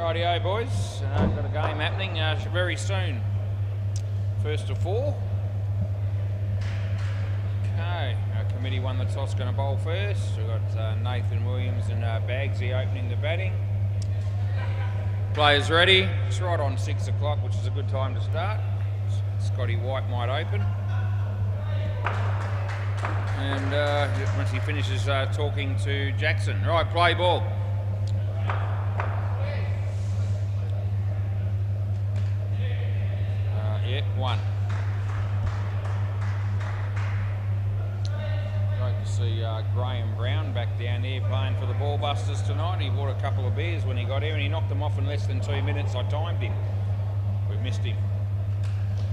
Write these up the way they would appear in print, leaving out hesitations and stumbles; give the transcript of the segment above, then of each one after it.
Rightio, boys. Got a game happening very soon. First to 4. Okay, our committee won the toss, going to bowl first. We've got Nathan Williams and Bagsy opening the batting. Players ready. It's right on 6 o'clock, which is a good time to start. Scotty White might open. And once he finishes talking to Jackson. Right, play ball. Yeah, 1. Great to see Graham Brown back down here playing for the Ballbusters tonight. He bought a couple of beers when he got here and he knocked them off in less than 2 minutes. I timed him. We missed him.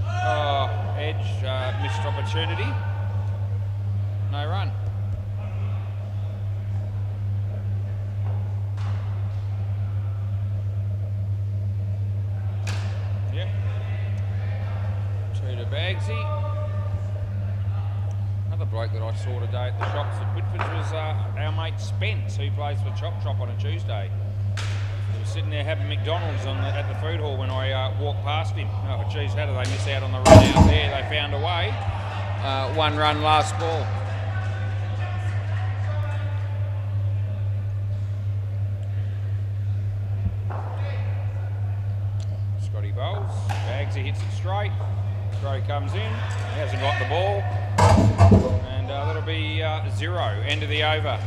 Oh, Edge, missed opportunity. No run. Yep. 2 to Bagsy. Another bloke that I saw today at the shops at Whitford was our mate Spence, who plays for Chop Chop on a Tuesday. He was sitting there having McDonald's at the food hall when I walked past him. Oh, geez, how did they miss out on the run out there? They found a way. 1 run last ball. Scotty bowls. Bagsy hits it straight. Throw comes in. He hasn't got the ball. And that'll be 0. End of the over.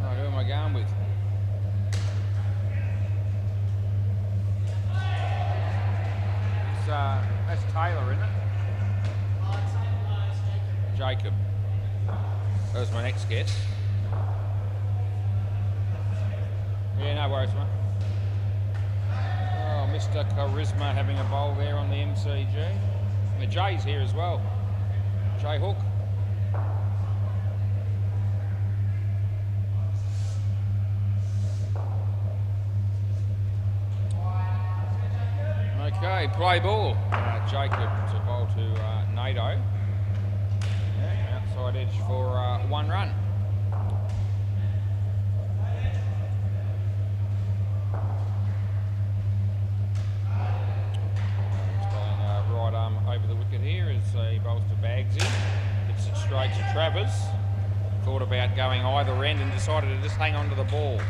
Right, who am I going with? That's Taylor, isn't it? Jacob. That was my next guess. Yeah, no worries, mate. Oh, Mr. Charisma having a bowl there on the MCG. And the J's here as well. J Hook. Okay, play ball. Jacob to bowl to NATO. Yeah, outside edge for 1 run. Right arm over the wicket here as he bowls to Bagsy. Hits it straight to Travers. Thought about going either end and decided to just hang on to the ball.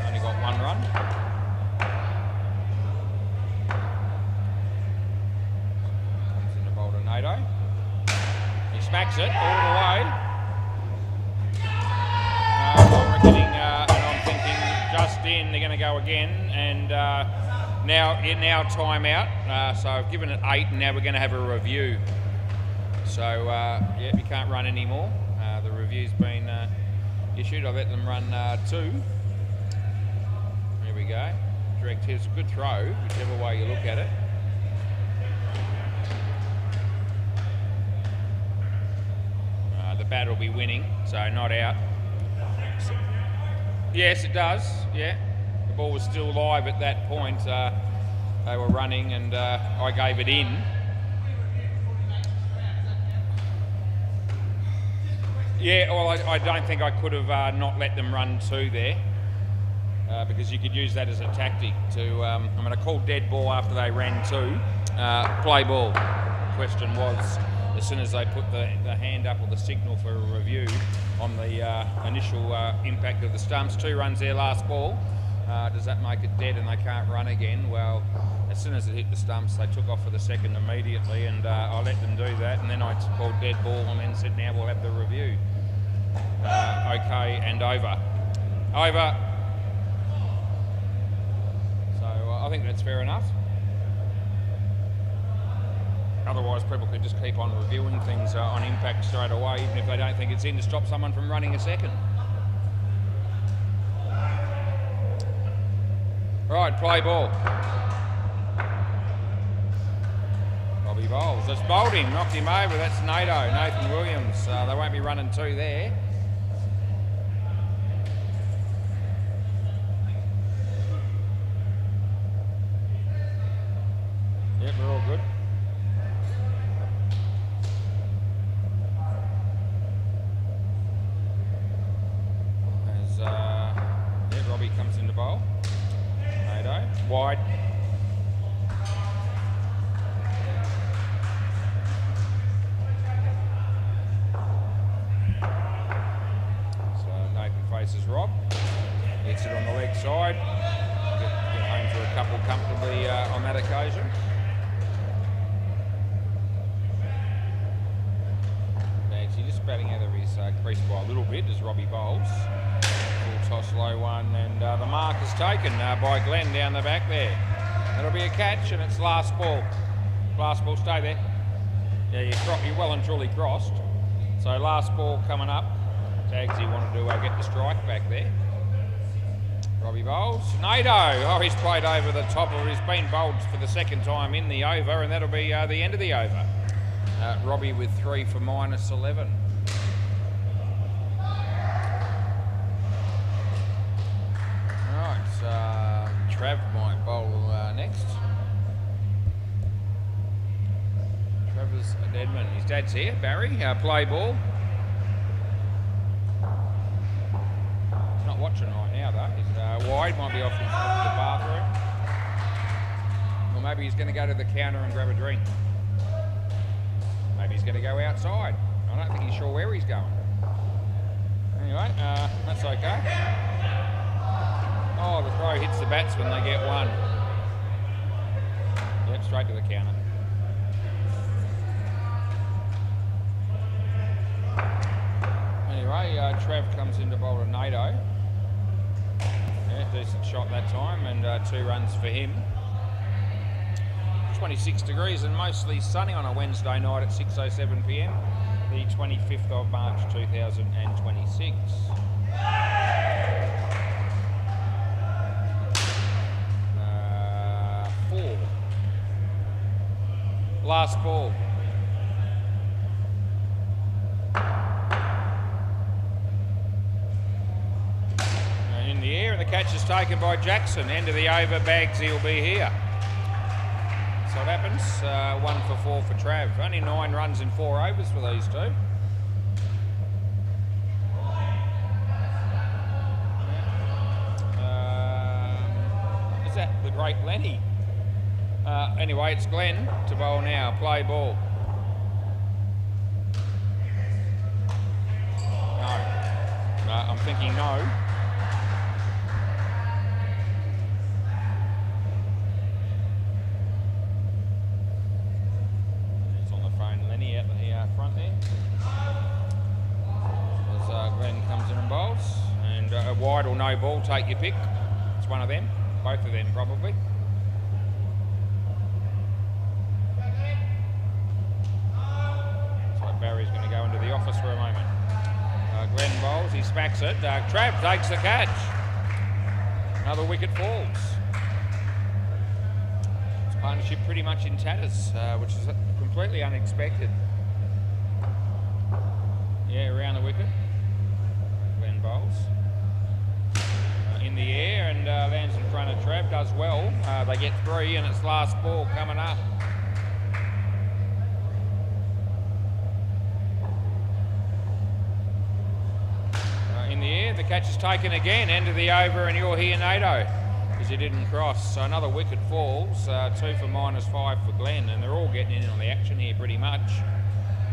Only got 1 run. Comes in to bowl to NATO. He smacks it all the way. I'm reckoning, and I'm thinking just in, they're going to go again, and now time out. So I've given it 8, and now we're going to have a review. So yeah, you can't run anymore. The review's been issued. I let them run 2. There we go. Direct hit. It's a good throw, whichever way you look at it. The bat will be winning, so not out. Yes, it does. Yeah, the ball was still live at that point. They were running, and I gave it in. Yeah, well, I don't think I could have not let them run 2 there, because you could use that as a tactic to. I'm going to call dead ball after they ran 2. Play ball. The question was, as soon as they put the hand up or the signal for a review on the initial impact of the stumps, 2 runs there last ball. Does that make it dead and they can't run again? Well, as soon as it hit the stumps, they took off for the second immediately, and I let them do that, and then I called dead ball and then said, now we'll have the review. Okay, and over. Over. So I think that's fair enough. Otherwise, people could just keep on reviewing things on impact straight away, even if they don't think it's in, to stop someone from running a second. Right, play ball. Bobby bowls. That's bowled him, knocked him over. That's NATO, Nathan Williams. They won't be running 2 there. Yep, we're all good. wide. So Nathan faces Rob. Hits it on the leg side. Get home for a couple comfortably on that occasion. Bagsy just batting out of his crease by a little bit as Robbie bowls. Full toss, low one, and the mark is taken by Glenn down the back there. That'll be a catch, and it's last ball. Last ball, stay there. Yeah, you're well and truly crossed. So last ball coming up. Bagsy wanted to get the strike back there. Robbie bowls. Nato, oh, he's played over the top of it. He's been bowled for the second time in the over, and that'll be the end of the over. Robbie with 3 for -11. Right, Trav might bowl next. Travis Deadman, his dad's here. Barry, play ball. He's not watching right now though. He's wide, might be off the bathroom. Or maybe he's going to go to the counter and grab a drink. Maybe he's going to go outside. I don't think he's sure where he's going. Anyway, that's okay. Oh, the throw hits the batsman, they get one. Yep, straight to the counter. Anyway, Trav comes in to bowl to Nato. Yeah, decent shot that time, and 2 runs for him. 26 degrees and mostly sunny on a Wednesday night at 6:07 p.m, the 25th of March 2026. 4. Last ball. In the air, and the catch is taken by Jackson. End of the over, Bagsy will be here. So it happens, 1 for 4 for Trav. Only 9 runs in 4 overs for these two. Is that the great Lenny? Anyway, it's Glenn to bowl now. Play ball. No. I'm thinking no. Front there. As Glenn comes in and bowls, and a wide or no ball, take your pick. It's one of them, both of them probably. So Barry's going to go into the office for a moment. Glenn bowls, he smacks it. Trav takes the catch. Another wicket falls. It's partnership pretty much in tatters, which is completely unexpected. Yeah, around the wicket. Glenn bowls. In the air and lands in front of Trav, does well. They get 3 and it's last ball coming up. In the air, the catch is taken again. End of the over and you're here, Nato, because you didn't cross. So another wicket falls. 2 for -5 for Glenn, and they're all getting in on the action here pretty much.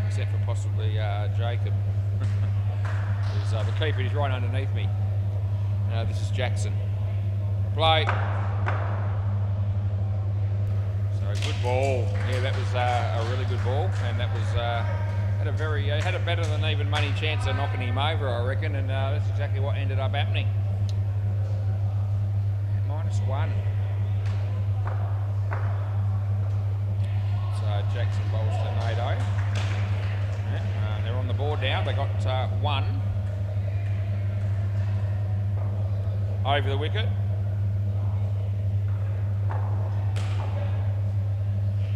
Except for possibly Jacob. The keeper is right underneath me. This is Jackson. Play. So good ball. Yeah, that was a really good ball, and that was had a better than even money chance of knocking him over, I reckon, and that's exactly what ended up happening. -1. So Jackson bowls to Nato. They're on the board now. They got 1 over the wicket.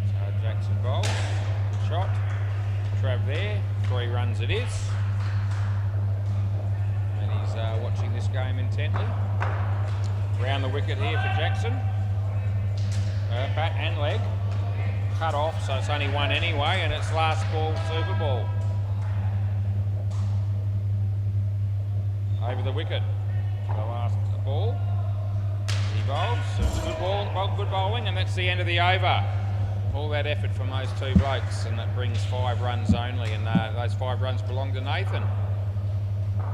So Jackson bowls. Good shot. Trav there. 3 runs it is. And he's watching this game intently. Round the wicket here for Jackson. Bat and leg. Cut off, so it's only 1 anyway, and it's last ball, super ball. Over the wicket. The last ball. He bowls. It's good bowling, and that's the end of the over. All that effort from those two blokes, and that brings 5 runs only, and those 5 runs belong to Nathan.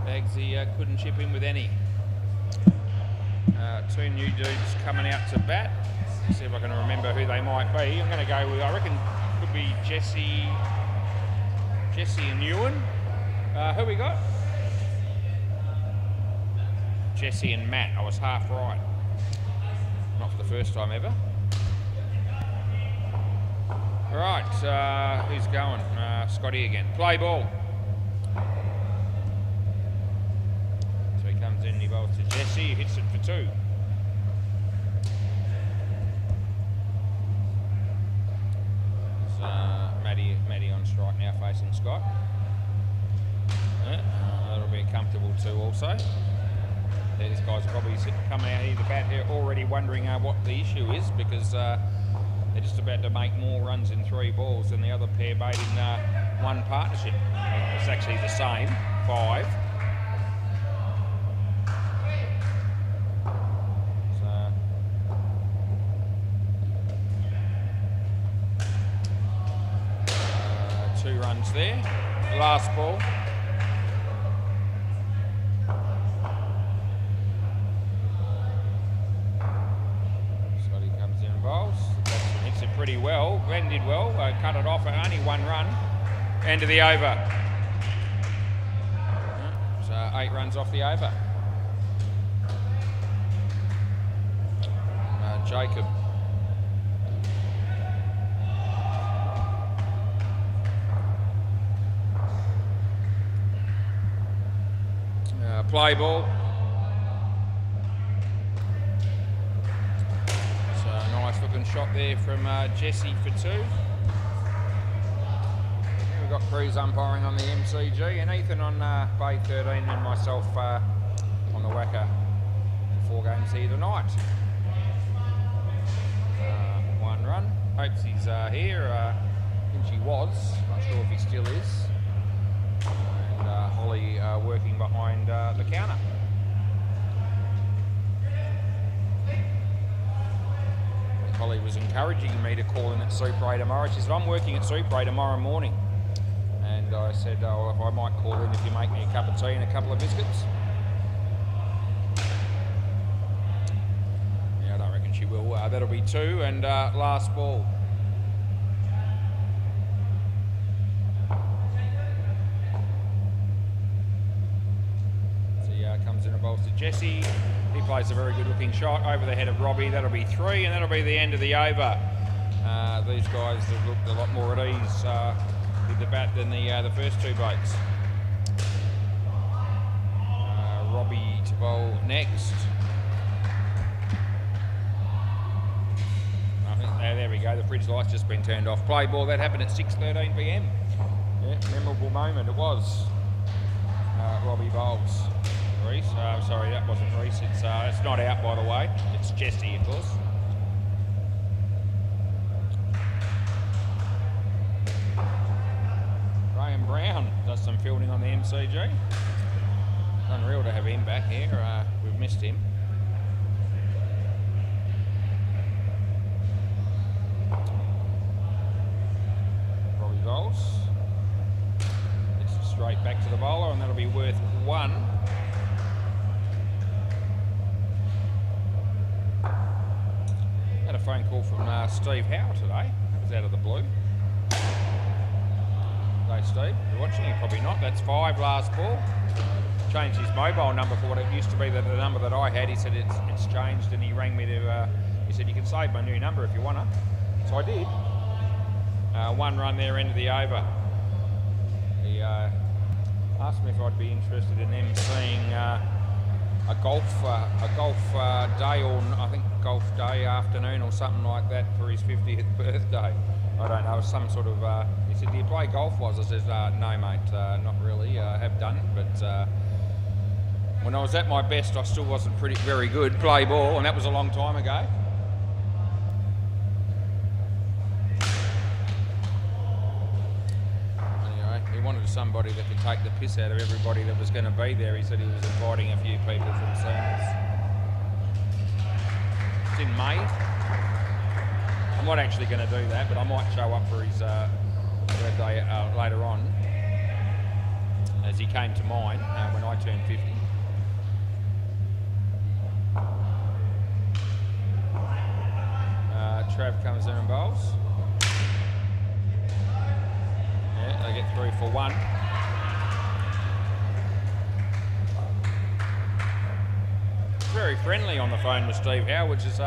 Bagsy couldn't chip in with any. 2 new dudes coming out to bat. Let's see if I can remember who they might be. I'm going to go with, I reckon, could be Jesse and Ewan. Who we got? Jesse and Matt. I was half right. Not for the first time ever. Right, who's going? Scotty again. Play ball. So he comes in, he bowls to Jesse, he hits it for 2. Maddie on strike now facing Scott. That'll be a comfortable 2 also. These guys are probably coming out here to bat here already wondering what the issue is, because they're just about to make more runs in 3 balls than the other pair made in one partnership. It's actually the same, 5. So, 2 runs there. Last ball. Pretty well. Glenn did well. Cut it off at only 1 run. End of the over. So 8 runs off the over. Jacob. Play ball. Nice looking shot there from Jesse for 2. We've got Cruz umpiring on the MCG, and Ethan on Bay 13, and myself on the WACA for 4 games here tonight. 1 run. Hopes he's here. I think he was. Not sure if he still is. And Holly working behind the counter. Holly was encouraging me to call in at Super A tomorrow. She said, I'm working at Super A tomorrow morning. And I said, oh, if I might call in if you make me a cup of tea and a couple of biscuits. Yeah, I don't reckon she will. That'll be 2, and last ball. So comes in and bowls to Jesse. He plays a very good looking shot over the head of Robbie. That'll be 3, and that'll be the end of the over. These guys have looked a lot more at ease with the bat than the first 2 blokes. Robbie to bowl next. I think, there we go, the fridge light's just been turned off. Play ball, that happened at 6:13 p.m. Yeah, memorable moment it was. Robbie bowls. Reese. Sorry, that wasn't Reese. It's not out, by the way. It's Jesse, of course. Graham Brown does some fielding on the MCG. Unreal to have him back here. We've missed him. Robbie bowls. It's straight back to the bowler, and that'll be worth 1. Had a phone call from Steve Howe today. That was out of the blue. Hey Steve, you're watching? You're probably not. That's 5, last ball. Changed his mobile number for what it used to be, the number that I had. He said it's changed, and he rang me to, he said, you can save my new number if you want to. So I did. 1 run there, end of the over. He asked me if I'd be interested in them seeing a golf day, or I think golf day afternoon or something like that for his 50th birthday. I don't know, some sort of, he said, do you play golf? I said, no mate, not really, I have done, but when I was at my best I still wasn't very good, play ball, and that was a long time ago. Anyway, he wanted somebody that could take the piss out of everybody that was going to be there. He said he was inviting a few people from Sanders. It's in May. I'm not actually going to do that, but I might show up for his birthday later on, as he came to mine when I turned 50. Trav comes in and bowls. Yeah, they get 3 for 1. Very friendly on the phone with Steve Howe, which is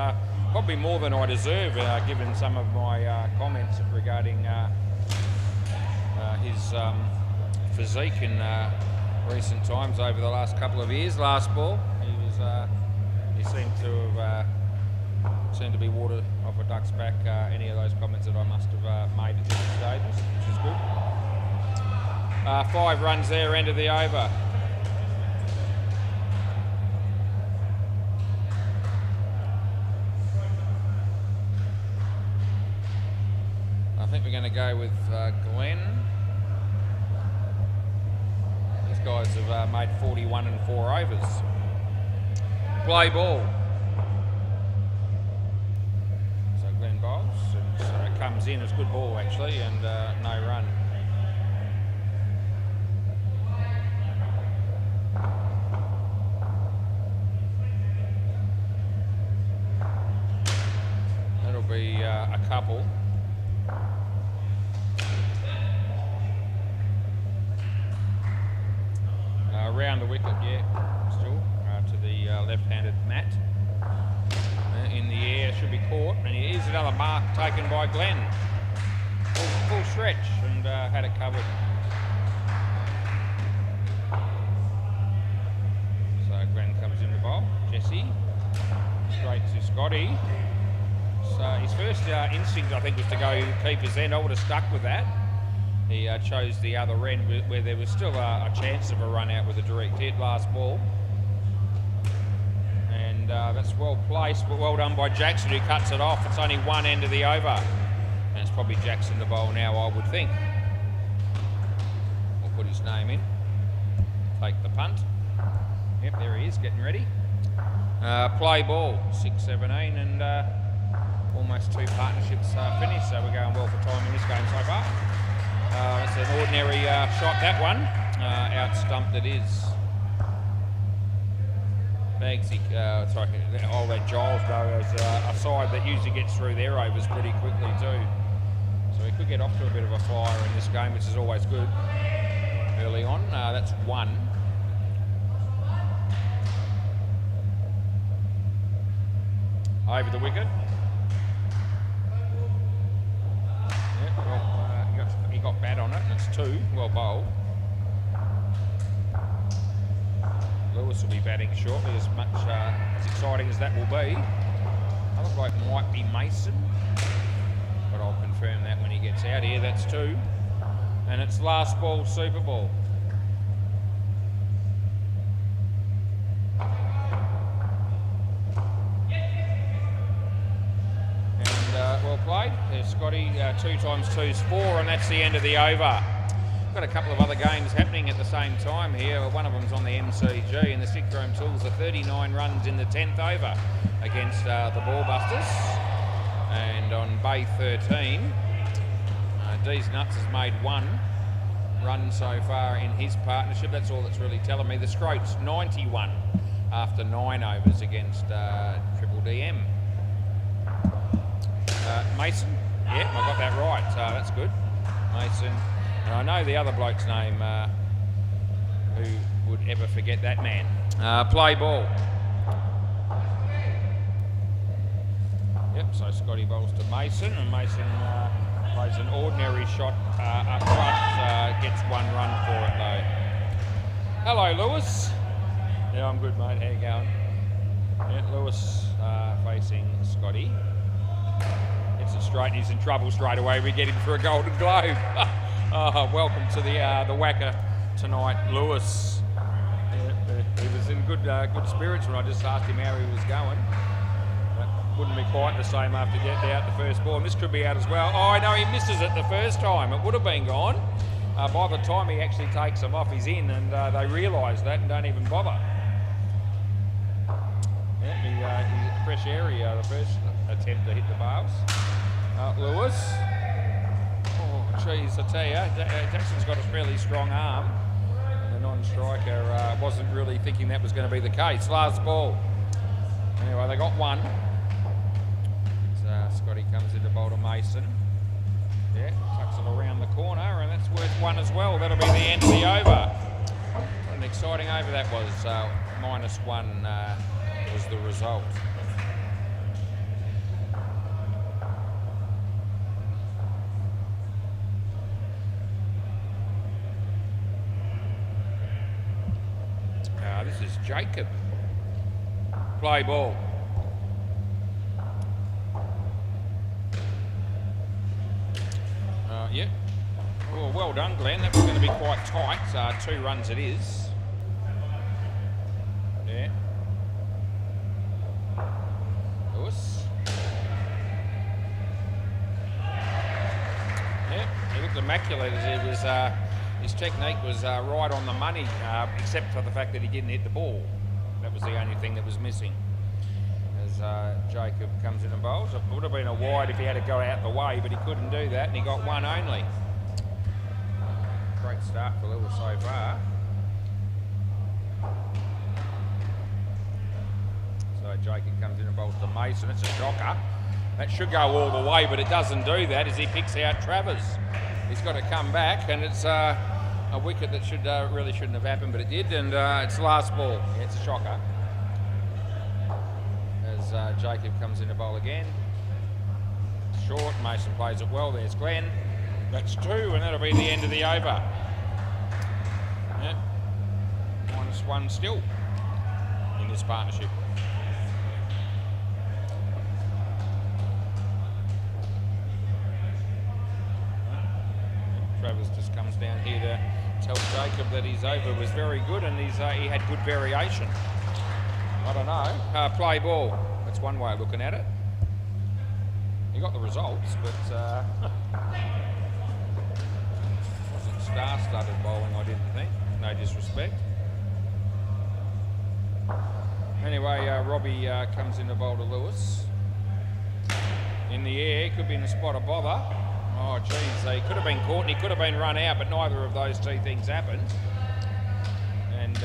probably more than I deserve, given some of my comments regarding his physique in recent times over the last couple of years. Last ball, he seemed to be water off a duck's back. Any of those comments that I must have made at different stages, which is good. 5 runs there, end of the over. I think we're going to go with Glenn. These guys have made 41 and 4 overs. Play ball. So Glenn bowls and comes in. It's good ball actually, and no run. That'll be a couple. Around the wicket, yeah, still to the left-handed Matt. In the air, should be caught, and here's another mark taken by Glenn. Full stretch, and had it covered. So Glenn comes in the bowl. Jesse, straight to Scotty. So his first instinct, I think, was to go keeper's end. I would have stuck with that. He chose the other end where there was still a chance of a run out with a direct hit last ball. And that's well placed, but well done by Jackson, who cuts it off. It's only one end of the over. And it's probably Jackson the bowl now, I would think. We'll put his name in. Take the punt. Yep, there he is, getting ready. Play ball, 6-17, and almost 2 partnerships finished. So we're going well for time in this game so far. It's an ordinary shot, that one. Out stumped it is. Bagsy, I'll let Giles go as a side that usually gets through their overs pretty quickly too. So we could get off to a bit of a flyer in this game, which is always good early on. That's 1. Over the wicket. Yep, well, he got bat on it, and it's 2. Well bowled. Lewis will be batting shortly, as much as exciting as that will be. Other bloke might be Mason, but I'll confirm that when he gets out here. That's 2. And it's last ball, Super Ball. Well played. There's Scotty, 2 times 2 is 4, and that's the end of the over. Got a couple of other games happening at the same time here. One of them's on the MCG, and the Stick Chrome Tools are 39 runs in the 10th over against the Ballbusters. And on Bay 13, D's Nuts has made 1 run so far in his partnership. That's all that's really telling me. The Scroats 91 after 9 overs against Triple DM. Mason, yeah, I got that right, that's good. Mason, and I know the other bloke's name, who would ever forget that man. Play ball. Yep, so Scotty bowls to Mason, and Mason plays an ordinary shot up front, gets 1 run for it though. Hello, Lewis. Yeah, I'm good, mate, how you going? Yeah, Lewis facing Scotty. It straight, he's in trouble straight away. We get him for a Golden Globe. Welcome to the WACA tonight, Lewis. He was in good spirits when I just asked him how he was going. But wouldn't be quite the same after getting out the first ball. And this could be out as well. Oh, I know he misses it the first time. It would have been gone. By the time he actually takes them off, he's in, and they realise that and don't even bother. Yeah, he fresh area, the first attempt to hit the bales. Lewis. Oh, geez, I tell you, Jackson's got a fairly strong arm. And the non-striker wasn't really thinking that was going to be the case. Last ball. Anyway, they got one. So Scotty comes into bowl to Mason. Yeah, tucks it around the corner, and that's worth one as well. That'll be the end of the over. What an exciting over that was. -1 was the result. This is Jacob. Play ball. Yeah. Well done, Glenn. That was going to be quite tight. 2 runs it is. Yeah. Lewis. Yeah, he looked immaculate. His technique was right on the money, except for the fact that he didn't hit the ball. That was the only thing that was missing. As Jacob comes in and bowls. It would have been a wide if he had to go out the way, but he couldn't do that, and he got one only. Great start for Lewis so far. So Jacob comes in and bowls to Mason. It's a shocker. That should go all the way, but it doesn't do that as he picks out Travers. He's got to come back, and it's a wicket that really shouldn't have happened, but it did, and it's last ball. Yeah, it's a shocker. As Jacob comes in to bowl again. Short, Mason plays it well. There's Glenn. That's 2, and that'll be the end of the over. Yeah. -1 still in this partnership. Travers just comes down here to tell Jacob that his over was very good, and he had good variation. I don't know. Play ball. That's one way of looking at it. He got the results, but wasn't star-studded bowling, I didn't think. No disrespect. Anyway, Robbie comes in to bowl to Lewis. In the air, could be in a spot of bother. Oh, geez, he could have been caught and he could have been run out, but neither of those 2 things happened. And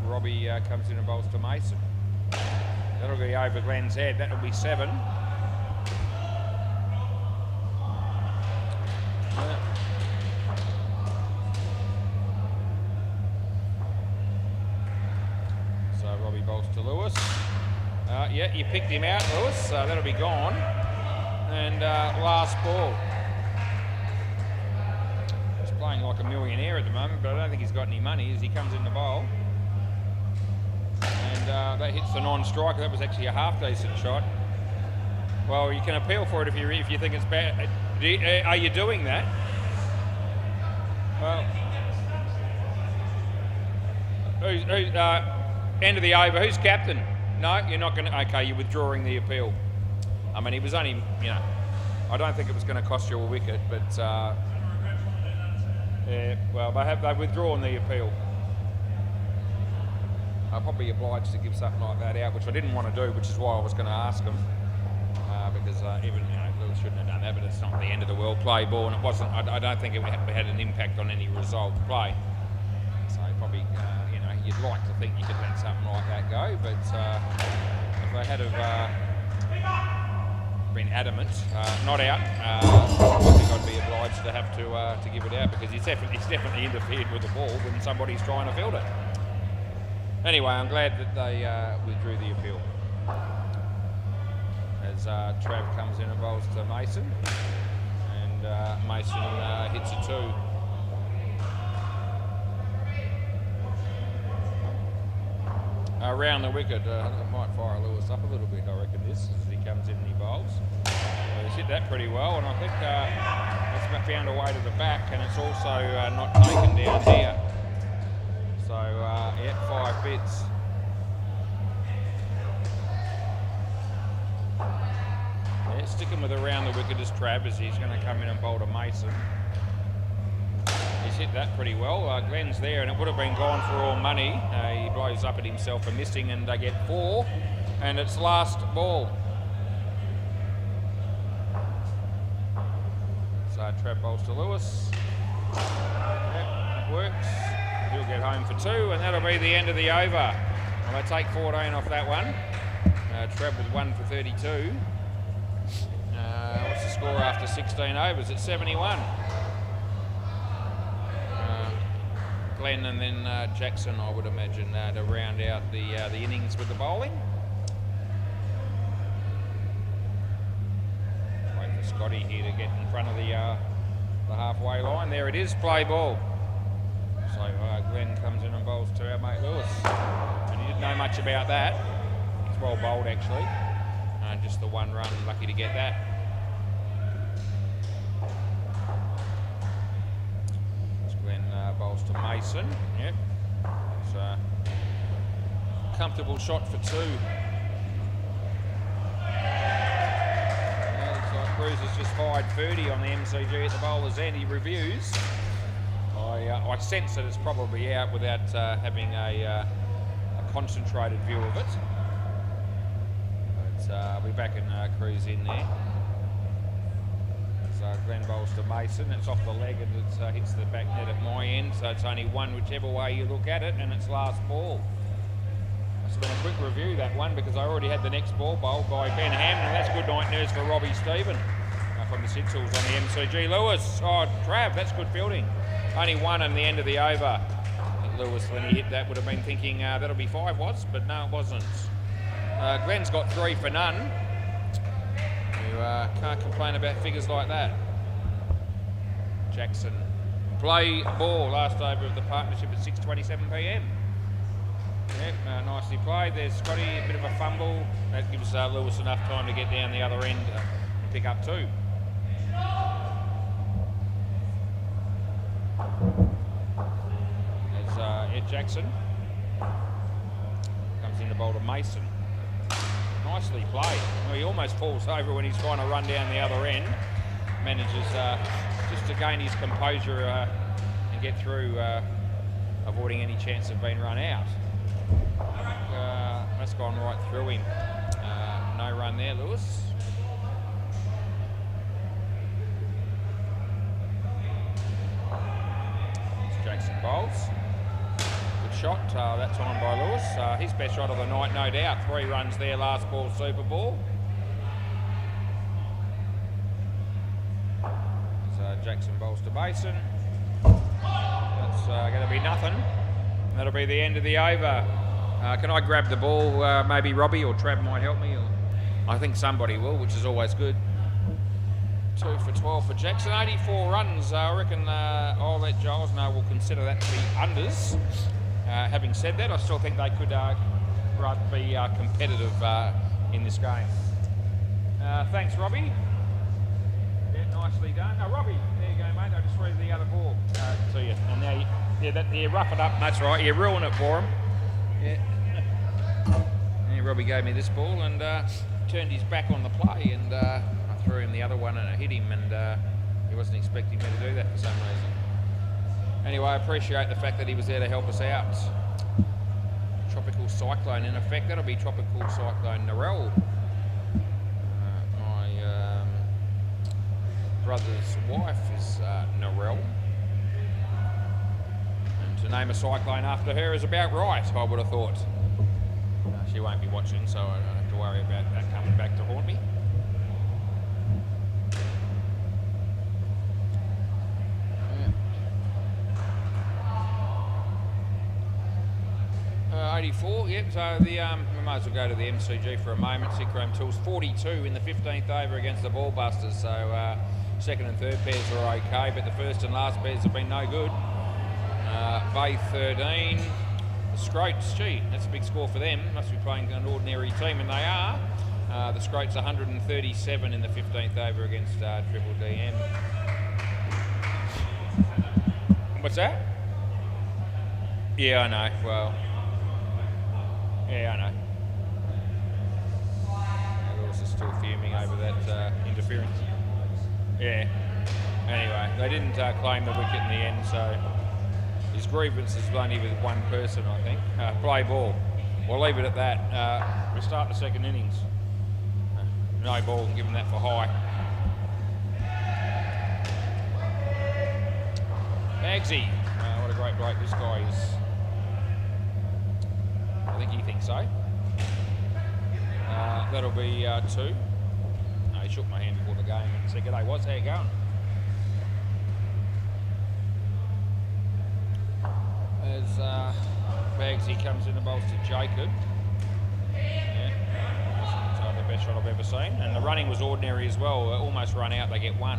Robbie comes in and bowls to Mason. That'll be over Glenn's head. That'll be 7. So Robbie bowls to Lewis. Yeah, you picked him out, Lewis, so that'll be gone. And last ball. He's playing like a millionaire at the moment, but I don't think he's got any money as he comes in the bowl. And that hits the non-striker. That was actually a half-decent shot. Well, you can appeal for it if you think it's bad. Are you doing that? Well, end of the over. Who's captain? No, you're not going to. Okay, you're withdrawing the appeal. I mean, he was only, I don't think it was going to cost you a wicket, but yeah, well, they've withdrawn the appeal. I'll probably be obliged to give something like that out, which I didn't want to do, which is why I was going to ask them, because even Lewis shouldn't have done that, but it's not the end of the world. Play ball, and it wasn't. I don't think it had an impact on any result play. So probably, you'd like to think you could let something like that go, but if they had been adamant, not out, I think I'd be obliged to have to give it out, because it's definitely interfered with the ball when somebody's trying to field it. Anyway, I'm glad that they withdrew the appeal. As Trav comes in and bowls to Mason, and Mason hits a 2. Around the wicket, might fire Lewis up a little bit, I reckon, as he comes in and he bowls. He's hit that pretty well, and I think it's found a way to the back, and it's also not taken down here. So, yeah, 5 bits. Yeah, sticking with around the wicket is Trav, as he's going to come in and bowl to Mason. He's he's hit that pretty well. Glenn's there, and it would have been gone for all money. He blows up at himself for missing, and they get 4, and it's last ball. So Trav bowls to Lewis. Yep, that works. He'll get home for 2, and that'll be the end of the over. And they take 14 off that one. Trav with 1 for 32. What's the score after 16 overs? It's 71. Glenn and then Jackson, I would imagine, to round out the innings with the bowling. Wait for Scotty here to get in front of the halfway line. There it is, play ball. So Glenn comes in and bowls to our mate Lewis. And he didn't know much about that. He's well bowled actually. Just the 1 run, lucky to get that. Glenn bowls to Mason. Yep. It's a comfortable shot for 2. Looks like Cruz has just fired 30 on the MCG at the bowler's end. He reviews. I sense that it's probably out without having a concentrated view of it. But I'll be back and Cruz in there. So Glenn bowls to Mason. It's off the leg and it hits the back net at my end. So it's only 1 whichever way you look at it, and it's last ball. Must have been a quick review, that one, because I already had the next ball bowled by Ben Hammond, and that's good night news for Robbie Stephen from the Sid Tools on the MCG. Lewis, Trav, that's good fielding. Only 1 in the end of the over. I think Lewis, when he hit that, would have been thinking that'll be 5 was, but no, it wasn't. Glenn's got 3 for none. You can't complain about figures like that. Jackson, play ball, last over of the partnership at 6:27 p.m. Yep, nicely played. There's Scotty, a bit of a fumble. That gives Lewis enough time to get down the other end and pick up 2. There's Ed Jackson. Comes in to bowl to Mason. Nicely played. Well, he almost falls over when he's trying to run down the other end. Manages just to gain his composure and get through, avoiding any chance of being run out. That's gone right through him. No run there, Lewis. Jackson bowls. Good shot, that's on by Lewis. His best shot of the night, no doubt. 3 runs there, last ball, super ball. So Jackson bowls to Mason. That's going to be nothing. That'll be the end of the over. Can I grab the ball? Maybe Robbie or Trav might help me. I think somebody will, which is always good. 2 for 12 for Jackson. 84 runs. I reckon I'll let Giles know we'll consider that to be unders. Having said that, I still think they could be competitive in this game. Thanks, Robbie. Yeah, nicely done. Now, Robbie, there you go, mate. I just threw the other ball to you. And now you rough it up. That's right. You ruin it for him. Yeah. Robbie gave me this ball and turned his back on the play, and I threw him the other one and it hit him, and he wasn't expecting me to do that for some reason. Anyway, I appreciate the fact that he was there to help us out. Tropical cyclone in effect. That'll be Tropical Cyclone Narelle. My brother's wife is Narelle. And to name a cyclone after her is about right, I would have thought. She won't be watching, so I don't have to worry about that coming back to haunt me. 84, yep, so we might as well go to the MCG for a moment. Synchrome Tools 42 in the 15th over against the Ballbusters, so second and third pairs are okay, but the first and last pairs have been no good. Bay 13, the Scroats, gee, that's a big score for them. Must be playing an ordinary team, and they are. The Scroats 137 in the 15th over against Triple DM. What's that? Yeah, I know, well... Yeah, I know. Lewis is still fuming over that interference. Yeah. Anyway, they didn't claim the wicket in the end, so his grievance is only with one person, I think. Play ball. We'll leave it at that. We start the second innings. No ball, give him that for high. Bagsy. What a great bloke this guy is. I think he thinks so. That'll be 2. No, he shook my hand before the game and said, "G'day, what's how you going?" As Bagsy comes in the bowls to Jacob. Yeah, wasn't the best shot I've ever seen. And the running was ordinary as well. Almost run out, they get 1.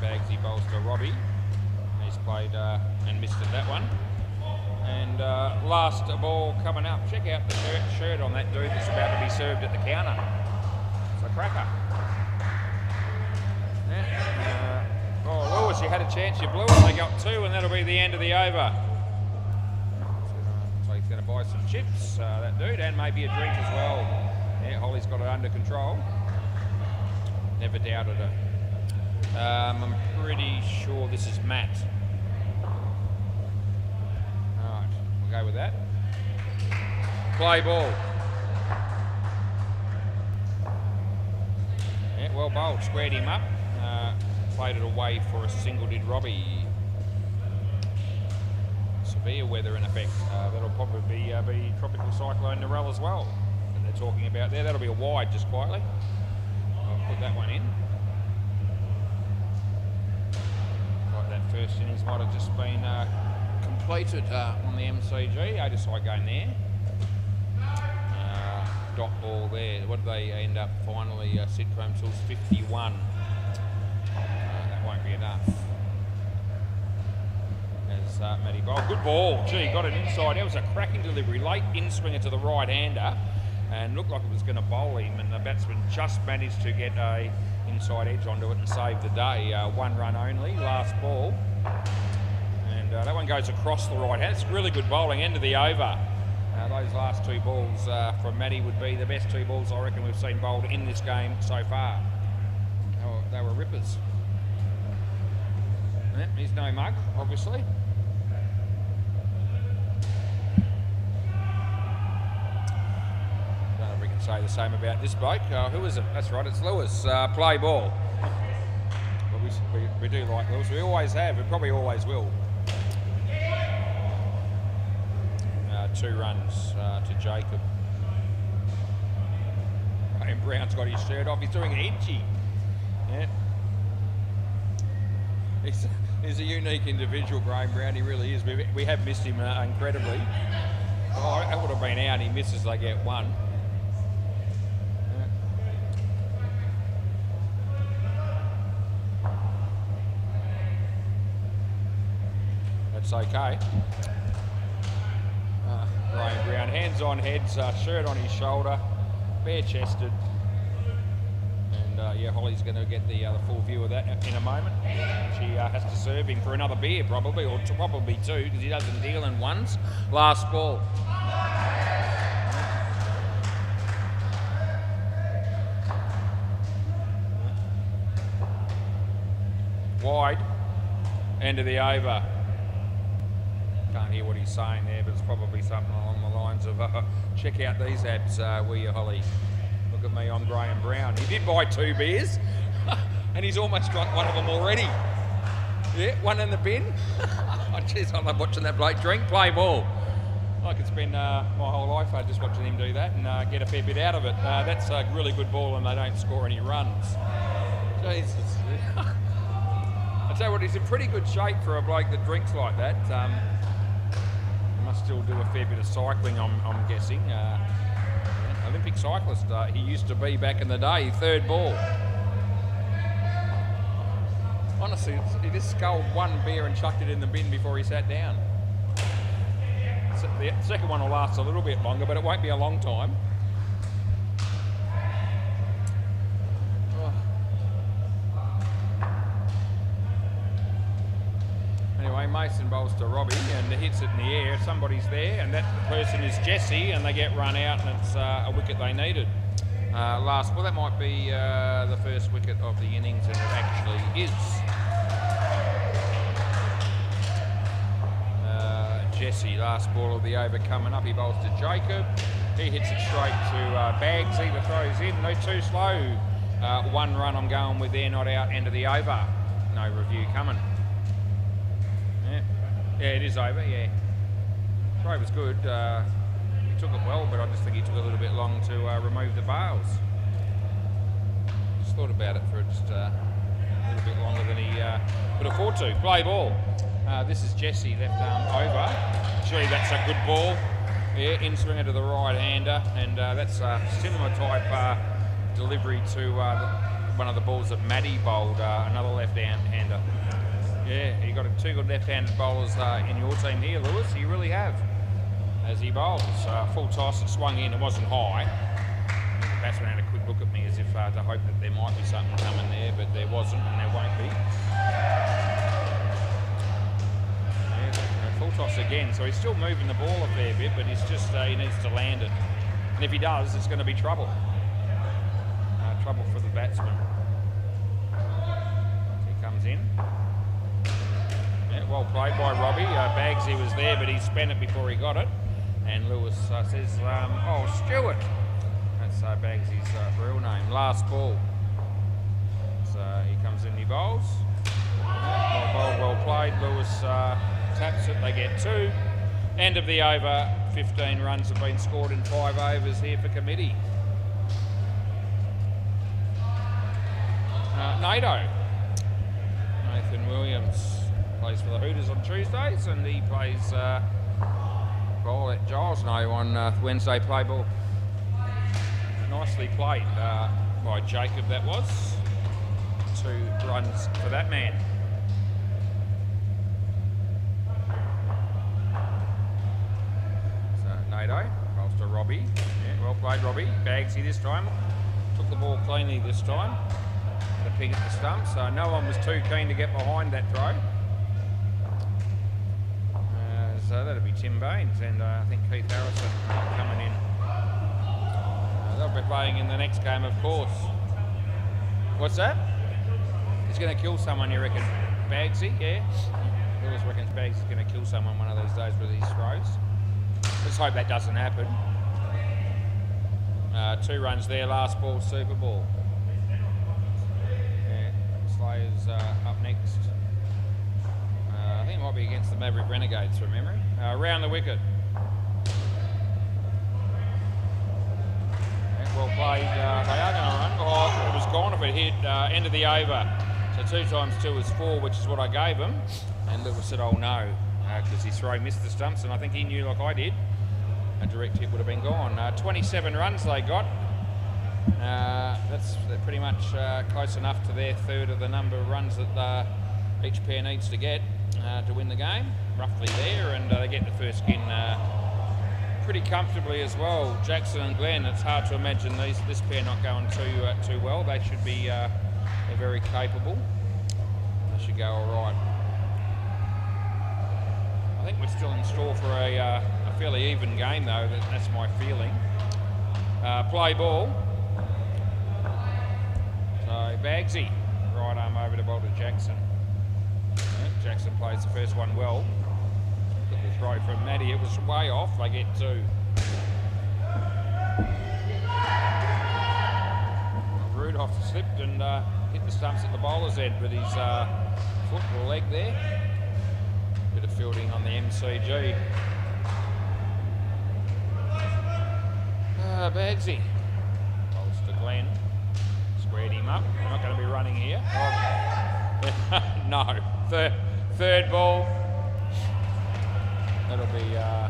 Bagsy bowls to Robbie. He's played and missed it, that one. And last ball coming up. Check out the shirt on that dude that's about to be served at the counter. It's a cracker. Yeah. Oh, Lewis, you had a chance, you blew it. They got 2, and that'll be the end of the over. So he's going to buy some chips, that dude, and maybe a drink as well. Yeah, Holly's got it under control. Never doubted it. I'm pretty sure this is Matt. Alright, we'll go with that. Play ball. Yeah, well bowled, squared him up. Played it away for a single, did Robbie. Severe weather in effect. That'll probably be Tropical Cyclone Narelle as well that they're talking about there. That'll be a wide, just quietly. I'll put that one in. That first innings might have just been completed on the MCG. Eight-a-side going there. Dot ball there. What did they end up finally? Sitcom Tools 51. That won't be enough. As Matty bowled. Good ball. Gee, got it inside. That was a cracking delivery. Late in-swinger to the right-hander and looked like it was going to bowl him, and the batsman just managed to get a inside edge onto it and save the day. 1 run only, last ball. And that one goes across the right hand. It's really good bowling, end of the over. Those last 2 balls from Matty would be the best 2 balls I reckon we've seen bowled in this game so far. They were rippers. He's no mug, obviously. Say the same about this bloke. Who is it? That's right, it's Lewis. Play ball. Well, we do like Lewis. We always have. We probably always will. 2 runs to Jacob. And Brown's got his shirt off. He's doing an edgy. Yeah. He's a unique individual, Graham Brown. He really is. We have missed him incredibly. Oh, that would have been out. He misses, they get 1. That's okay. Graham Brown, hands on heads, shirt on his shoulder, bare chested. And yeah, Holly's going to get the full view of that in a moment. She has to serve him for another beer probably, or probably 2, because he doesn't deal in ones. Last ball. Wide, end of the over. Can't hear what he's saying there, but it's probably something along the lines of check out these abs, will you, Holly? Look at me, I'm Graham Brown. He did buy 2 beers and he's almost got one of them already. Yeah, 1 in the bin. Oh, jeez, I love watching that bloke drink. Play ball. I could spend my whole life just watching him do that and get a fair bit out of it. That's a really good ball and they don't score any runs. Jesus. I tell you what, he's in pretty good shape for a bloke that drinks like that. Must still do a fair bit of cycling, I'm guessing. Olympic cyclist he used to be back in the day. 3rd ball. Honestly, he just sculled 1 beer and chucked it in the bin before he sat down. The second one will last a little bit longer, but it won't be a long time. Anyway, Mason bowls to Robbie and hits it in the air. Somebody's there, and that person is Jesse, and they get run out, and it's a wicket they needed. Last ball, that might be the first wicket of the innings, and it actually is. Jesse, last ball of the over coming up. He bowls to Jacob. He hits it straight to Bags. Either throws in. No, too slow. 1 run I'm going with there, not out. End of the over. No review coming. Yeah, it is over, yeah. Throw was good. He took it well, but I just think he took a little bit long to remove the bails. Just thought about it for just a little bit longer than he could afford to. Play ball. This is Jesse, left arm over. Gee, that's a good ball. Yeah, in swinger to the right-hander, and that's a similar type delivery to one of the balls that Maddie bowled, another left-hander. Yeah, you got 2 good left-handed bowlers in your team here, Lewis. You really have. As he bowls, full toss, it swung in. It wasn't high. The batsman had a quick look at me as if to hope that there might be something coming there, but there wasn't, and there won't be. Full toss again, so he's still moving the ball a fair bit, but he's just he needs to land it, and if he does, it's going to be trouble. Trouble for the batsman. He comes in. Yeah, well played by Robbie. Bagsy was there, but he spent it before he got it, and Lewis says, "Oh, Stewart." That's Bagsy's real name. Last ball. So he comes in, he bowls. Well bowled, well played. Lewis taps it, they get 2. End of the over, 15 runs have been scored in 5 overs here for committee. NATO. Nathan Williams plays for the Hooters on Tuesdays, and he plays ball at Giles No on Wednesday play ball. Nicely played by Jacob, that was. 2 runs for that man. NATO, bowls to Robbie. Yeah, well played, Robbie. Bagsy this time. Took the ball cleanly this time. Had a ping at the stump, so no one was too keen to get behind that throw. So that'll be Tim Baines, and I think Keith Harrison coming in. They'll be playing in the next game, of course. What's that? He's going to kill someone, you reckon? Bagsy, yeah? Lewis reckons Bagsy's going to kill someone one of those days with his throws. Let's hope that doesn't happen. 2 runs there, last ball, super ball. Yeah, Slayer's up next. I think it might be against the Maverick Renegades from memory. Round the wicket. Yeah, well played. They are going to run. Oh, it was gone if it hit. End of the over. So 2 times 2 is 4, which is what I gave him. And Lewis said, oh no, because his throw missed the stumps, and I think he knew, like I did, a direct hit would have been gone. 27 runs they got. That's pretty much close enough to their third of the number of runs that each pair needs to get to win the game. Roughly there, and they get the first skin pretty comfortably as well. Jackson and Glenn, it's hard to imagine this pair not going too well. They should be they're very capable. They should go all right. I think we're still in store for a fairly even game, though. That's my feeling. Play ball. So Bagsy, right arm over to bowl to Jackson. Yeah, Jackson plays the first one well. Look at the throw from Matty. It was way off. They get 2. Rudolph slipped and hit the stumps at the bowler's end with his foot or leg there. Bit of fielding on the MCG. Bagsy. Bowls to Glenn. Squared him up. We're not going to be running here. Oh. No. Third ball. That'll be a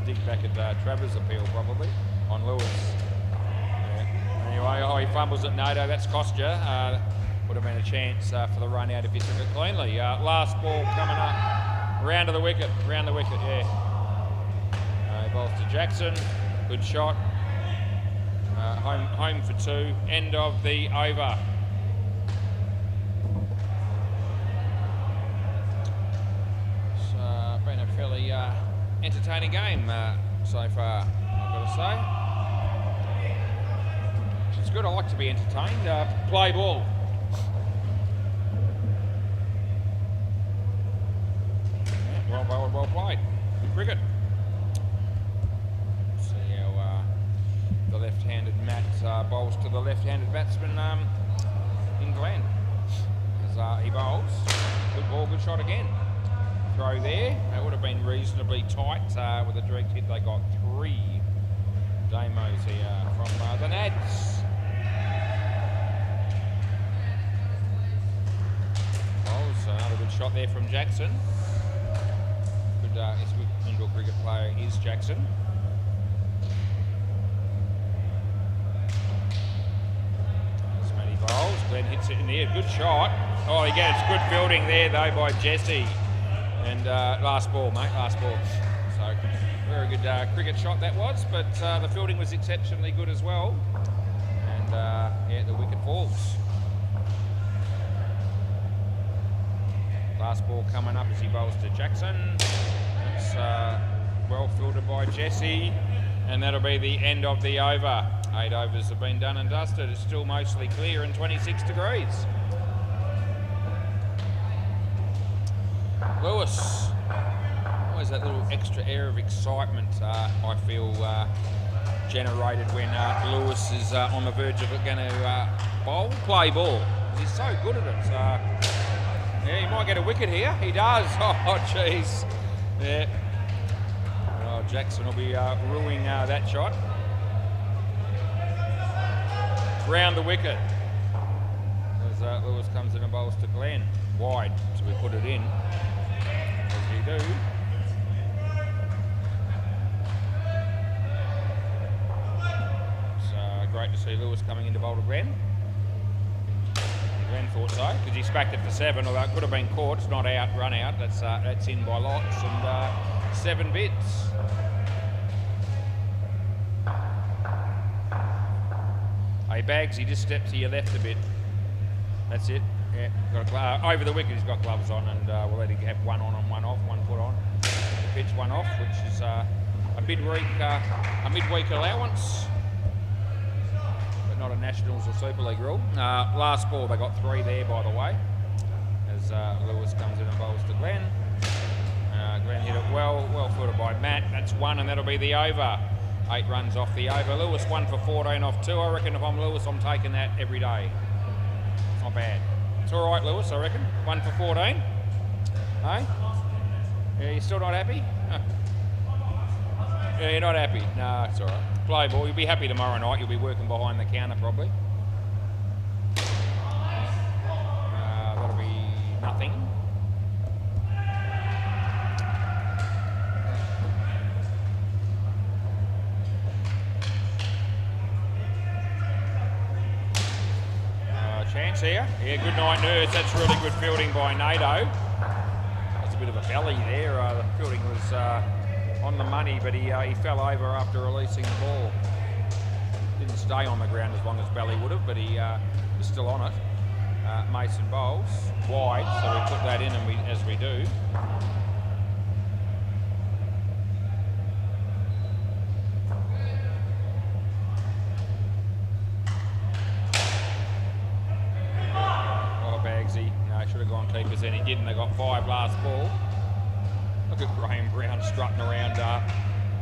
dig back at Trevor's appeal probably on Lewis. Yeah. Anyway, he fumbles at NATO. That's cost you. Would have been a chance for the run out if he took it cleanly. Last ball coming up. Round of the wicket. Round the wicket, yeah. He bowls to Jackson. Good shot. Home for 2. End of the over. It's been a fairly entertaining game so far, I've got to say. That's good. I like to be entertained. Play ball. Yeah, well played. Good cricket. See how the left-handed Matt bowls to the left-handed batsman in Glenn. As he bowls. Good ball, good shot again. Throw there. That would have been reasonably tight with a direct hit. They got 3 demos here from the Nads. Bowls, another good shot there from Jackson. He's a good indoor cricket player, is Jackson. As many bowls. Glenn hits it in the air. Good shot. Oh, he gets good fielding there though by Jesse. And last ball, mate, last ball. So, very good cricket shot that was, but the fielding was exceptionally good as well. And yeah, the wicket falls. Last ball coming up as he bowls to Jackson. It's well fielded by Jesse. And that'll be the end of the over. 8 overs have been done and dusted. It's still mostly clear and 26 degrees. Lewis, always that little extra air of excitement I feel generated when Lewis is on the verge of going to bowl, play ball. He's so good at it. Yeah, he might get a wicket here. He does. Oh, jeez. Yeah. Oh, Jackson will be ruining that shot. Round the wicket. As Lewis comes in and bowls to Glenn. Wide, so we put it in. As we do. It's great to see Lewis coming into bowl to Glenn. Glenn thought so, because he spacked it for 7, although it could have been caught. It's not out, run out. That's in by lots, and 7 bits. Hey, Bags, he just stepped to your left a bit. That's it. Yeah, got over the wicket, he's got gloves on, and we'll let him have one on and one off, 1 foot on. The pitch, 1 off, which is a midweek allowance, but not a Nationals or Super League rule. Last ball, they got 3 there, by the way, as Lewis comes in and bowls to Glenn. Glenn hit it well footed by Matt. That's 1, and that'll be the over. 8 runs off the over. Lewis 1 for 14 off 2. I reckon if I'm Lewis, I'm taking that every day. It's not bad. It's all right, Lewis, I reckon. 1 for 14. Hey? Yeah, you're still not happy? Huh. Yeah, you're not happy. No, it's all right. Play ball. You'll be happy tomorrow night. You'll be working behind the counter probably. That'll be nothing. Chance here. Yeah, good night, Nerds. That's really good fielding by Nato. That's a bit of a belly there. The fielding was on the money, but he fell over after releasing the ball. Didn't stay on the ground as long as belly would have, but he was still on it. Mason bowls wide, so we put that in, and as we do. Should have gone keepers, and he didn't. They got 5 last ball. Look at Graham Brown strutting around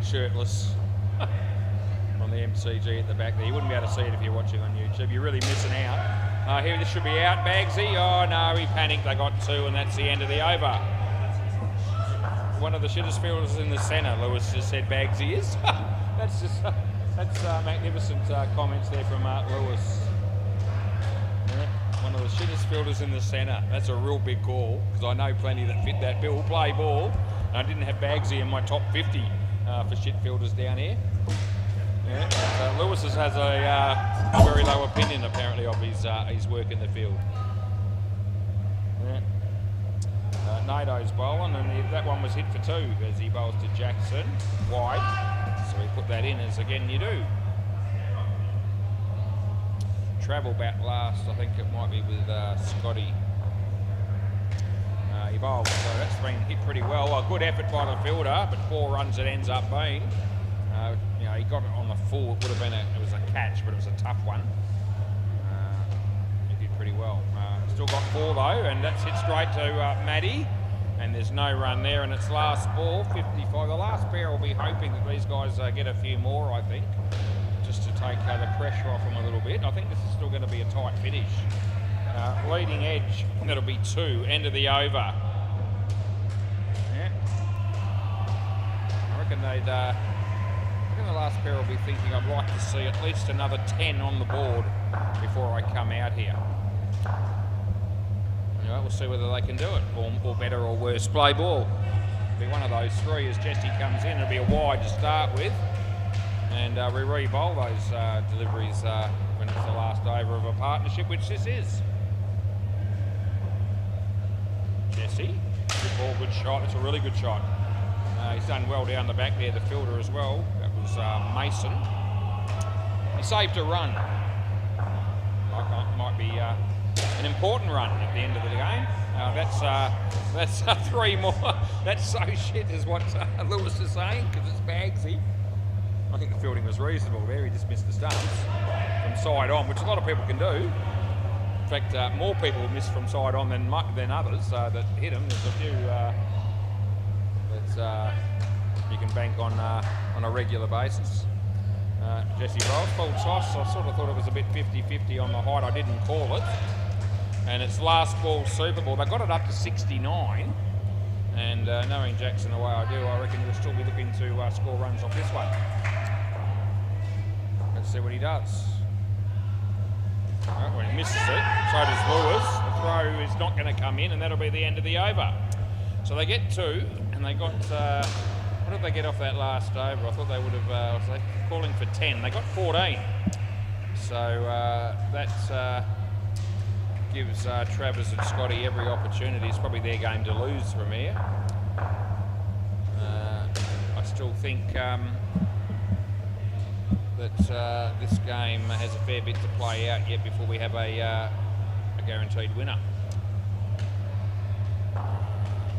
shirtless on the MCG at the back there. You wouldn't be able to see it if you're watching on YouTube. You're really missing out. Here, this should be out, Bagsy. Oh no, he panicked. They got 2, and that's the end of the over. One of the shittest fielders in the centre, Lewis just said Bagsy is. That's magnificent comments there from Lewis. One of the shittest fielders in the centre. That's a real big call, because I know plenty that fit that bill. Play ball. And I didn't have Bagsy in my top 50 for shit fielders down here. Yeah, Lewis has a very low opinion apparently of his work in the field. Yeah. Nato's bowling, and that one was hit for 2 as he bowls to Jackson wide. So we put that in, as again you do. Travel bat last, I think it might be with Scotty. He bowled, so that's been hit pretty well. A good effort by the fielder, but 4 runs it ends up being. He got it on the full. It would have been it was a catch, but it was a tough one. before though, and that's hit straight to Maddie, and there's no run there, and it's last ball, 55. The last pair will be hoping that these guys get a few more, I think, just to take the pressure off them a little bit. I think this is still going to be a tight finish. Leading edge, that'll be 2, end of the over. Yeah. I reckon they'd... the last pair will be thinking I'd like to see at least another 10 on the board before I come out here. Anyway, we'll see whether they can do it, or better or worse. Play ball. It'll be one of those 3 as Jesse comes in. It'll be a wide to start with, and we re-bowl those deliveries when it's the last over of a partnership, which this is. Jesse, good ball, good shot. It's a really good shot. He's done well down the back there, the fielder as well. That was Mason. He saved a run. Might be an important run at the end of the game. That's 3 more. That's so shit is what Lewis is saying, because it's Bagsy. I think the fielding was reasonable there. He just missed the stumps from side on, which a lot of people can do. In fact, more people miss from side on than others that hit him. There's a few that you can bank on a regular basis. Jesse Bowles, full toss. I sort of thought it was a bit 50-50 on the height. I didn't call it. And it's last ball Super Ball. They got it up to 69. And knowing Jackson the way I do, I reckon he'll still be looking to score runs off this one. Let's see what he does. Well, he misses it, so does Lewis. The throw is not going to come in, and that'll be the end of the over. So they get 2, and they got... what did they get off that last over? I thought they would have... was they calling for 10? They got 14. So that gives Travers and Scotty every opportunity. It's probably their game to lose from here. I still think... that this game has a fair bit to play out yet before we have a guaranteed winner.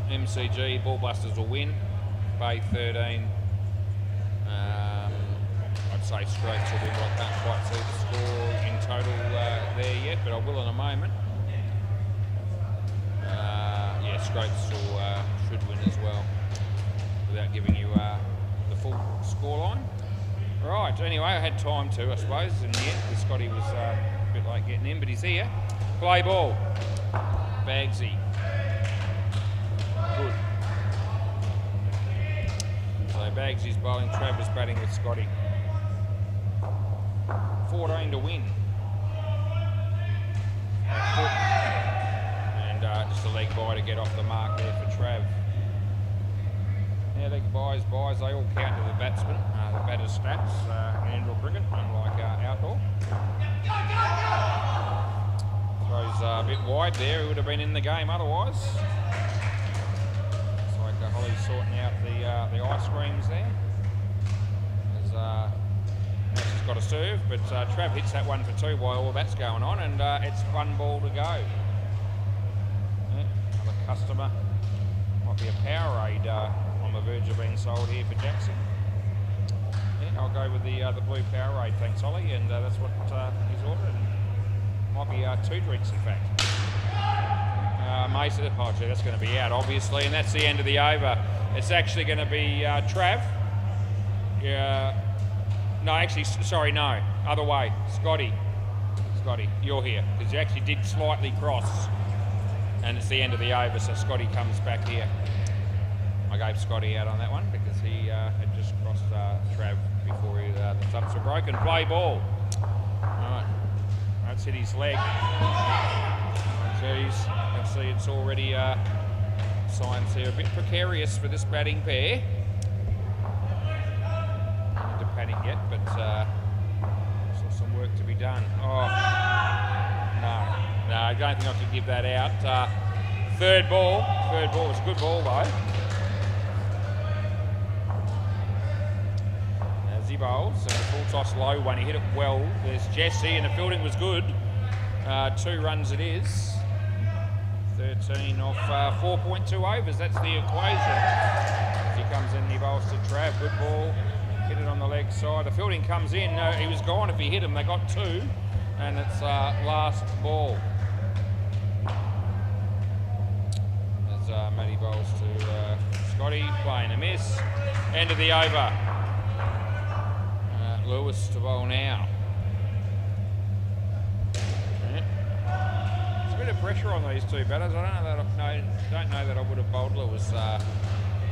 MCG, Ballbusters will win. Bay 13. I'd say Straits will win. I can't quite see the score in total there yet, but I will in a moment. Yeah, Straits should win as well, without giving you the full scoreline. Right, anyway, I had time to, I suppose, in the end, because Scotty was a bit late getting in, but he's here. Play ball. Bagsy. Good. So Bagsy's bowling, Travers batting with Scotty. 14 to win. And just a leg bye to get off the mark there for Trav. Yeah, leg byes, they all count to the batsman. The batter's stats in indoor cricket, unlike outdoor. Throws a bit wide there. He would have been in the game otherwise. It's like Holly's sorting out the ice creams there. As she's got a serve, but Trav hits that one for 2 while all that's going on, and it's 1 ball to go. Yeah, another customer. Might be a Powerade on the verge of being sold here for Jackson. Yeah, I'll go with the blue Powerade, thanks Holly, and that's what he's ordered. Might be 2 drinks in fact. Mason, oh gee, that's going to be out obviously, and that's the end of the over. It's actually going to be Trav. Yeah, no, actually, sorry, no, other way. Scotty, you're here because you actually did slightly cross, and it's the end of the over, so Scotty comes back here. I gave Scotty out on that one because he had just crossed Trav before the stumps were broken. Play ball. Right. That's hit his leg. Jeez, you can see it's already signs here a bit precarious for this batting pair. Not to panic yet, but still some work to be done. Oh, no, I don't think I could give that out. Third ball. It's a good ball though. He bowls, and a full toss low one, he hit it well. There's Jesse, and the fielding was good. 2 runs it is. 13 off 4.2 overs, that's the equation. As he comes in, he bowls to Trav, good ball. Hit it on the leg side. The fielding comes in, he was gone if he hit him. They got 2, and it's last ball. Matty bowls to Scotty, playing a miss. End of the over. Lewis to bowl now. Yeah. There's a bit of pressure on these two batters. I don't know that I would have bowled Lewis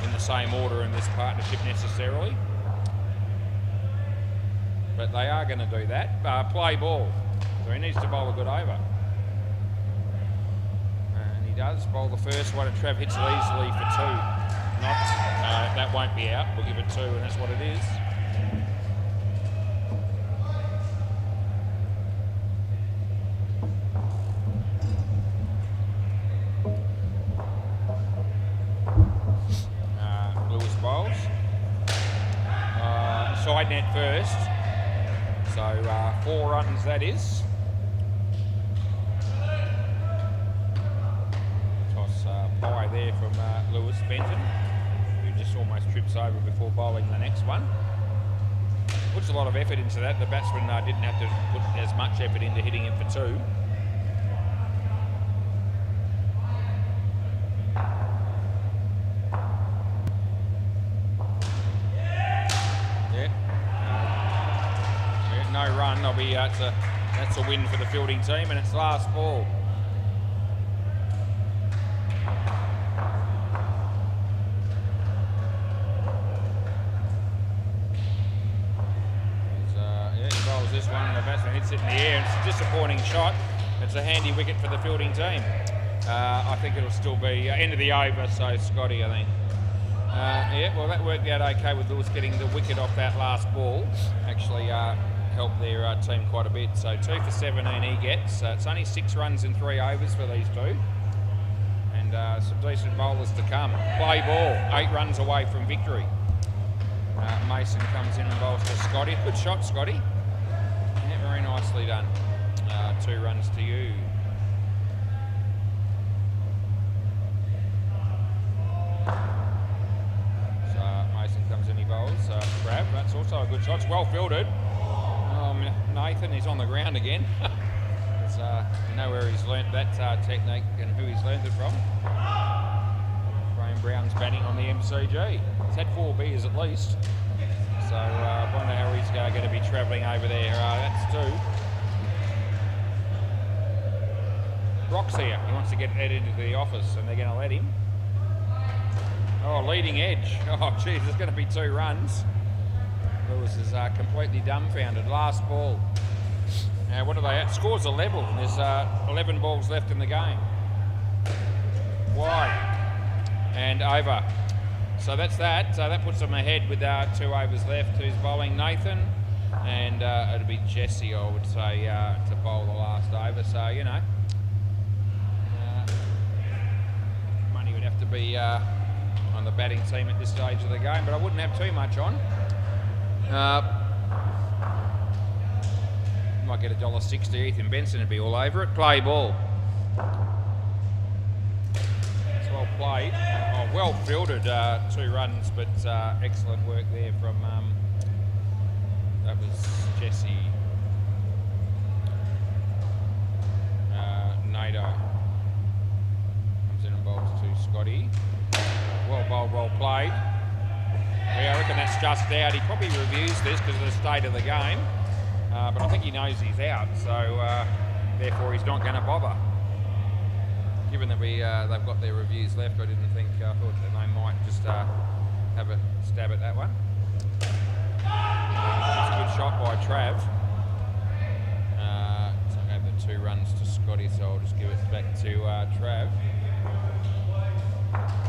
in the same order in this partnership necessarily. But they are going to do that. Play ball. So he needs to bowl a good over. And he does. Bowl the first one, and Trav hits it easily for 2. That won't be out. We'll give it 2, and that's what it is. Lewis bowls. Side net first. So 4 runs that is. Toss high there from Lewis Benton, who just almost trips over before bowling the next one. Puts a lot of effort into that. The batsman didn't have to put as much effort into hitting it for 2. No run. I'll be that's a win for the fielding team, and it's last ball. He bowls this one, and the batsman hits it in the air. It's a disappointing shot. It's a handy wicket for the fielding team. I think it'll still be end of the over, so Scotty, I think. Well, that worked out okay with Lewis getting the wicket off that last ball. Actually helped their team quite a bit. So 2 for 17 he gets. It's only 6 runs in 3 overs for these two. And some decent bowlers to come. Play ball, 8 runs away from victory. Mason comes in and bowls to Scotty. Good shot, Scotty. Yeah, very nicely done. 2 runs to you. Comes in, he bowls. Grab, that's also a good shot. It's well fielded. Nathan is on the ground again. You know where he's learnt that technique and who he's learnt it from. Graham Brown's batting on the MCG. He's had 4 beers at least. So I wonder how he's going to be travelling over there. That's 2. Brock's here. He wants to get Ed into the office, and they're going to let him. Oh, leading edge. Oh, geez, there's going to be 2 runs. Lewis is completely dumbfounded. Last ball. Now, what are they at? Scores are level, and there's 11 balls left in the game. Wide. And over. So that's that. So that puts them ahead with 2 overs left. Who's bowling? Nathan. And it'll be Jesse, I would say, to bowl the last over. So, you know, money would have to be on the batting team at this stage of the game, but I wouldn't have too much on. Might get $1.60. Ethan Benson would be all over it. Play ball. It's well played. Oh, well fielded. 2 runs, but excellent work there from that was Jesse Nato. Comes in and bowls to Scotty. Well bowled, well played. Yeah, I reckon that's just out. He probably reviews this because of the state of the game, but I think he knows he's out, so therefore he's not going to bother. Given that they've got their reviews left, I thought that they might just have a stab at that one. It's a good shot by Trav. So I gave the 2 runs to Scotty, so I'll just give it back to Trav.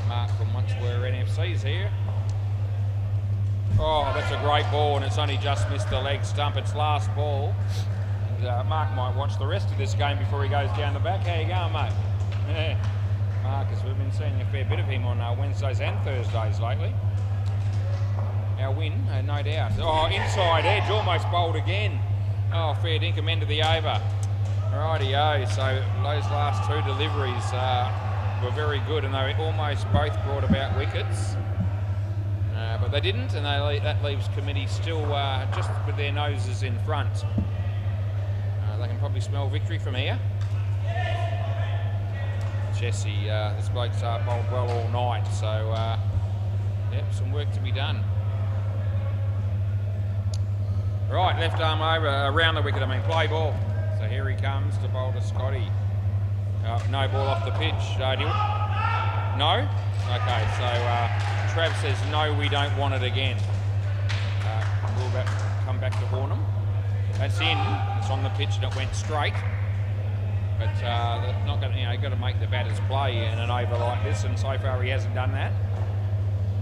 Mark from Once Were NFC's here. Oh, that's a great ball, and it's only just missed the leg stump. It's last ball. And, Mark might watch the rest of this game before he goes down the back. How you going, mate? Yeah. Marcus, we've been seeing a fair bit of him on Wednesdays and Thursdays lately. Our win, no doubt. Oh, inside edge, almost bowled again. Oh, fair dinkum, end of the over. Rightio, so those last 2 deliveries were very good, and they almost both brought about wickets. But they didn't, and that leaves committee still just with their noses in front. They can probably smell victory from here. Jesse. This bloke's bowled well all night, so yep, some work to be done. Right, left arm over, around the wicket, play ball. So here he comes to bowl to Scotty. No ball off the pitch. No? Okay, so Trav says no, we don't want it again. We'll come back to Hornham. That's in, it's on the pitch and it went straight. But not going to, you've got to make the batters play in an over like this, and so far he hasn't done that.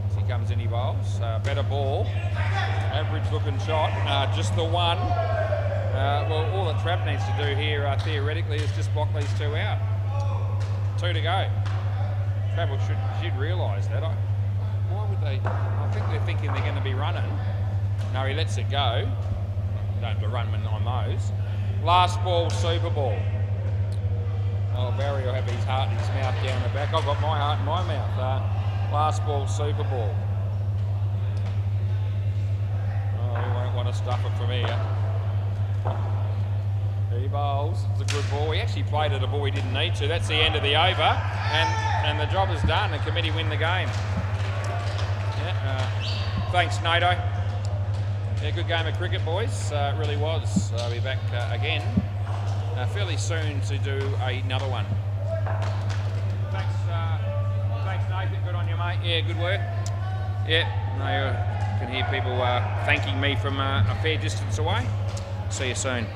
As he comes in, he bowls. Better ball. Average looking shot. Just the one. Well, all that Trav needs to do here, theoretically, is just block these two out. 2 to go. Travel should realise that. Why would they? I think they're thinking they're going to be running. No, he lets it go. Don't have to run on those. Last ball, super ball. Oh, Barry will have his heart in his mouth down the back. I've got my heart in my mouth. Last ball, super ball. Oh, he won't want to stuff it from here. He bowls. It's a good ball. He actually played at a ball he didn't need to. That's the end of the over, and the job is done. The committee win the game. Yeah, thanks, NATO. Yeah, good game of cricket, boys. It really was. I'll be back again fairly soon to do another one. Thanks, Nathan. Good on you, mate. Yeah, good work. Yeah, I can hear people thanking me from a fair distance away. See you soon.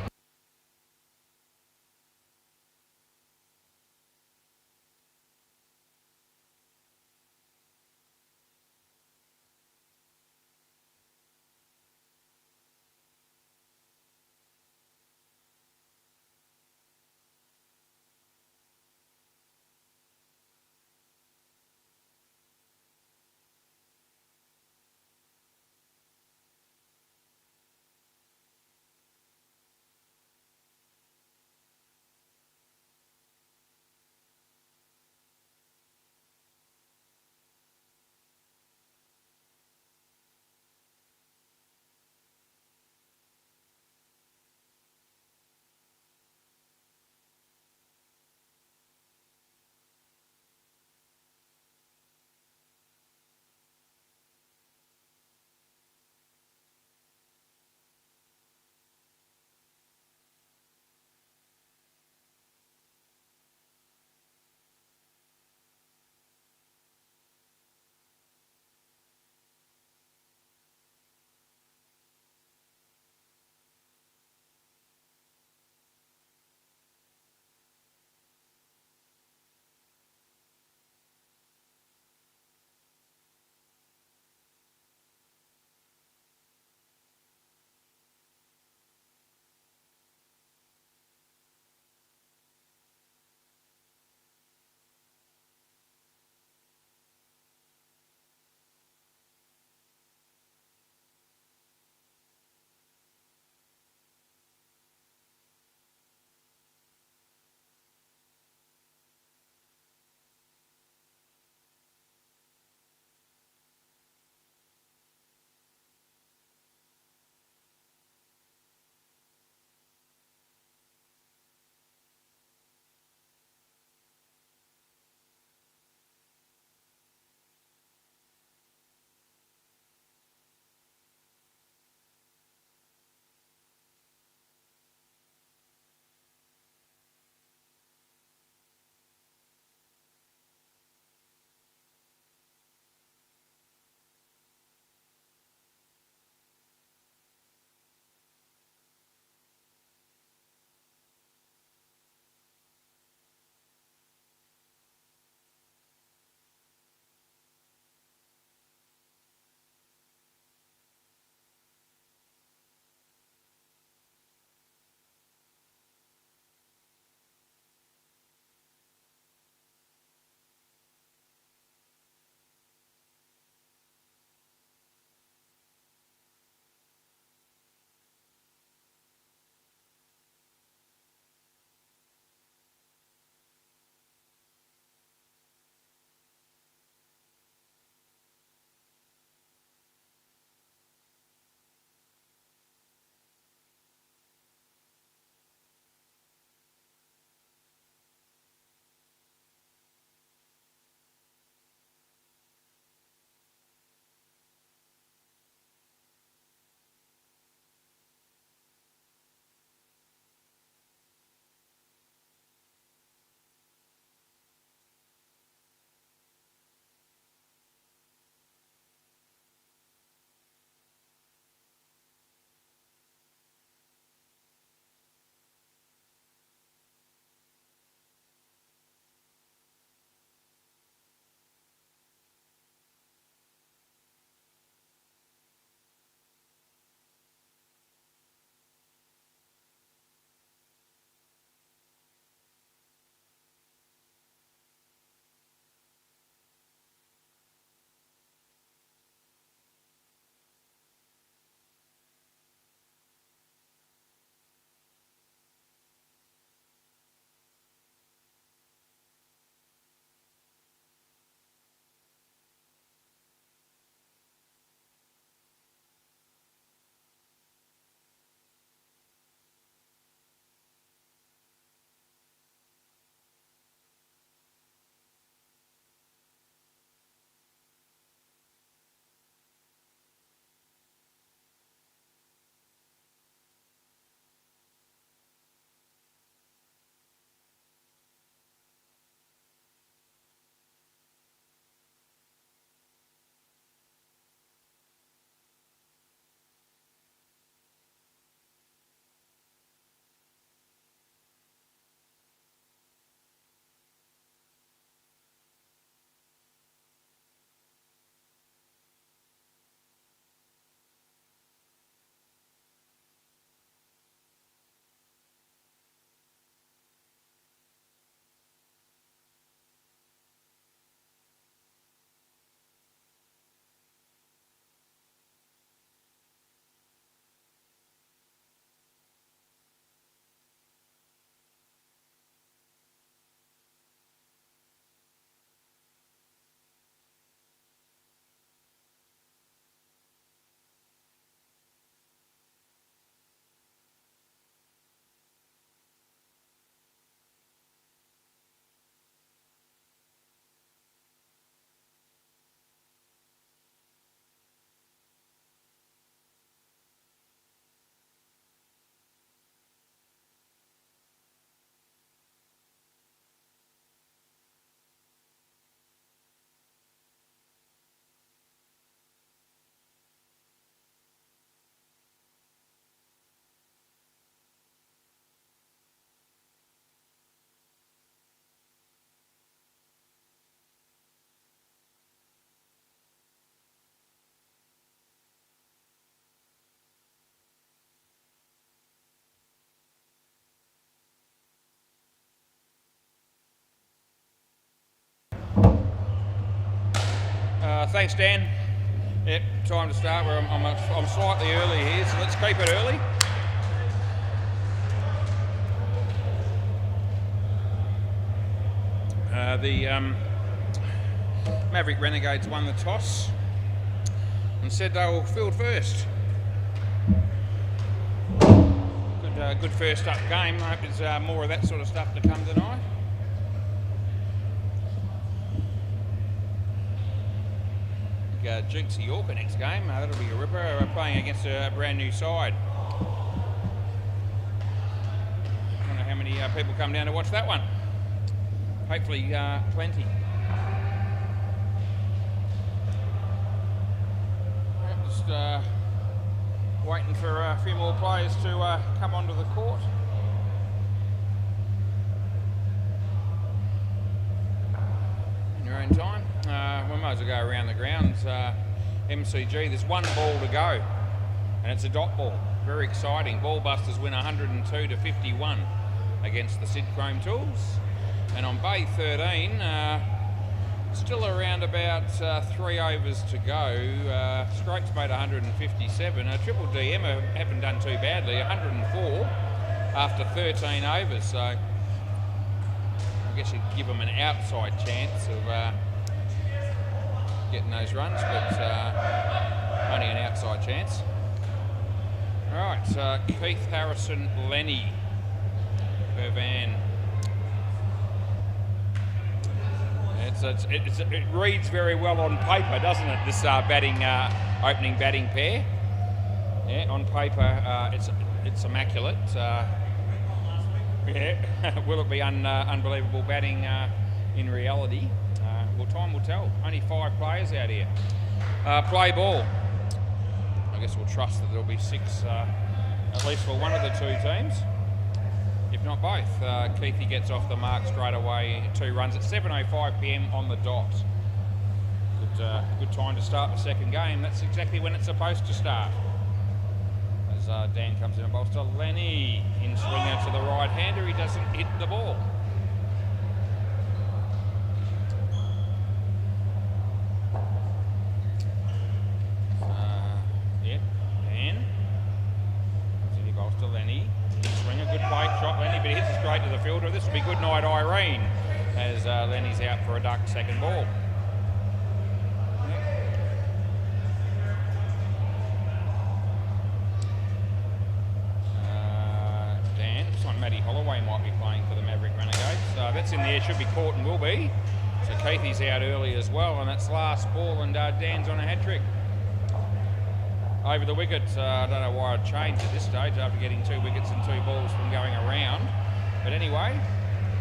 Thanks, Dan. Yep, time to start. Where I'm slightly early here, so let's keep it early. The Maverick Renegades won the toss and said they will field first. Good first up game. I hope there's more of that sort of stuff to come tonight. Jinx of Yorker next game. That'll be a ripper. We're playing against a brand new side. I don't know how many people come down to watch that one. Hopefully plenty. Just waiting for a few more players to come onto the court. In your own time. We might as well go around the grounds. MCG, there's one ball to go, and it's a dot ball. Very exciting. Ballbusters win 102-51 against the Sid Chrome Tools. And on bay 13, still around about 3 overs to go. Scrapes made 157. Triple D Emma haven't done too badly, 104 after 13 overs. So I guess you'd give them an outside chance of getting those runs, but only an outside chance. All right, Keith, Harrison, Lenny, Irvan. It reads very well on paper, doesn't it? This opening batting pair. Yeah, on paper it's immaculate. Yeah, will it be unbelievable batting in reality? Well, time will tell. Only 5 players out here. Play ball. I guess we'll trust that there'll be 6, at least for one of the 2 teams. If not both. Keithy gets off the mark straight away. 2 runs at 7:05 p.m. on the dot. Good time to start the second game. That's exactly when it's supposed to start. As Dan comes in and bowls to Lenny. In swinger to the right-hander. He doesn't hit the ball. Yep, Dan. So he bowls to Lenny. Swing a good plate shot, Lenny, but he hits it straight to the fielder. This will be good night, Irene, as Lenny's out for a duck second ball. Dan, looks like Matty Holloway might be playing for the Maverick Renegades. That's in the air, should be caught and will be. So Keithy's out early as well, and that's last ball, and Dan's on a hat trick. Over the wicket, I don't know why I'd changed at this stage after getting 2 wickets and 2 balls from going around. But anyway,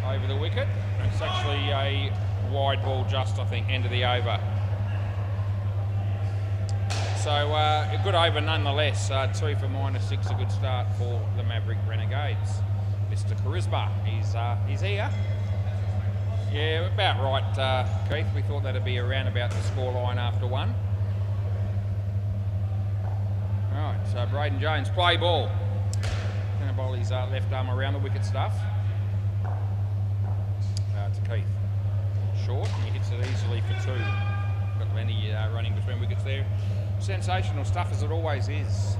over the wicket. It's actually a wide ball just, I think, end of the over. So a good over nonetheless. 2 for -6, a good start for the Maverick Renegades. Mr. Charisma, he's here. Yeah, about right, Keith. We thought that'd be around about the scoreline after 1. Right, so Braden Jones, play ball. Going to bowl his left arm around the wicket stuff. To Keith. Short, and he hits it easily for 2. Got Lenny running between wickets there. Sensational stuff, as it always is.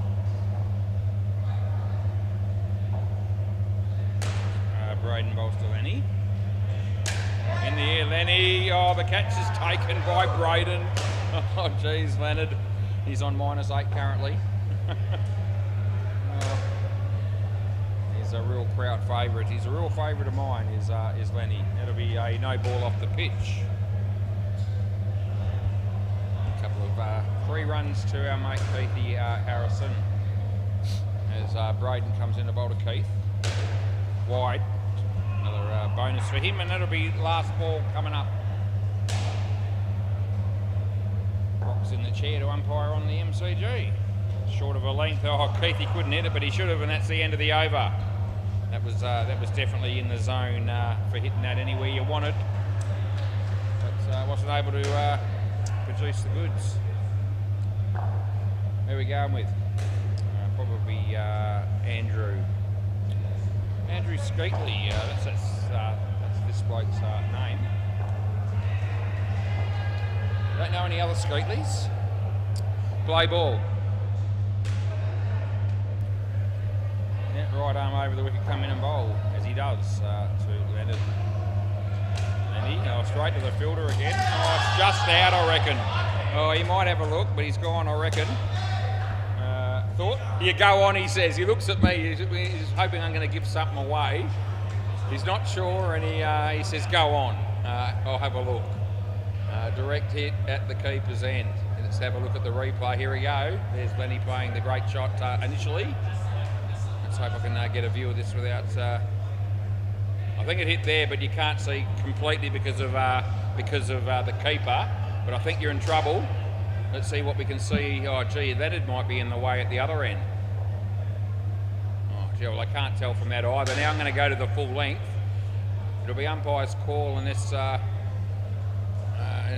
Braden bowls to Lenny. In the air, Lenny. Oh, the catch is taken by Braden. Oh, geez, Leonard. He's on -8 currently. He's a real crowd favourite. He's a real favourite of mine, is Lenny. That'll be a no ball off the pitch. A couple of 3 runs to our mate Keithy Harrison. As Braden comes in to bowl to Keith. Wide. Another bonus for him, and that'll be last ball coming up. Rocks in the chair to umpire on the MCG. Short of a length. Oh, Keithy couldn't hit it, but he should have, and that's the end of the over. That was definitely in the zone for hitting that anywhere you wanted, but wasn't able to produce the goods. Where are we going with? Probably Andrew Skeetley. That's this bloke's name. Don't know any other Skeetleys. Play ball. Yeah, right arm over the wicket, come in and bowl, as he does to Leonard. And he straight to the fielder again. Oh, it's just out, I reckon. Oh, he might have a look, but he's gone, I reckon. Thought, you go on, he says. He looks at me, he's hoping I'm going to give something away. He's not sure, and he says, go on. I'll have a look. Direct hit at the keeper's end. Let's have a look at the replay. Here we go. There's Lenny playing the great shot initially. Let's hope I can get a view of this without... I think it hit there, but you can't see completely because of the keeper. But I think you're in trouble. Let's see what we can see. Oh, gee, that might be in the way at the other end. Oh, gee, well, I can't tell from that either. Now I'm going to go to the full length. It'll be umpire's call, and this... and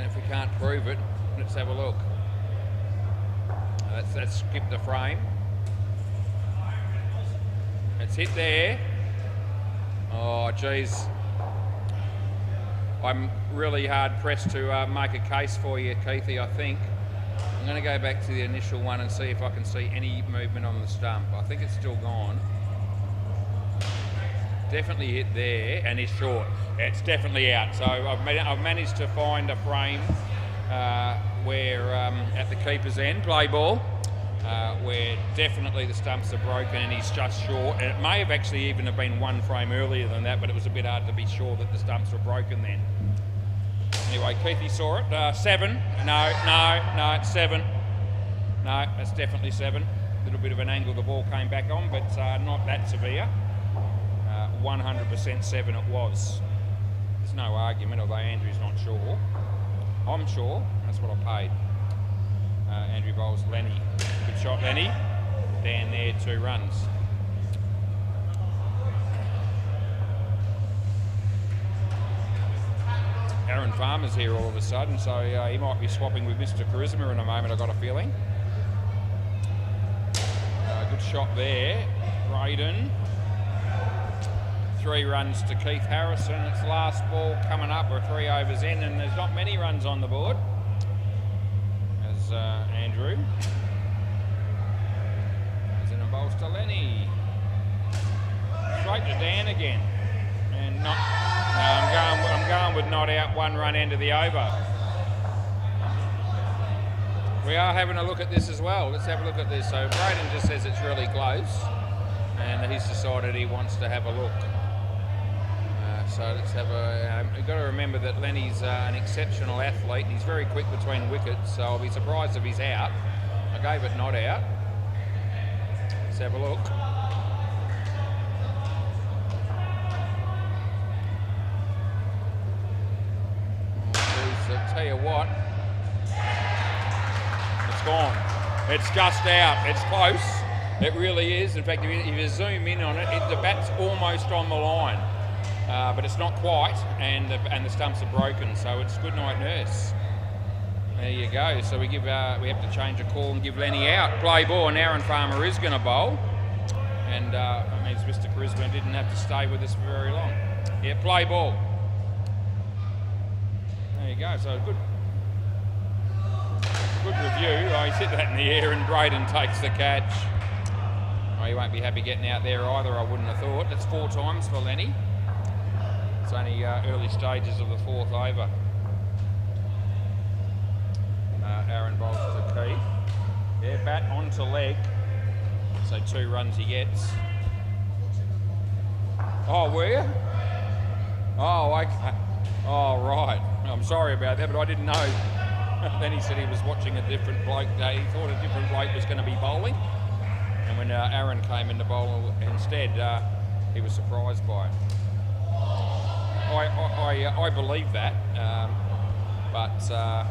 if we can't prove it, let's have a look. Let's skip the frame. It's hit there. Oh, geez. I'm really hard pressed to make a case for you, Keithy, I think. I'm going to go back to the initial one and see if I can see any movement on the stump. I think it's still gone. Definitely hit there, and he's short. It's definitely out. So I've managed to find a frame where at the keeper's end, play ball, where definitely the stumps are broken and he's just short. And it may have actually even have been one frame earlier than that, but it was a bit hard to be sure that the stumps were broken then. Anyway, Keithy saw it. 7. No, it's 7. No, that's definitely 7. A little bit of an angle the ball came back on, but not that severe. 100% 7 it was. There's no argument, although Andrew's not sure. I'm sure. That's what I paid. Andrew bowls Lenny. Good shot, Lenny. Down there, 2 runs. Aaron Farmer's here all of a sudden, so he might be swapping with Mr. Charisma in a moment, I've got a feeling. Good shot there. Braden. 3 runs to Keith Harrison. It's last ball coming up. We're 3 overs in, and there's not many runs on the board. As Andrew. As in a bowls to Lenny. Straight to Dan again. And not. No, I'm going with not out, 1 run end of the over. We are having a look at this as well. Let's have a look at this. So Braden just says it's really close, and he's decided he wants to have a look. So let's have a... you've got to remember that Lenny's an exceptional athlete. He's very quick between wickets, so I'll be surprised if he's out. I gave it not out. Let's have a look. I'll tell you what. It's gone. It's just out. It's close. It really is. In fact, if you zoom in on it, the bat's almost on the line. But it's not quite, and the stumps are broken, so it's good night, nurse. There you go. So we have to change a call and give Lenny out. Play ball, and Aaron Farmer is going to bowl, and that means Mr. Charisma didn't have to stay with us for very long. Yeah, play ball. There you go. So good review. Oh, he's hit that in the air, and Braden takes the catch. Oh, he won't be happy getting out there either, I wouldn't have thought. That's 4 times for Lenny. It's only early stages of the 4th over. Aaron bowls to Keith. Yeah, bat onto leg. So 2 runs he gets. Oh, were you? Oh, okay. Oh, right. I'm sorry about that, but I didn't know. Then he said he was watching a different bloke. He thought a different bloke was going to be bowling. And when Aaron came in to bowl instead, he was surprised by it. I believe that, but I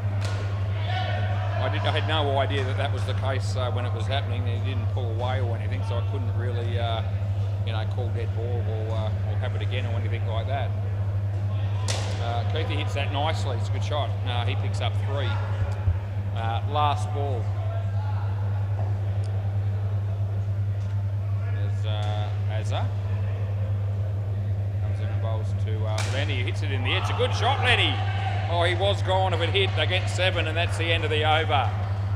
had no idea that was the case when it was happening. He didn't pull away or anything, so I couldn't really, call dead ball or have it again or anything like that. Keithy hits that nicely. It's a good shot. He picks up 3. Last ball. There's Azza. Comes in and bowls to Lenny. He hits it in the edge. It's a good shot, Lenny. Oh, he was gone if it hit. They get 7, and that's the end of the over.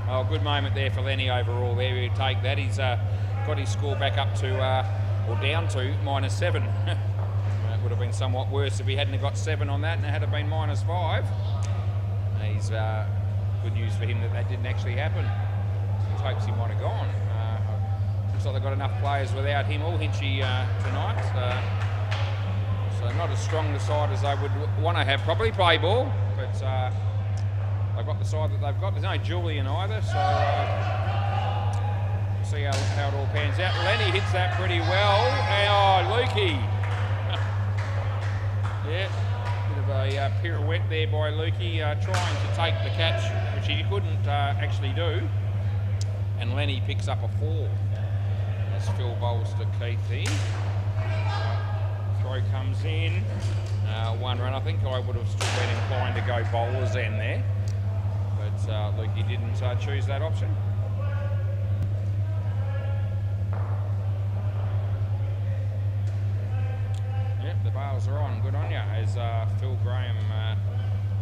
Oh, good moment there for Lenny overall. There he'll take that. He's got his score back up to, or down to, -7. It would have been somewhat worse if he hadn't got 7 on that, and it had been -5. He's good news for him that didn't actually happen. He hopes he might have gone. Looks like they've got enough players without him or Hinchy tonight. So not as strong the side as they would want to have probably play ball, but they've got the side that they've got. There's no Julian either, so see how it all pans out. Lenny hits that pretty well. And, Lukey. Yeah, bit of a pirouette there by Lukey, trying to take the catch, which he couldn't actually do. And Lenny picks up a 4. As Phil bowls to Keithy. Throw comes in. 1 run. I think I would have still been inclined to go bowler's end there. But Lukey didn't choose that option. Yep, the bales are on. Good on you. As Phil Graham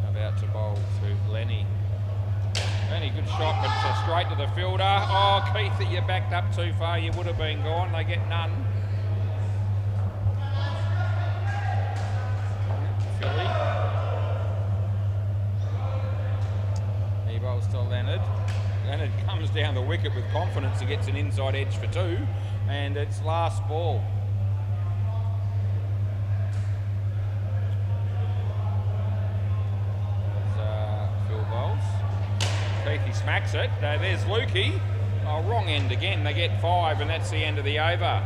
about to bowl to Lenny. Lenny, good shot, but straight to the fielder. Oh, Keith, you backed up too far. You would have been gone. They get none. Philly. He bowls to Leonard. Leonard comes down the wicket with confidence and gets an inside edge for 2. And it's last ball. He smacks it. There's Lukey. Oh, wrong end again. They get 5, and that's the end of the over.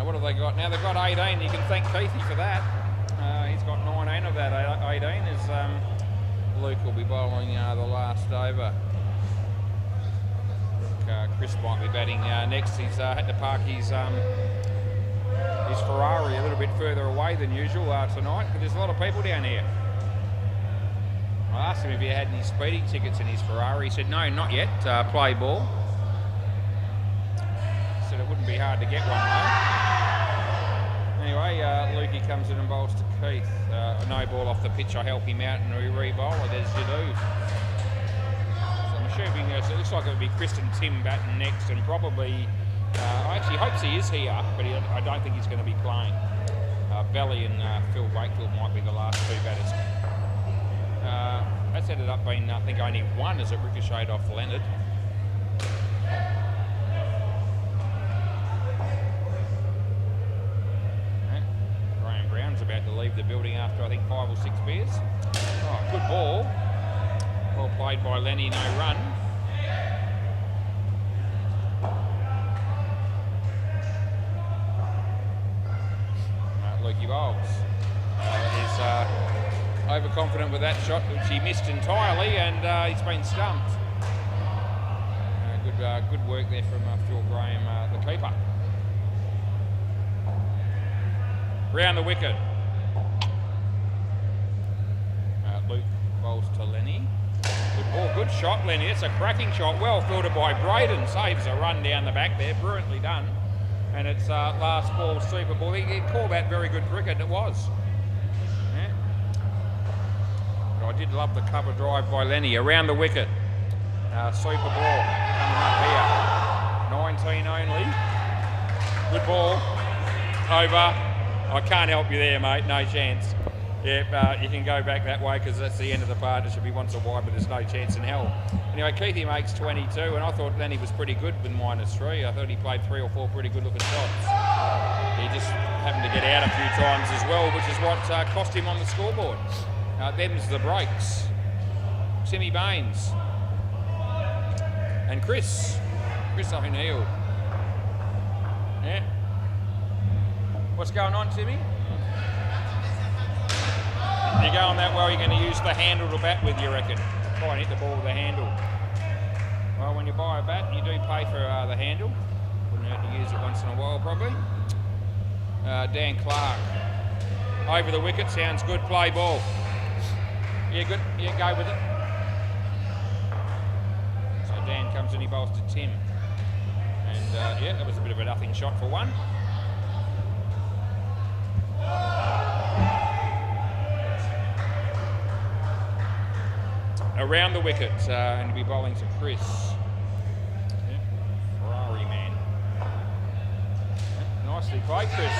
What have they got now? They've got 18. You can thank Keithy for that. He's got 19 of that 18. As Luke will be bowling the last over. Chris might be batting next. He's had to park his Ferrari a little bit further away than usual tonight, because there's a lot of people down here. I asked him if he had any speeding tickets in his Ferrari. He said, no, not yet. Play ball. Said it wouldn't be hard to get one, though. Anyway, Lukey comes in and bowls to Keith. No ball off the pitch. I help him out and we re-bowl it as you do. So I'm assuming it looks like it would be Chris and Tim batting next, and probably, I actually hope he is here, but I don't think he's going to be playing. Belly and Phil Wakefield might be the last 2 batters. That's ended up being, I think, only 1 as it ricocheted off Leonard. Graham Brown's about to leave the building after, I think, 5 or 6 beers. Oh, good ball. Well played by Lenny, no run. Lukey bowls. Overconfident with that shot, which he missed entirely, and he's been stumped. Good work there from Phil Graham, the keeper. Round the wicket. Luke bowls to Lenny. Good ball, good shot, Lenny. It's a cracking shot, well fielded by Braden. Saves a run down the back there, brilliantly done. And it's last ball, super ball. He called that very good cricket, and it was. I did love the cover drive by Lenny around the wicket. Super ball coming up here. 19 only. Good ball. Over. I can't help you there, mate. No chance. Yeah, you can go back that way because that's the end of the partnership. He wants a wide, but there's no chance in hell. Anyway, Keithy makes 22, and I thought Lenny was pretty good with -3. I thought he played 3 or 4 pretty good looking shots. He just happened to get out a few times as well, which is what cost him on the scoreboard. Them's the breaks. Timmy Baines. And Chris O'Neill. Yeah. What's going on, Timmy? You're going that well, you're going to use the handle to bat with, you reckon? Try and hit the ball with the handle. Well, when you buy a bat, you do pay for the handle. Wouldn't hurt to use it once in a while, probably. Dan Clark. Over the wicket, sounds good. Play ball. Yeah, good. Yeah, go with it. So Dan comes in, he bowls to Tim. And yeah, that was a bit of a nothing shot for 1. around the wicket, and to be bowling to Chris. Yep. Ferrari man. Yep. Nicely played, Chris.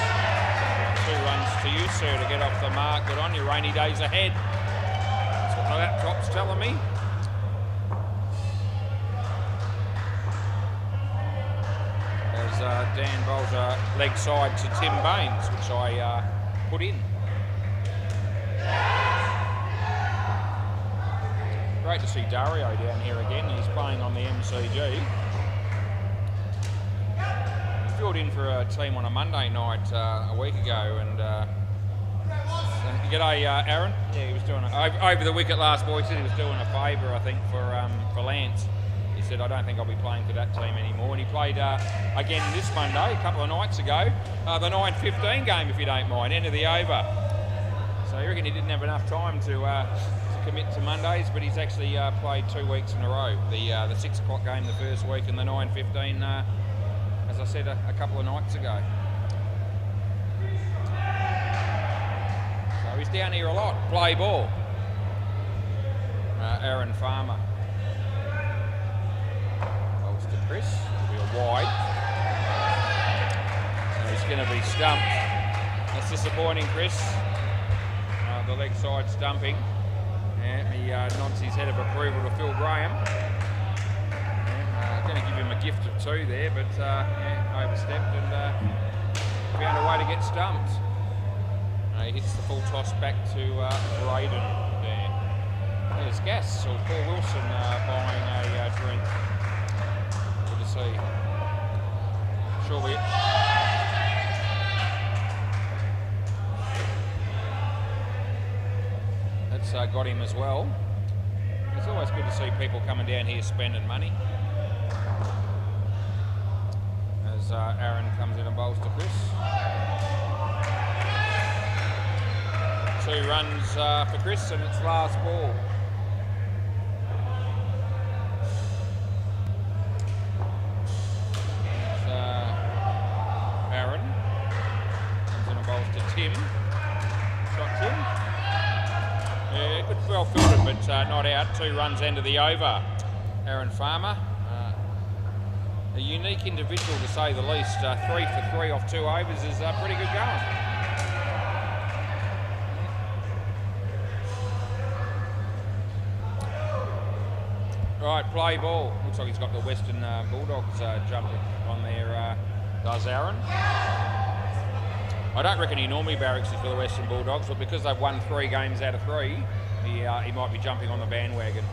2 runs to you, sir, to get off the mark. Good on you. Rainy days ahead. That's what my laptop's telling me. As Dan bowls a leg side to Tim Baines, which I put in. Great to see Dario down here again. He's playing on the MCG. He filled in for a team on a Monday night a week ago, and g'day, Aaron. Yeah, he was doing over the wicket last boy. He said he was doing a favour, I think, for Lance. He said, I don't think I'll be playing for that team anymore. And he played again this Monday, a couple of nights ago, the 9-15 game, if you don't mind, end of the over. So I reckon he didn't have enough time to commit to Mondays, but he's actually played 2 weeks in a row. The 6 o'clock game the first week, and the 9-15, as I said, a couple of nights ago. So he's down here a lot. Play ball. Aaron Farmer. Balls to Chris. It'll be a wide. So he's going to be stumped. That's disappointing, Chris. The leg side stumping. Yeah, he nods his head of approval to Phil Graham. Yeah, going to give him a gift of 2 there, but yeah, overstepped and found a way to get stumped. He hits the full toss back to Braden there. There's Gas, or Paul Wilson buying a drink. Good to see. Sure we... That's got him as well. It's always good to see people coming down here spending money. As Aaron comes in and bowls to Chris. 2 runs for Chris, and it's last ball. As Aaron comes in and bowls to Tim. Shot Tim. Yeah, good, well fielded, but not out. 2 runs end of the over. Aaron Farmer, a unique individual to say the least. 3 for 3 off 2 overs is pretty good going. Right, play ball. Looks like he's got the Western Bulldogs jumping on there, does Aaron. I don't reckon he normally barracks it for the Western Bulldogs, but because they've won 3 games out of 3, he might be jumping on the bandwagon.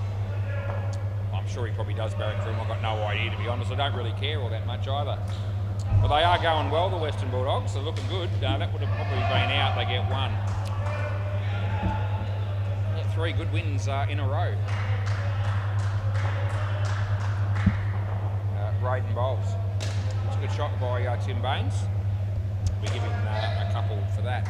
I'm sure he probably does barrack for him. I've got no idea, to be honest. I don't really care all that much either. But they are going well, the Western Bulldogs. They're looking good. That would have probably been out. They get 1. Yeah, 3 good wins in a row. Braden bowls. It's a good shot by Tim Baines. We give him a couple for that.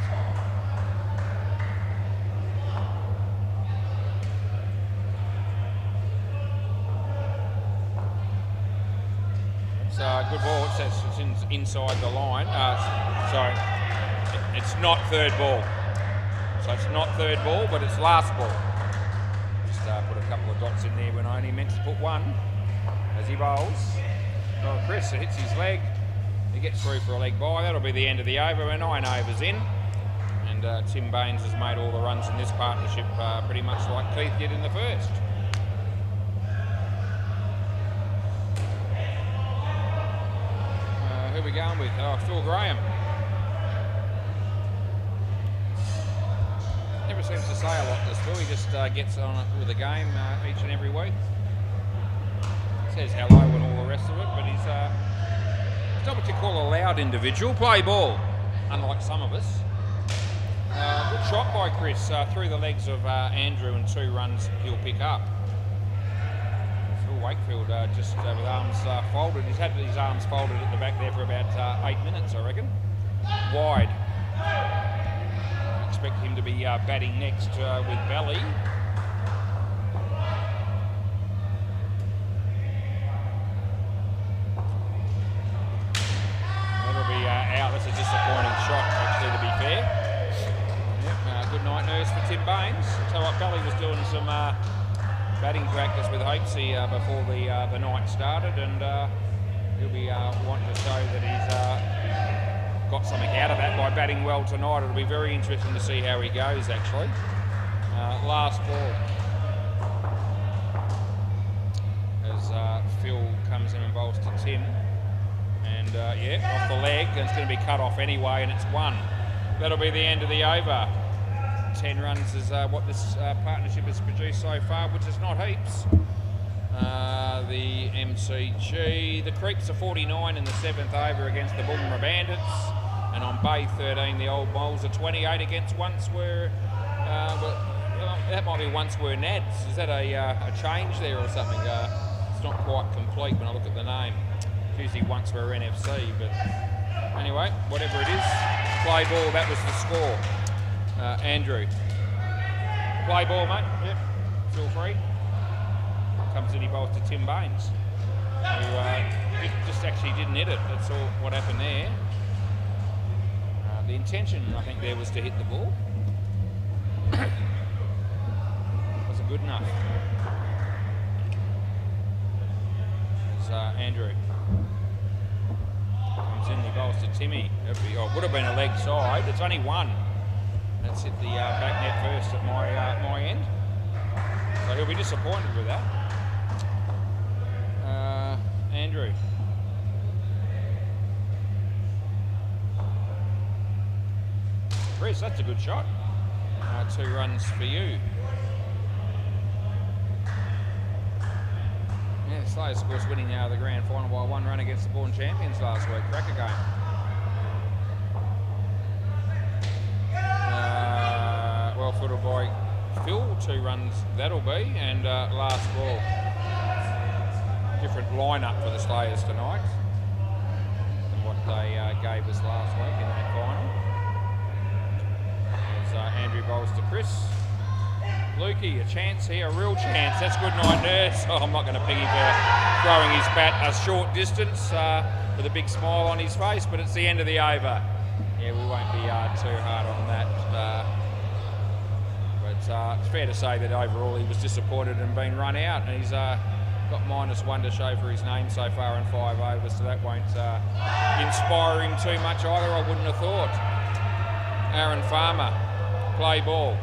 It's a good ball. It's inside the line. Sorry, it's not 3rd ball. So it's not 3rd ball, but it's last ball. Just put a couple of dots in there when I only meant to put 1 as he bowls. Oh, Chris hits his leg. He gets through for a leg bye. That'll be the end of the over. We're 9 overs in. And Tim Baines has made all the runs in this partnership pretty much like Keith did in the first. Who are we going with? Oh, Phil Graham. Never seems to say a lot, this Phil. He just gets on it with the game each and every week. Says hello and all the rest of it, but he's not what you call a loud individual. Play ball, unlike some of us. Good shot by Chris through the legs of Andrew, and 2 runs he'll pick up. Phil Wakefield just with arms folded. He's had his arms folded at the back there for about 8 minutes, I reckon. Wide. Expect him to be batting next with Belly. That's a disappointing shot, actually, to be fair. Yep, good night nurse for Tim Baines. So what Belly was doing some batting practice with Hopesy before the night started, and he'll be wanting to show that he's got something out of that by batting well tonight. It'll be very interesting to see how he goes, actually. Last ball. As Phil comes in and bowls to Tim. And yeah, off the leg, and it's going to be cut off anyway, and it's 1. That'll be the end of the over. 10 runs is what this partnership has produced so far, which is not heaps. The MCG, the Creeps are 49 in the 7th over against the Boomerang Bandits, and on Bay 13 the Old Moles are 28 against Once Were, that might be Once Were Nads. Is that a change there or something? It's not quite complete when I look at the name. It's usually Once Were NFC, but anyway, whatever it is, play ball, that was the score. Andrew, play ball, mate. Yep, feel free. Comes in, he bowls to Tim Baines, who just actually didn't hit it. That's all what happened there. The intention, I think, there was to hit the ball. Wasn't good enough. There's Andrew. Comes in, he bowls to Timmy. It would have been a leg side. It's only 1. That's hit the back net first at my end. So he'll be disappointed with that. Andrew. Chris, that's a good shot. 2 runs for you. Yeah, the Slayers, of course, winning the grand final by 1 run against the Born Champions last week. Cracker game. Well footed by Phil, 2 runs that'll be, and last ball. Different lineup for the Slayers tonight than what they gave us last week in that final. As Andrew bowls to Chris. Lukey, a chance here, a real chance. That's good night, Nurse. Oh, I'm not going to piggy for throwing his bat a short distance with a big smile on his face, but it's the end of the over. Yeah, we won't be too hard on that. But it's fair to say that overall he was disappointed and been run out, and he's got -1 to show for his name so far in 5 overs, so that won't inspire him too much either, I wouldn't have thought. Aaron Farmer, play ball.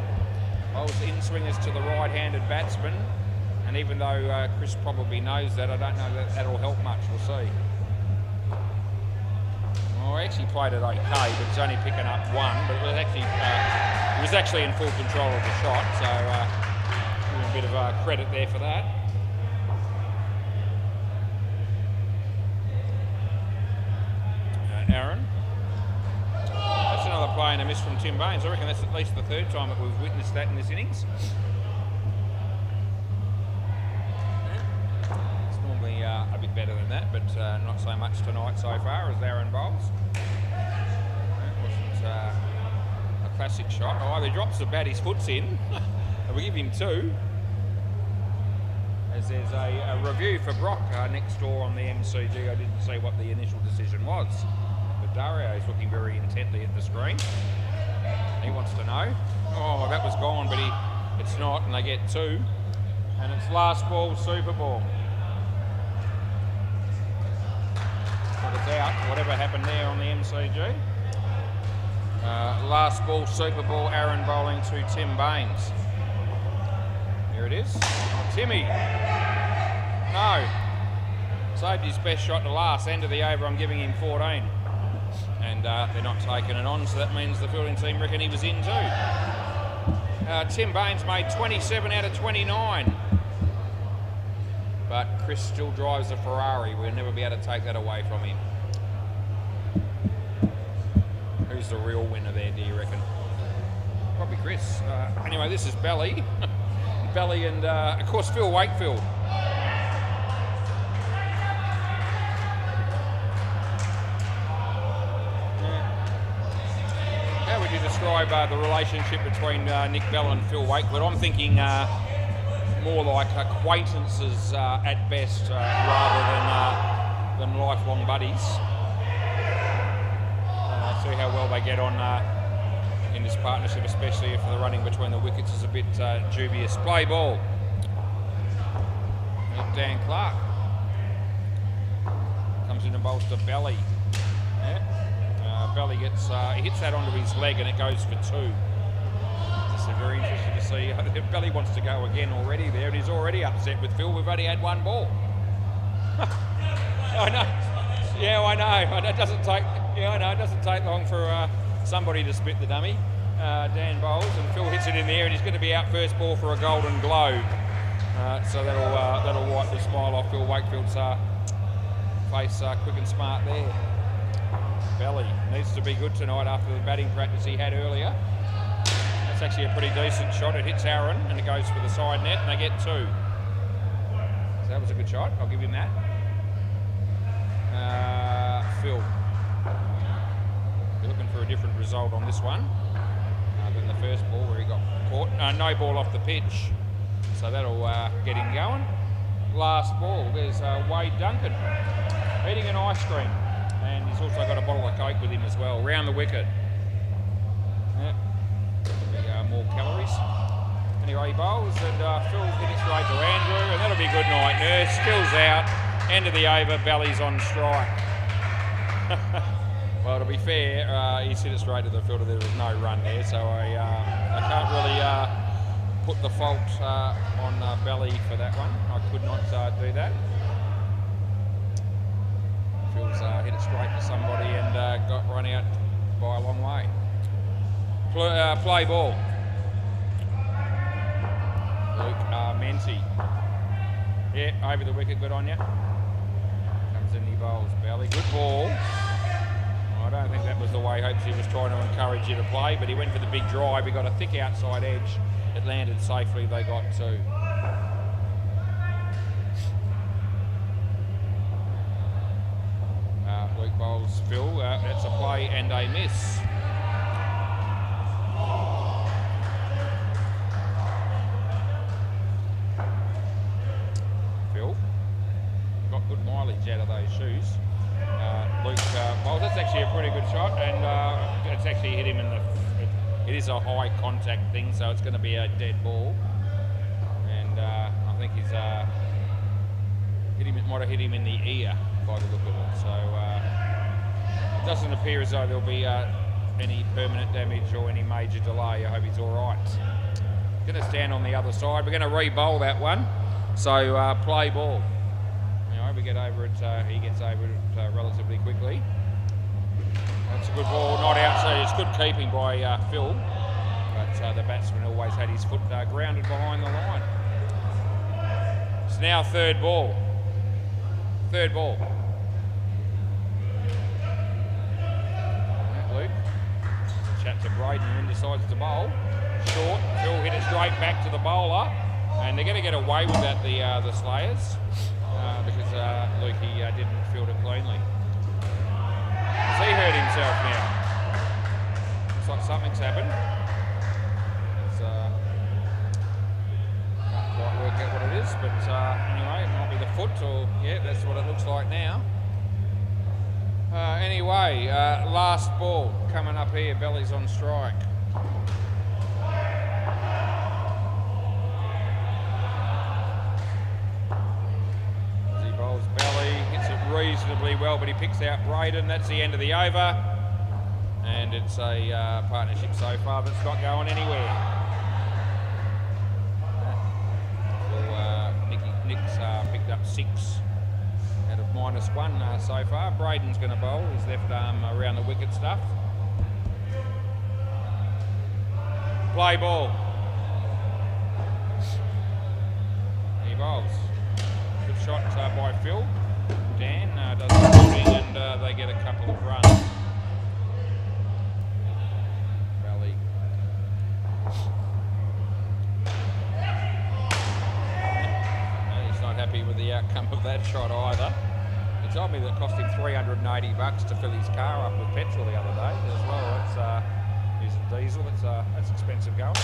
Bowls in-swingers to the right-handed batsman, and even though Chris probably knows that, I don't know that that'll help much. We'll see. Well, I actually played it okay, but it's only picking up 1, but it was actually in full control of the shot, so give him a bit of credit there for that. Aaron. That's another play and a miss from Tim Baines. I reckon that's at least the 3rd time that we've witnessed that in this innings. It's normally a bit better than that, but not so much tonight so far as Aaron bowls. That wasn't a classic shot. Oh, he drops the bat, his foot's in. We give him 2. As there's a review for Brock next door on the MCG. I didn't see what the initial decision was. Dario is looking very intently at the screen. He wants to know. Oh, that was gone, but it's not, and they get 2. And it's last ball, Super Ball. But it's out, whatever happened there on the MCG. Last ball, Super Ball, Aaron bowling to Tim Baines. Here it is. Timmy. No. Saved his best shot to last. End of the over, I'm giving him 14. And they're not taking it on, so that means the fielding team reckon he was in too. Tim Baines made 27 out of 29. But Chris still drives a Ferrari. We'll never be able to take that away from him. Who's the real winner there, do you reckon? Probably Chris. Anyway, this is Belly. Belly and, of course, Phil Wakefield. How would you describe the relationship between Nick Bell and Phil Wakefield? I'm thinking more like acquaintances at best rather than lifelong buddies. See how well they get on in this partnership, especially if the running between the wickets is a bit dubious. Play ball. Dan Clark. Comes in and bowls to Belly. Yeah. Belly gets, he hits that onto his leg and it goes for 2. It's very interesting to see. Belly wants to go again already there, and he's already upset with Phil. We've only had 1 ball. I know. Yeah, I know. It doesn't take. Yeah, I know. It doesn't take long for somebody to spit the dummy. Dan bowls and Phil hits it in the air, and he's going to be out first ball for a Golden Globe. So that'll wipe the smile off Phil Wakefield's face quick and smart there. Belly needs to be good tonight after the batting practice he had earlier. That's actually a pretty decent shot. It hits Aaron and it goes for the side net and they get 2. So that was a good shot. I'll give him that. Phil. You're looking for a different result on this one than the first ball where he got caught. No ball off the pitch. So that'll get him going. Last ball, there's Wade Duncan eating an ice cream. And he's also got a bottle of Coke with him as well, round the wicket. Yeah. More calories. Anyway, he bowls and Phil hit it straight to Andrew, and that'll be a good night. Nurse stills out, end of the over, Belly's on strike. Well, to be fair, he's hit it straight to the fielder. There was no run there, so I can't really put the fault on Belly for that one. I could not do that. Phil's hit it straight to somebody and got run out by a long way. Play ball. Luke Menti. Yeah, over the wicket, good on you. Comes in, he bowls Belly. Good ball. I don't think that was the way Hopesy was trying to encourage you to play, but he went for the big drive. He got a thick outside edge. It landed safely. They got 2. Luke bowls Phil. That's a play and a miss. Phil got good mileage out of those shoes. Luke bowls. That's actually a pretty good shot, and it's actually hit him in the. It is a high contact thing, so it's going to be a dead ball. And I think he's might have hit him in the ear by the look of it. So it doesn't appear as though there'll be any permanent damage or any major delay. I hope he's all right. Going to stand on the other side. We're going to re-bowl that one. So play ball. Now we get over it. He gets over it relatively quickly. That's a good ball, not out. So it's good keeping by Phil. But the batsman always had his foot grounded behind the line. It's now third ball. Third ball. Luke. Chat to Braden, who decides to bowl. Short. Phil hit it straight back to the bowler. And they're going to get away with that, the Slayers. Because Luke, he didn't field it cleanly. Has he hurt himself now? Looks like something's happened. Can't quite work out what it is, but anyway, it might be the foot, or yeah, that's what it looks like now. Anyway, last ball coming up here. Belly's on strike. As he bowls Belly, hits it reasonably well, but he picks out Braden. That's the end of the over, and it's a partnership so far that's not going anywhere. Nick's picked up 6 out of -1 so far. Braden's going to bowl his left arm around the wicket stuff. Play ball. He bowls. Good shot by Phil. Dan does the fielding, and they get a couple of runs. Rally. Happy with the outcome of that shot either. He told me that it cost him $380 to fill his car up with petrol the other day as well. It's using diesel. That's expensive going.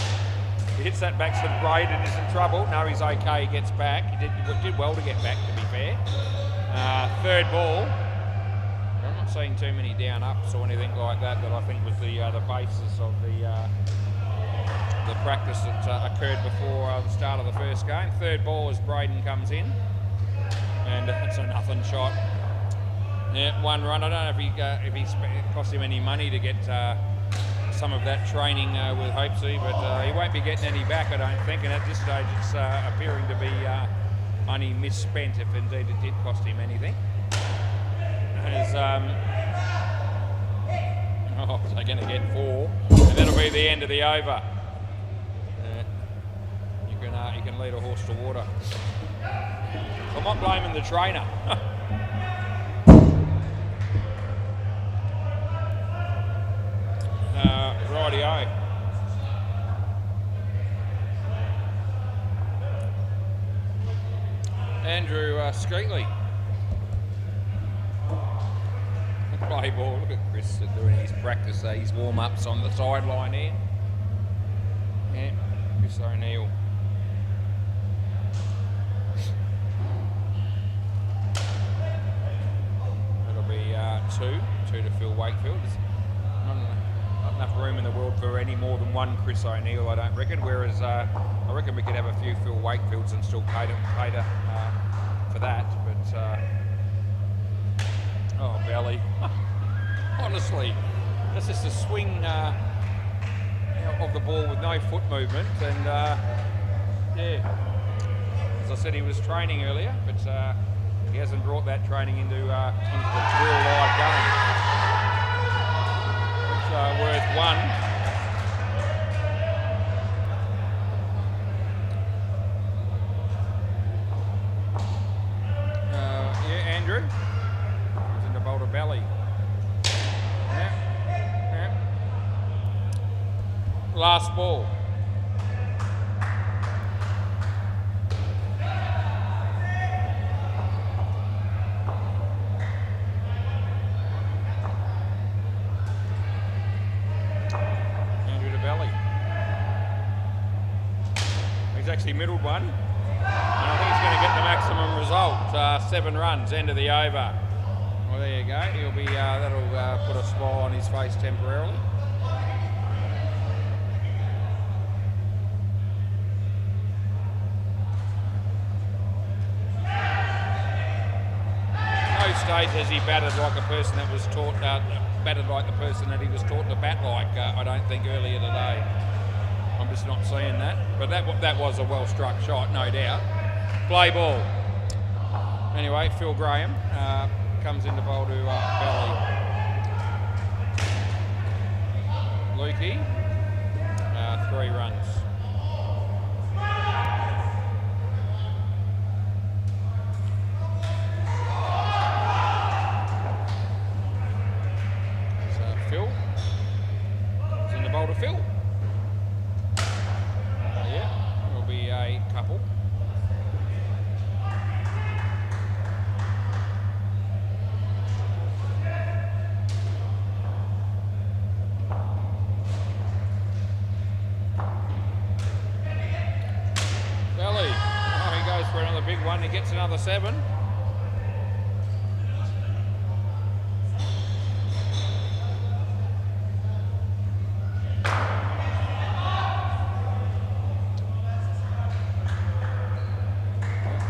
He hits that back to Braden, is in trouble. No, he's okay. He gets back. He did well to get back, to be fair. Third ball. I'm not seeing too many down ups or anything like that. That I think was the basis of the practice that occurred before the start of the first game. Third ball as Braden comes in. That's a nothing shot. Yeah, 1 run. I don't know if it cost him any money to get some of that training with Hopesy, but he won't be getting any back, I don't think. And at this stage, it's appearing to be only misspent, if indeed it did cost him anything. As, they're going to get 4, and that'll be the end of the over. You can lead a horse to water. I'm not blaming the trainer. Rightio. Andrew Streetley. Play ball. Look at Chris doing his practice, his warm-ups on the sideline here. Yeah, Chris O'Neill. That'll be 2 to Phil Wakefield. There's not enough room in the world for any more than one Chris O'Neill, I don't reckon. Whereas I reckon we could have a few Phil Wakefields and still cater for that. But oh, belly. Honestly, that's just a swing of the ball with no foot movement. And yeah, as I said, he was training earlier, but he hasn't brought that training into the real live game. It's worth 1. Andrew. He's in the boulder belly. Yeah. Last ball. Andrew to belly. He's actually middled one. And I think he's going to get the maximum result. 7 runs, end of the over. Well, there you go. He'll be that'll put a smile on his face temporarily. No stage has he batted like a person that was taught batted like the person that he was taught to bat like. I don't think earlier today. I'm just not seeing that. But that was a well struck shot, no doubt. Play ball. Anyway, Phil Graham comes into bowl to belly. Lukey, 3 runs. So Phil comes into bowl to Phil. Yeah, it'll be a couple. For another big one, he gets another 7.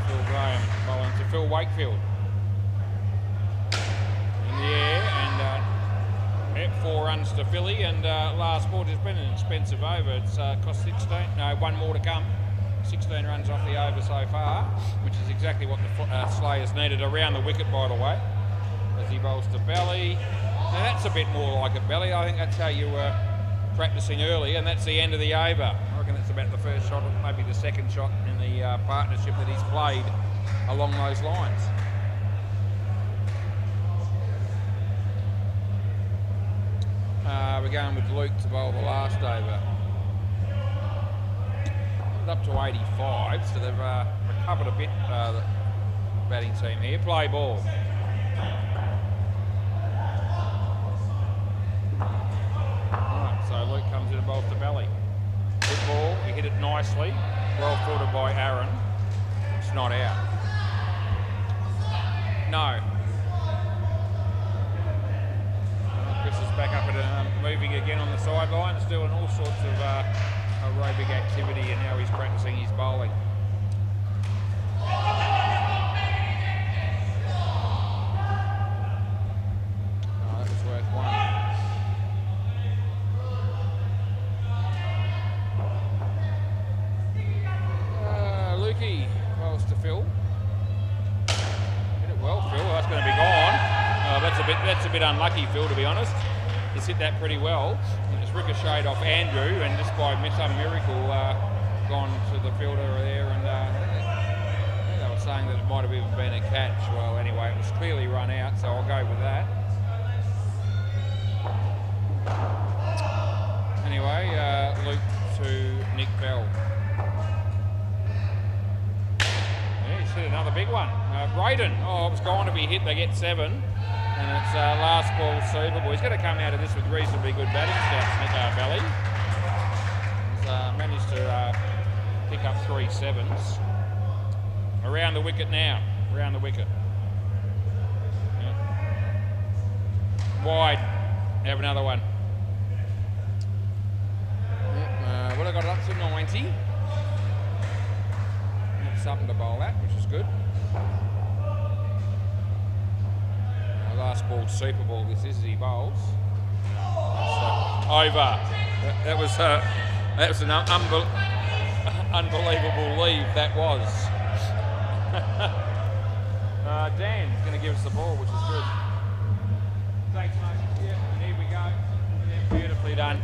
Phil Graham bowling to Phil Wakefield in the air, and 4 runs to Philly, and last ball has been an expensive over. It's cost 16. No, 1 more to come. 16 runs off the over so far, which is exactly what the Slayers needed around the wicket, by the way, as he bowls to belly. Now that's a bit more like it, belly. I think that's how you were practicing early, and that's the end of the over. I reckon that's about the first shot, or maybe the second shot in the partnership that he's played along those lines. We're going with Luke to bowl the last over. Up to 85, so they've recovered a bit, the batting team here. Play ball. Right, so Luke comes in and bowls to belly. Good ball, he hit it nicely, well fielded by Aaron. It's not out. No. Chris is back up and moving again on the sideline, still in all sorts of aerobic activity, and now he's practicing his bowling. that's a bit unlucky, Phil, to be honest. He's hit that pretty well. It's ricocheted off Andrew, and just by some miracle, gone to the fielder there, and they were saying that it might have even been a catch. Well, anyway, it was clearly run out, so I'll go with that. Anyway, Luke to Nick Bell. Yeah, he's hit another big one. Braden, it was going to be hit. They get 7, and it's last ball Super Bowl. He's going to come out of this with reasonably good batting stats, Nick Belly. He's managed to pick up 3 sevens. Around the wicket now. Around the wicket. Yeah. Wide. Have another one. Yeah. What I got it up to 90. Something to bowl at, which is good. Last ball Super Bowl. This is he bowls. Over. That was an unbelievable leave. That was. Dan's going to give us the ball, which is good. Thanks, mate. Yeah, and here we go. Yeah, beautifully done.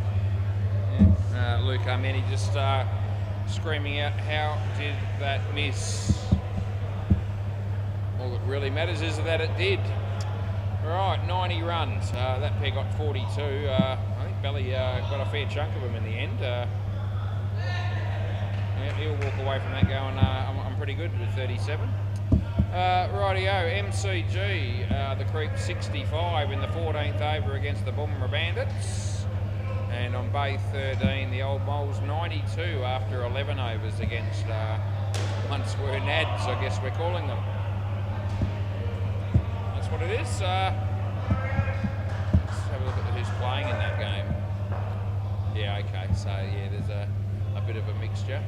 Yeah. Luke Armeni just screaming out, how did that miss? All that really matters is that it did. Right, 90 runs. That pair got 42. I think Belly got a fair chunk of them in the end. Yeah, he'll walk away from that going, I'm pretty good with 37. Rightio, MCG, the Creek 65 in the 14th over against the Boomerang Bandits. And on Bay 13, the Old Moles 92 after 11 overs against once were Nads, I guess we're calling them. That's what it is. Let's have a look at who's playing in that game. Yeah, okay, so yeah, there's a bit of a mixture.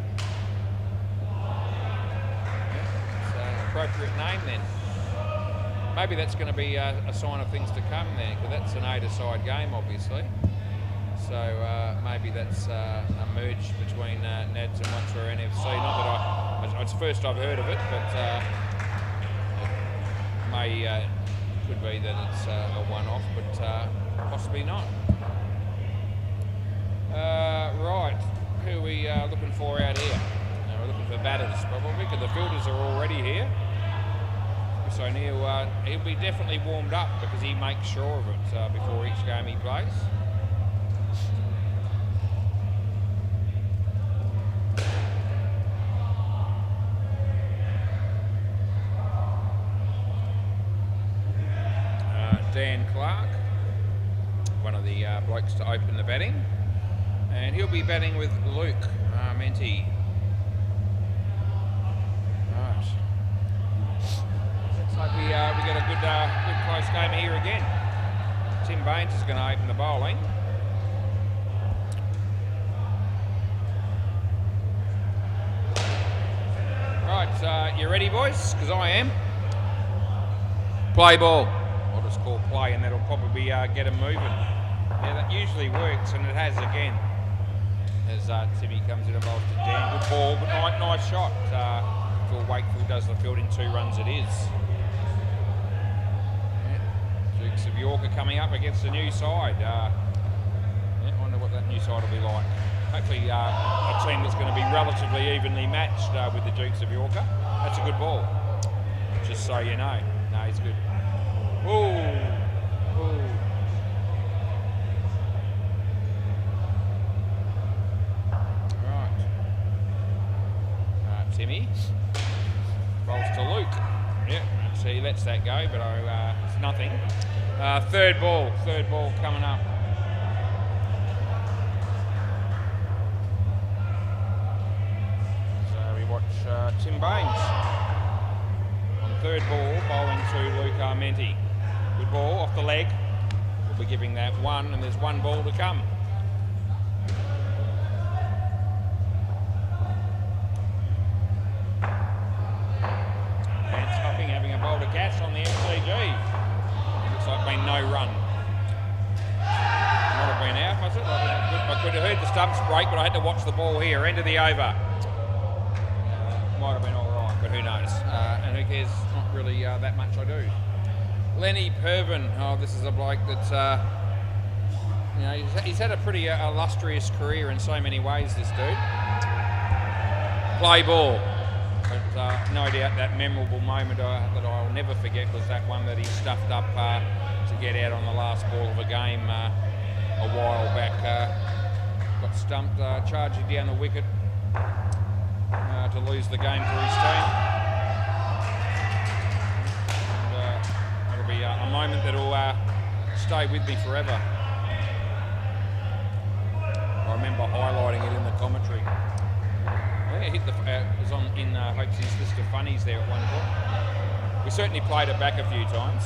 Yeah, it's an appropriate name then. Maybe that's going to be a sign of things to come then, because that's an 8-a-side game, obviously. So maybe that's a merge between Nads and once we're NFC. Not that it's the first I've heard of it, but it may could be that it's a one-off, but possibly not. Right, who are we looking for out here? We're looking for batters, probably, because the fielders are already here. Chris O'Neill, he'll be definitely warmed up because he makes sure of it before each game he plays. Dan Clark, one of the blokes to open the batting, and he'll be batting with Luke Menti. Right, looks like we get a good close game here again. Tim Baines is going to open the bowling. Right, you ready, boys? Because I am. Play ball. I'll just call play, and that'll probably get him moving. Yeah, that usually works, and it has again. As Timmy comes in and bowls to Dan. Good ball, but nice shot. Phil Wakefield does the field in 2 runs it is. Yeah. Dukes of York are coming up against a new side. Yeah, I wonder what that new side will be like. Hopefully a team that's going to be relatively evenly matched with the Dukes of York. That's a good ball. Just so you know. No, he's good. Ooh. Ooh. Right. Timmy. Rolls to Luke. Yep. So he lets that go, but it's nothing. Third ball coming up. So we watch Tim Baines. On third ball, bowling to Luke Armenti. Good ball off the leg. We'll be giving that 1, and there's 1 ball to come. And Stuffing having a bowl to catch on the MCG. Looks like been no run. Might have been out, was it? I could have heard the stumps break, but I had to watch the ball here. End of the over. Might have been all right, but who knows? And who cares? Not really that much I do. Lenny Pervin. Oh, this is a bloke that, you know, he's had a pretty illustrious career in so many ways, this dude. Play ball. But no doubt that memorable moment that I'll never forget was that one that he stuffed up to get out on the last ball of a game a while back. Got stumped, charging down the wicket to lose the game for his team. And, that'll be a moment that'll stay with me forever. I remember highlighting it in the commentary. I think it hit was on in Hope's list of funnies there at one point. We certainly played it back a few times.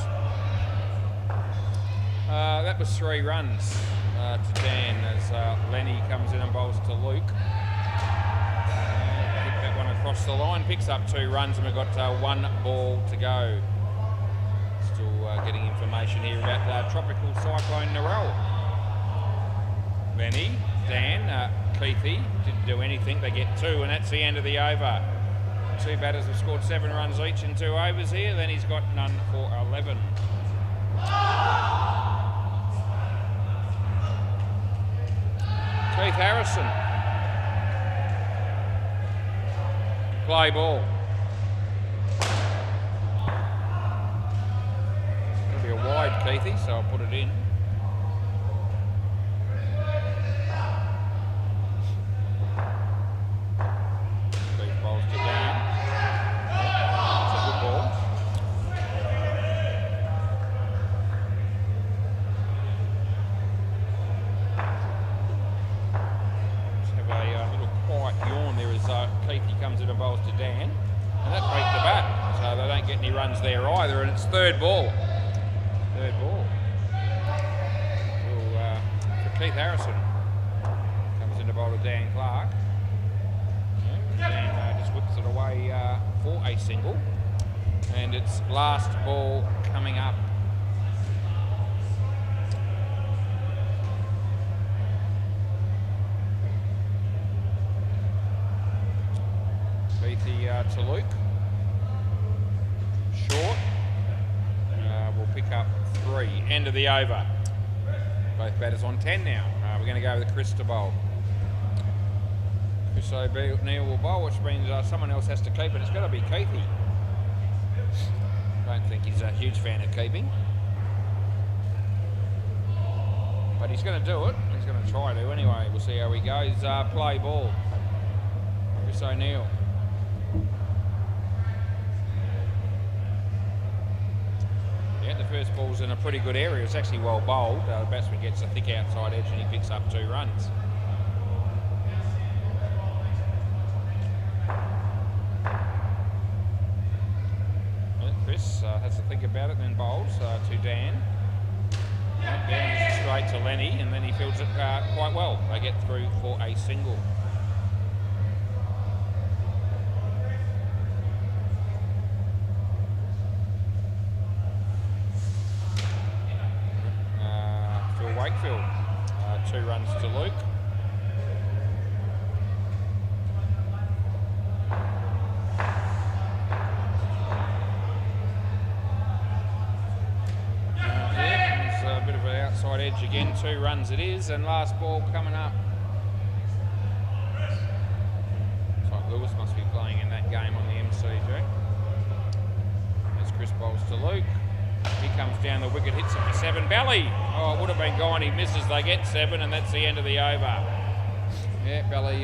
That was 3 runs to Dan as Lenny comes in and bowls to Luke. Hit that one across the line, picks up 2 runs, and we've got 1 ball to go. Still getting information here about tropical cyclone Narelle. Lenny, Dan, Keithy didn't do anything. They get 2, and that's the end of the over. 2 batters have scored 7 runs each in 2 overs here. Then he's got none for 11. Keith Harrison. Play ball. It'll be a wide, Keithy, so I'll put it in. Keith bowls to Dan. That's a good ball. Keithy comes in and bowls to Dan, and that beat the bat, so they don't get any runs there either, and it's 3rd ball. 3rd ball. Well, for Keith Harrison, comes in to bowl to Dan Clark. Dan just whips it away for a single, and it's last ball coming up. To Luke. Short. We'll pick up 3. End of the over. Both batters on 10 now. We're going to go with Chris to bowl. Chris O'Neill will bowl, which means someone else has to keep it. It's got to be Keithy. Don't think he's a huge fan of keeping. But he's going to do it. He's going to try to anyway. We'll see how he goes. Play ball. Chris O'Neill. Yeah, the first ball's in a pretty good area. It's actually well bowled. The batsman gets a thick outside edge and he picks up 2 runs. Chris has to think about it and then bowls to Dan. Dan is straight to Lenny, and then he fields it quite well. They get through for a single. Wakefield, 2 runs to Luke. There's a bit of an outside edge again. 2 runs it is, and last ball coming up. Looks like Lewis must be playing in that game on the MCG. As Chris bowls to Luke. He comes down the wicket, hits it for 7. Belly! Oh, it would have been gone. He misses. They get 7, and that's the end of the over. Yeah, Belly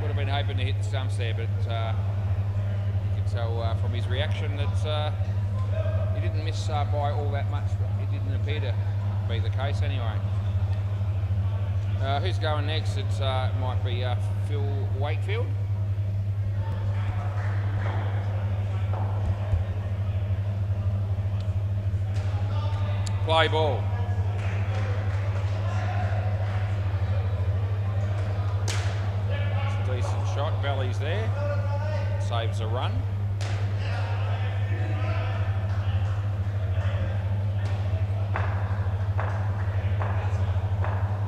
would have been hoping to hit the stumps there, but you can tell from his reaction that he didn't miss by all that much. It didn't appear to be the case anyway. Who's going next? It might be Phil Wakefield. Play ball. It's a decent shot. Belly's there. Saves a run.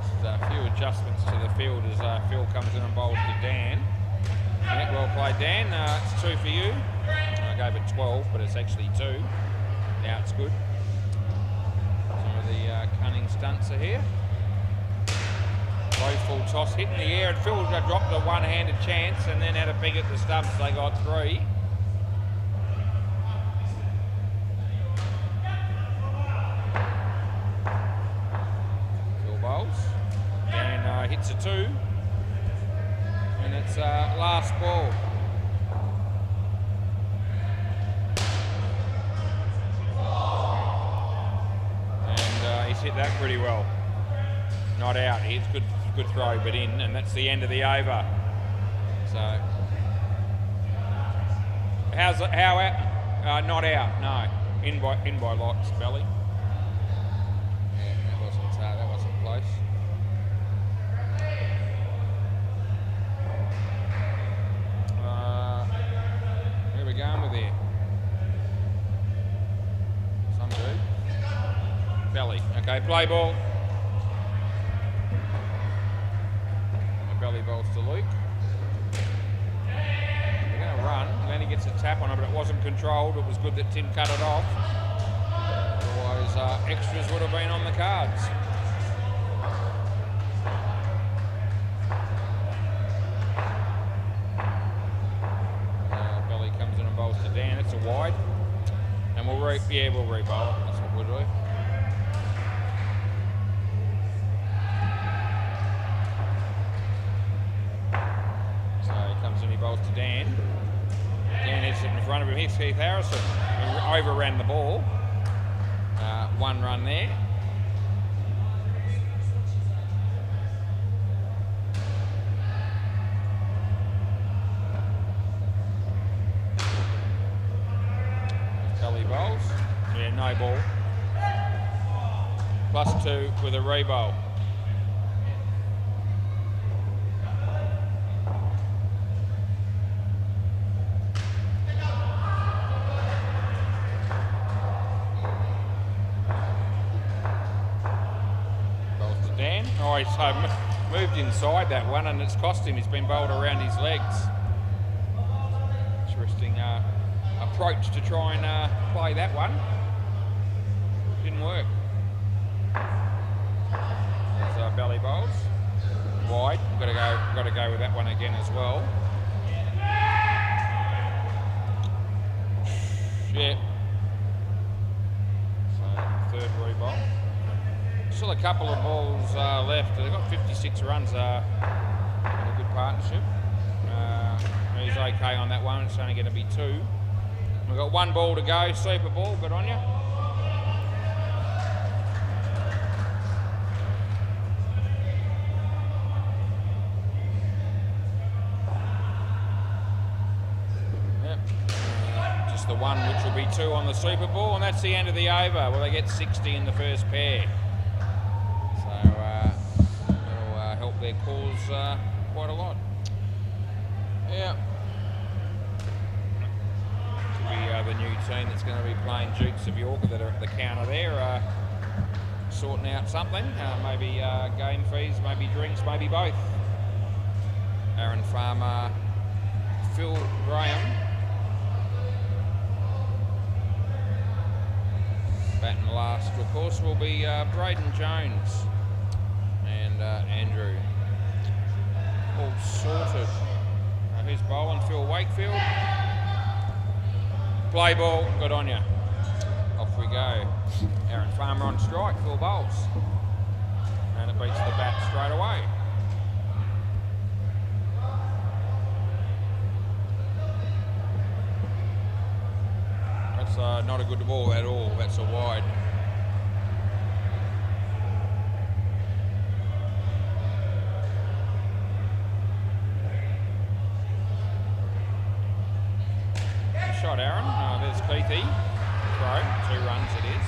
Just a few adjustments to the field as Phil comes in and bowls to Dan. Yeah, well played, Dan. It's 2 for you. I gave it 12, but it's actually 2. Now it's good. The cunning stunts are here. Low full toss, hit in the air, and Phil dropped a one-handed chance and then had a big at the stumps. They got 3. Phil bowls and hits a 2, and it's last ball. And he's hit that pretty well. Not out. He's good throw, but in, and that's the end of the over. So, how out? Not out. No, in by lots, Belly. Yeah, that wasn't close. Where are we going with here? Some do. Belly. Okay, play ball. Belly balls to Luke. They're going to run, and then he gets a tap on it, but it wasn't controlled. It was good that Tim cut it off. Otherwise, extras would have been on the cards. Belly comes in and bowls to Dan. It's a wide. And we'll re-bowl it. That's what we'll do. Bowls to Dan. Dan is sitting in front of him. Here's Keith Harrison, who overran the ball. 1 run there. Belly bowls. Yeah, no ball. +2 with a re-bowl. Oh, he's moved inside that one, and it's cost him. He's been bowled around his legs. Interesting approach to try and play that one. Didn't work. There's belly bowls. Wide. Got to go with that one again as well. Yeah. So 3rd re-bowl. Still a couple of balls left. They've got 56 runs in a good partnership. He's okay on that one. It's only going to be 2. We've got 1 ball to go. Super ball. Good on you. Yep. Just the 1, which will be 2 on the Super Ball, and that's the end of the over. Well, they get 60 in the first pair. Help their cause quite a lot. Yeah. Could be the new team that's going to be playing Dukes of York that are at the counter there, sorting out something. Maybe game fees, maybe drinks, maybe both. Aaron Farmer, Phil Graham. Batting last, of course, will be Braden Jones. Andrew. All sorted. Who's bowling? Phil Wakefield. Play ball. Good on you. Off we go. Aaron Farmer on strike. Phil bowls. And it beats the bat straight away. That's not a good ball at all. That's a wide. Shot, Aaron. There's Keithy. Throw. 2 runs it is.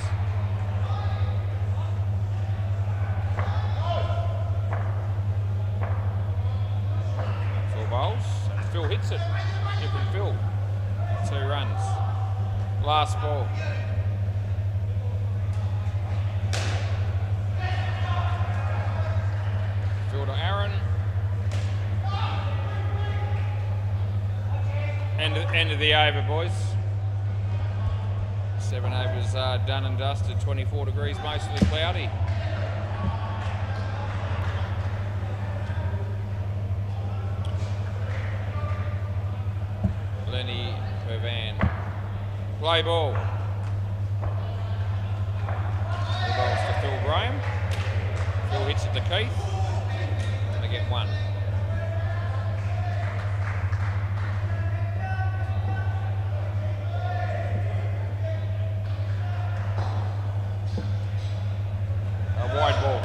Phil bowls. Phil hits it. Different Phil. 2 runs. Last ball. Phil to Aaron. End of the over, boys. 7 overs done and dusted, 24 degrees, mostly cloudy. Lenny Pervan. Play ball. The ball's to Phil Graham. Phil hits it to Keith. And they get one. Wide ball.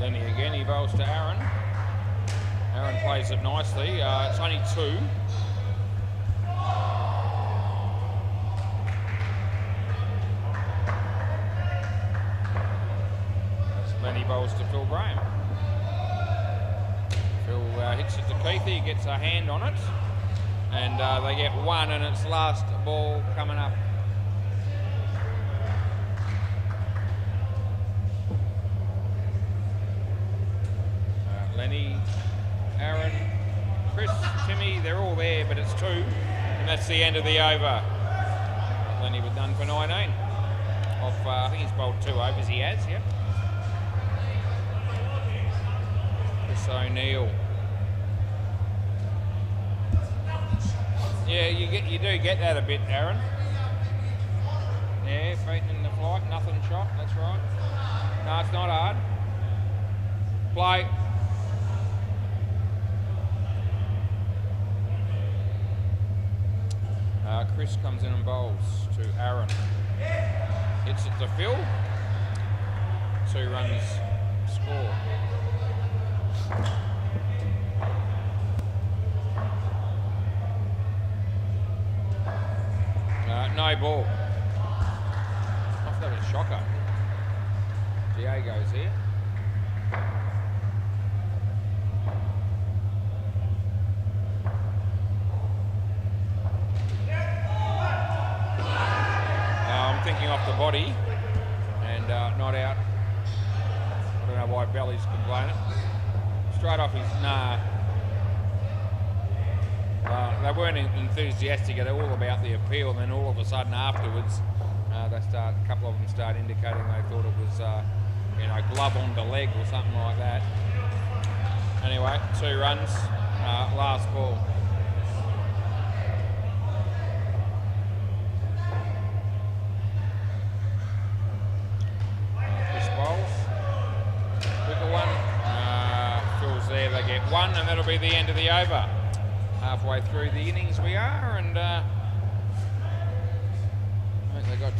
Lenny again, he bowls to Aaron. Aaron plays it nicely. It's only 2. Lenny bowls to Phil Graham. Phil hits it to Keith, he gets a hand on it. And they get 1, and it's last ball coming up. Lenny, Aaron, Chris, Timmy, they're all there, but it's 2, and that's the end of the over. Lenny was done for 19. Off, I think he's bowled 2 overs, he has, yep. Chris O'Neill. Yeah, you do get that a bit, Aaron. Yeah, feet in the flight, nothing shot, that's right. No, it's not hard. Play. Chris comes in and bowls to Aaron. Hits it to Phil. 2 runs score. No ball. I thought that was a shocker. Diego's here. I'm thinking off the body and not out. I don't know why Belly's complaining. Straight off his they weren't enthusiastic at all about the appeal, and then all of a sudden afterwards, a couple of them start indicating they thought it was, glove on the leg or something like that. Anyway, 2 runs, last ball. Chris bowls, quicker one. Phil's there, they get 1, and that'll be the end of the over. Halfway through the innings we are, and I think they got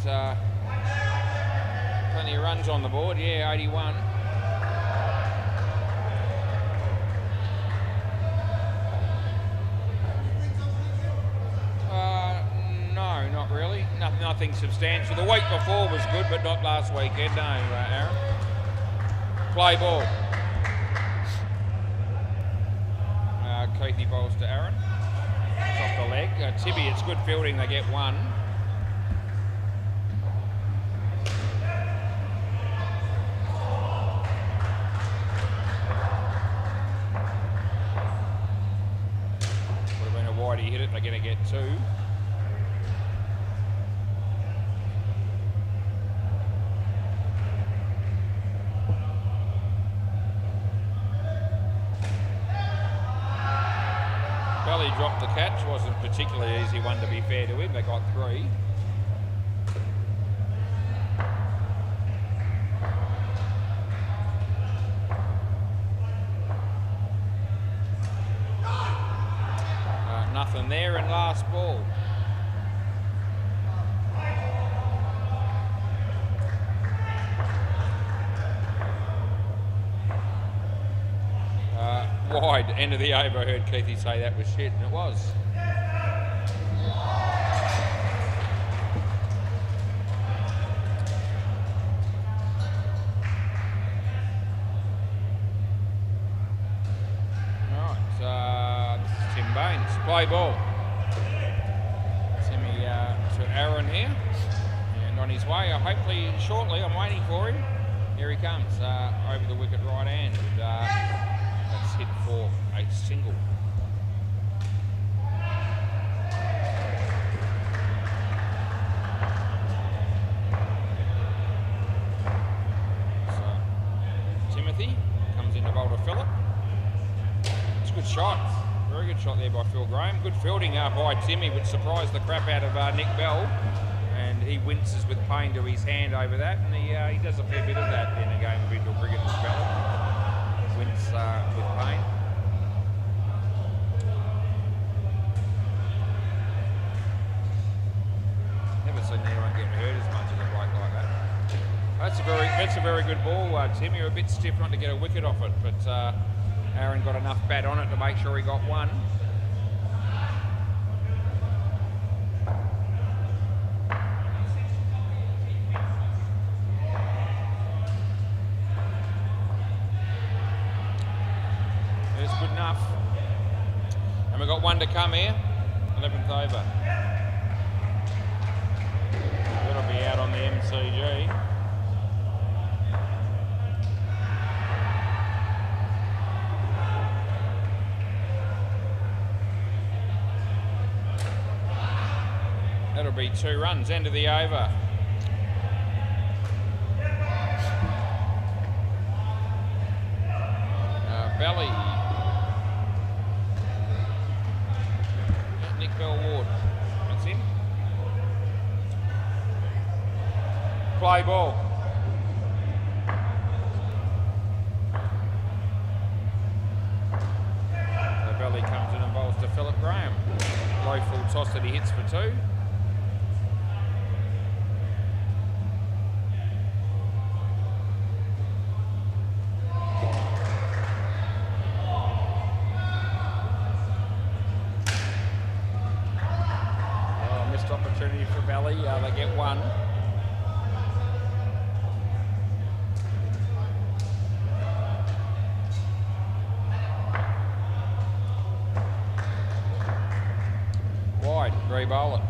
plenty of runs on the board. Yeah, 81. No, not really. Nothing substantial. The week before was good, but not last weekend. No, Aaron. Play ball. Keithy bowls to Aaron. It's off the leg. Tibby, it's good fielding, they get 1. Would have been a wide, he hit it, they're going to get 2. Belly dropped the catch, wasn't a particularly easy one to be fair to him, they got 3. Nothing there in last ball. Wide, end of the over. I heard Keithy say that was shit, and it was. Right, this is Tim Baines. Play ball. Timmy to Aaron here, and on his way. Hopefully shortly. I'm waiting for him. Here he comes over the wicket right hand. That's hit for a single. So Timothy comes in to bowl to Phillip. It's a good shot. Very good shot there by Phil Graham. Good fielding by Timmy, which surprised the crap out of Nick Bell. And he winces with pain to his hand over that. And he does a fair bit of that in a game of indoor cricket as well. Wince with pain. Never seen anyone get hurt as much as a bloke like that. That's a very good ball, Tim. You're a bit stiff not to get a wicket off it, but Aaron got enough bat on it to make sure he got one. It's good enough. And we've got one to come here. 11th over. That'll be out on the MCG. That'll be 2 runs, end of the over. Belly. Nick Bell Ward. That's him. Play ball. So Belly comes in and bowls to Phillip Graham. Low full toss that he hits for 2. Opportunity for Belly, they get 1. Wide, re-bowl it.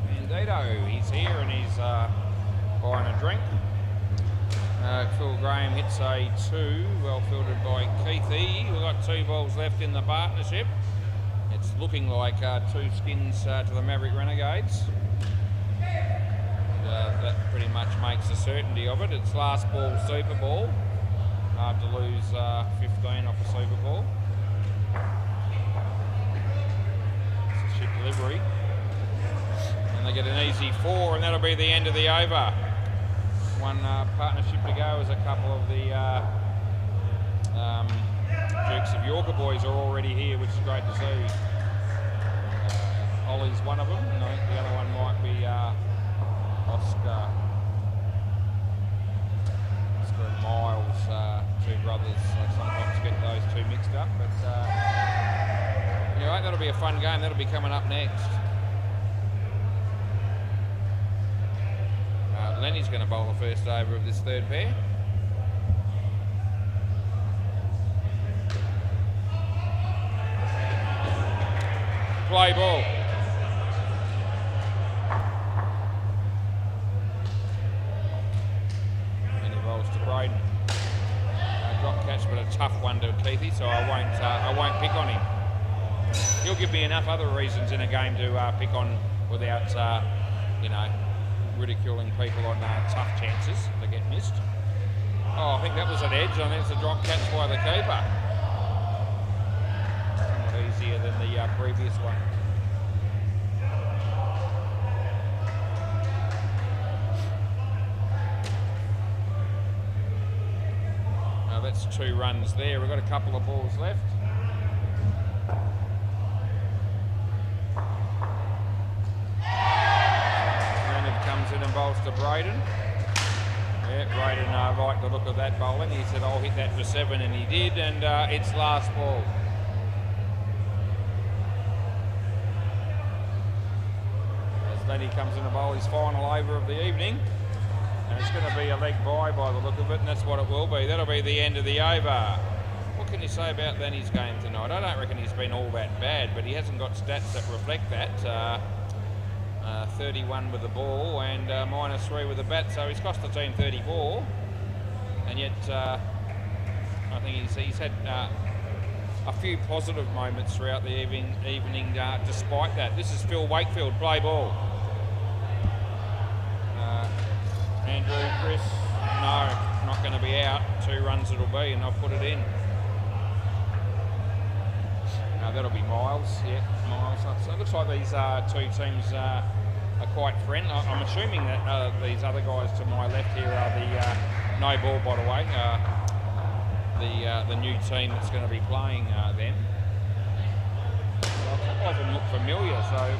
Bandito, he's here and he's buying a drink. Phil Graham hits a 2, well fielded by Keithy. We've got 2 balls left in the partnership. It's looking like 2 skins to the Maverick Renegades. That pretty much makes a certainty of it. It's last ball Super Ball. Hard to lose 15 off a Super Ball. It's a ship delivery. And they get an easy 4, and that'll be the end of the over. One partnership to go as a couple of the Dukes of Yorker boys are already here, which is great to see. Ollie's one of them, and I think the other one might be Oscar and Miles, 2 brothers. I sometimes get those 2 mixed up, but anyway, that'll be a fun game. That'll be coming up next. Lenny's going to bowl the first over of this 3rd pair. Play ball. And he bowls to Braden. Drop catch, but a tough one to Keithy, so I won't pick on him. He'll give me enough other reasons in a game to pick on without, ridiculing people on tough chances that get missed. Oh, I think that was an edge. I think it's a drop catch by the keeper. Somewhat easier than the previous one. Now that's 2 runs there. We've got a couple of balls left. In and bowls to Braden. Yeah, Braden liked the look of that bowling. He said, I'll hit that for 7, and he did, and it's last ball. As Lenny comes in to bowl his final over of the evening, and it's going to be a leg by the look of it, and that's what it will be. That'll be the end of the over. What can you say about Lenny's game tonight? I don't reckon he's been all that bad, but he hasn't got stats that reflect that. 31 with the ball and -3 with the bat, so he's cost the team 34. and yet I think he's had a few positive moments throughout the evening despite that. This is Phil Wakefield, play ball. Andrew, Chris, no, not going to be out. 2 runs it'll be, and I'll put it in. That'll be Miles, yeah, Miles. So it looks like these 2 teams are quite friendly. I'm assuming that these other guys to my left here are the no ball, by the way, the new team that's going to be playing them. Well, a couple of them look familiar, so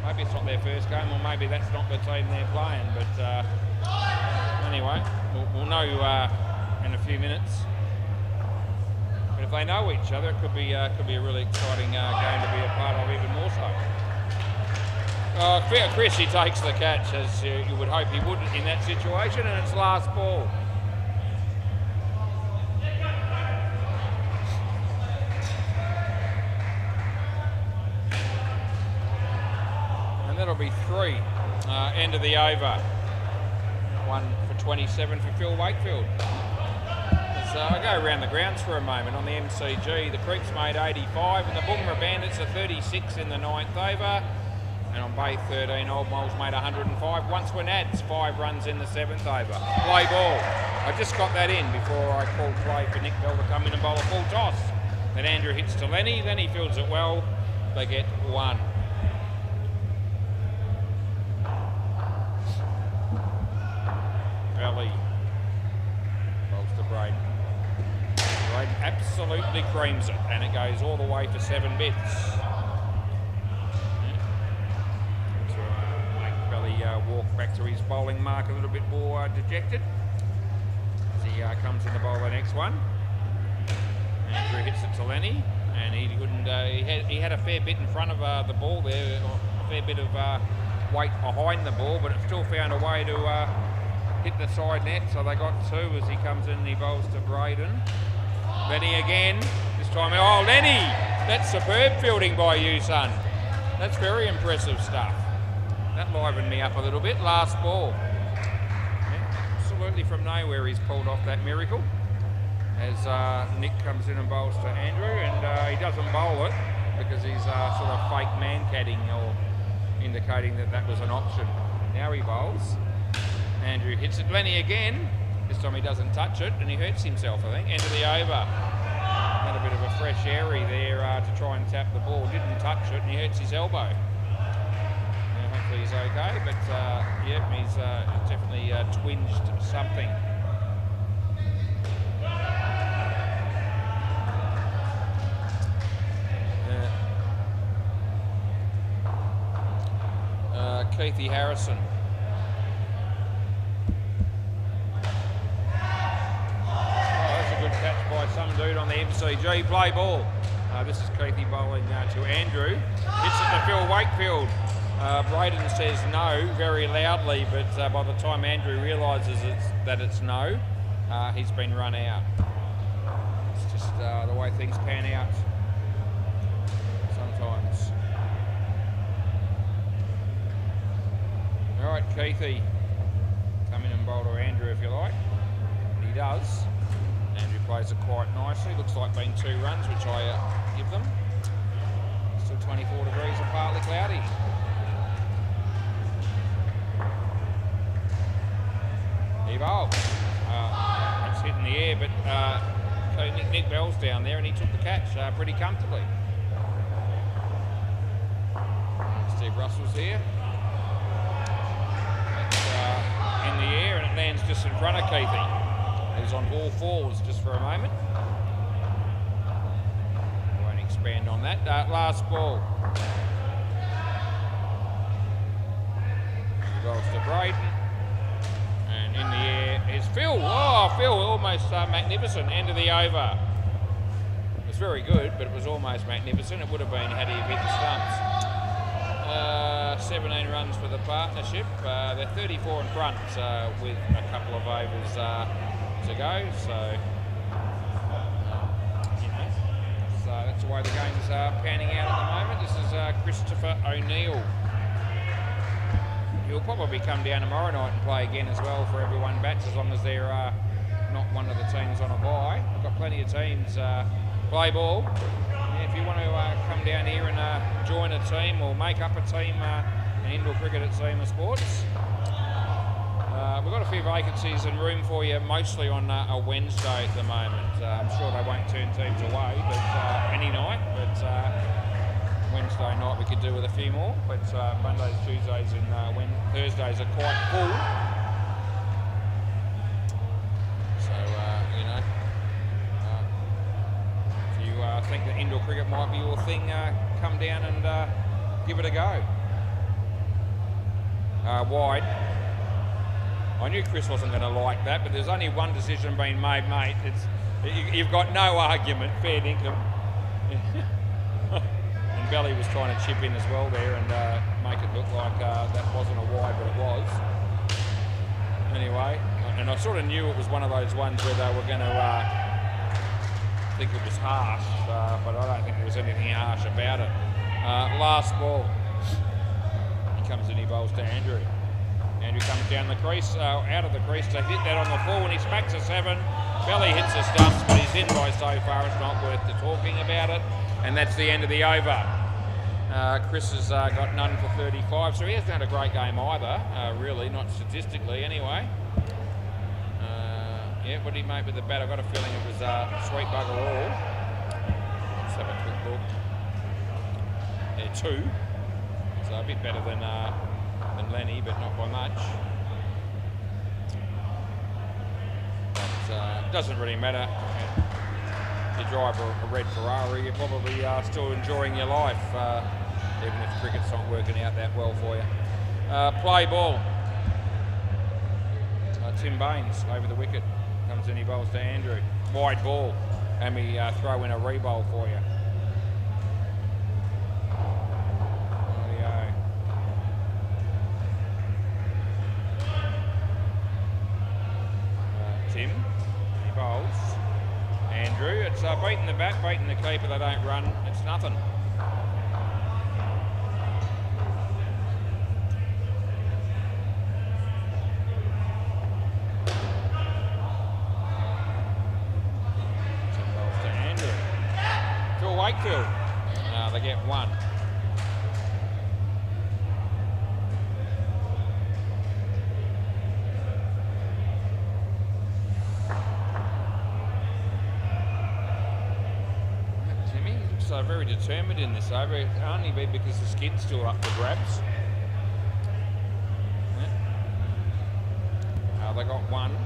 maybe it's not their first game, or maybe that's not the team they're playing. But anyway, we'll know in a few minutes. But if they know each other, it could be a really exciting game to be a part of, even more so. Chris, he takes the catch, as you would hope he would in that situation, and it's last ball. And that'll be 3. End of the over. 1 for 27 for Phil Wakefield. I go around the grounds for a moment on the MCG. The Creeks made 85 and the Boomerang Bandits are 36 in the 9th over. And on Bay 13, Old Moles made 105. Once were Nads, 5 runs in the 7th over. Play ball. I just got that in before I called play for Nick Bell to come in and bowl a full toss. Then Andrew hits to Lenny. Lenny fields it well. They get 1. Valley bowls to Braden. Braden absolutely creams it, and it goes all the way for 7 bits. To make Valley walk back to his bowling mark a little bit more dejected as he comes in to bowl the next one. Andrew hits it to Lenny, and he couldn't. He had a fair bit in front of the ball there, a fair bit of weight behind the ball, but it still found a way to hit the side net, so they got 2 as he comes in and he bowls to Braden. Lenny again, this time, oh Lenny, that's superb fielding by you, son. That's very impressive stuff. That livened me up a little bit. Last ball. Yeah, absolutely from nowhere he's pulled off that miracle. As Nick comes in and bowls to Andrew, and he doesn't bowl it because he's sort of fake man-catting or indicating that that was an option. Now he bowls. Andrew hits it. Lenny again. This time he doesn't touch it, and he hurts himself, I think. End of the over. Had a bit of a fresh airy there to try and tap the ball. Didn't touch it, and he hurts his elbow. Now, hopefully he's okay, but yeah, he's definitely twinged something. Keithy Harrison. Catch by some dude on the MCG. Play ball. This is Keithy bowling to Andrew. Hits it to Phil Wakefield. Braden says no very loudly, but by the time Andrew realises that it's no, he's been run out. It's just the way things pan out sometimes. All right, Keithy, come in and bowl to Andrew if you like. He does. Andrew plays it quite nicely. Looks like being 2 runs, which I give them. Still 24 degrees and partly cloudy. He bowls. It's hit in the air, but Nick Bell's down there and he took the catch pretty comfortably. Steve Russell's here. It's in the air and it lands just in front of Keithy. He's on all 4s just for a moment. Won't expand on that. Last ball. He goes to Braden. And in the air is Phil. Oh, Phil, almost magnificent. End of the over. It was very good, but it was almost magnificent. It would have been had he hit the stumps. 17 runs for the partnership. They're 34 in front with a couple of overs to go, so you know, so that's the way the game's panning out at the moment. This is Christopher O'Neill. He'll probably come down tomorrow night and play again as well for everyone bats, as long as they're not one of the teams on a bye. We've got plenty of teams play ball. Yeah, if you want to come down here and join a team or make up a team, an indoor cricket at Seema Sports, we've got a few vacancies and room for you, mostly on a Wednesday at the moment. I'm sure they won't turn teams away, but any night. But Wednesday night we could do with a few more. But Mondays, Tuesdays, and Thursdays are quite full. So if you think that indoor cricket might be your thing, come down and give it a go. Wide. I knew Chris wasn't going to like that, but there's only one decision being made, mate. You've got no argument, fair dinkum. And Belly was trying to chip in as well there and make it look like that wasn't a wide, but it was. Anyway, and I sort of knew it was one of those ones where they were going to think it was harsh, but I don't think there was anything harsh about it. Last ball. He comes in, he bowls to Andrew. Andrew comes down the crease, out of the crease to hit that on the full, and he smacks a 7. Belly hits the stumps, but he's in by so far it's not worth talking about it. And that's the end of the over. Chris has got none for 35, so he hasn't had a great game either, really, not statistically anyway. Yeah, what did he make with the bat? I've got a feeling it was sweet bugger all. Let's have a quick look. Yeah, 2. So a bit better than Lenny, but not by much. But doesn't really matter. If you drive a red Ferrari, you're probably still enjoying your life, even if cricket's not working out that well for you. Play ball. Tim Baines over the wicket. Comes in, he bowls to Andrew. Wide ball. And we throw in a re-bowl for you. Tim, he bowls. Andrew, it's beating the bat, beating the keeper, they don't run, it's nothing. Tim bowls to Andrew. Phil Wakefield, they get 1. Very determined in this over. It can only be because the skin's still up for grabs. Yeah. They got 1.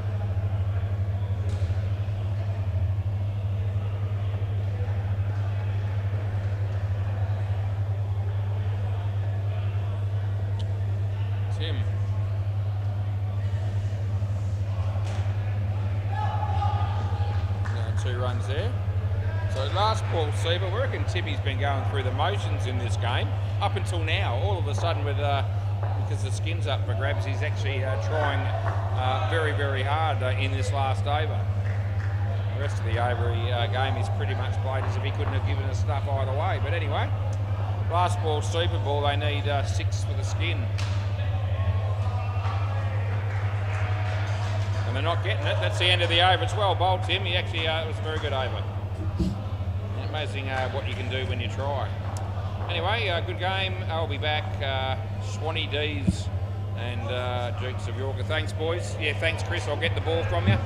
Tim. 2 runs there. So last ball, see, but we reckon Timmy's been going through the motions in this game up until now. All of a sudden, because the skin's up for grabs, he's actually trying very, very hard in this last over. The rest of the over game he's pretty much played as if he couldn't have given us stuff either way. But anyway, last ball, super ball, they need 6 for the skin. And they're not getting it. That's the end of the over. It's well bowled, Tim. He actually, it was a very good over. Amazing what you can do when you try. Anyway, good game. I'll be back. Swanee D's and Dukes of Yorker. Thanks, boys. Yeah, thanks, Chris. I'll get the ball from you.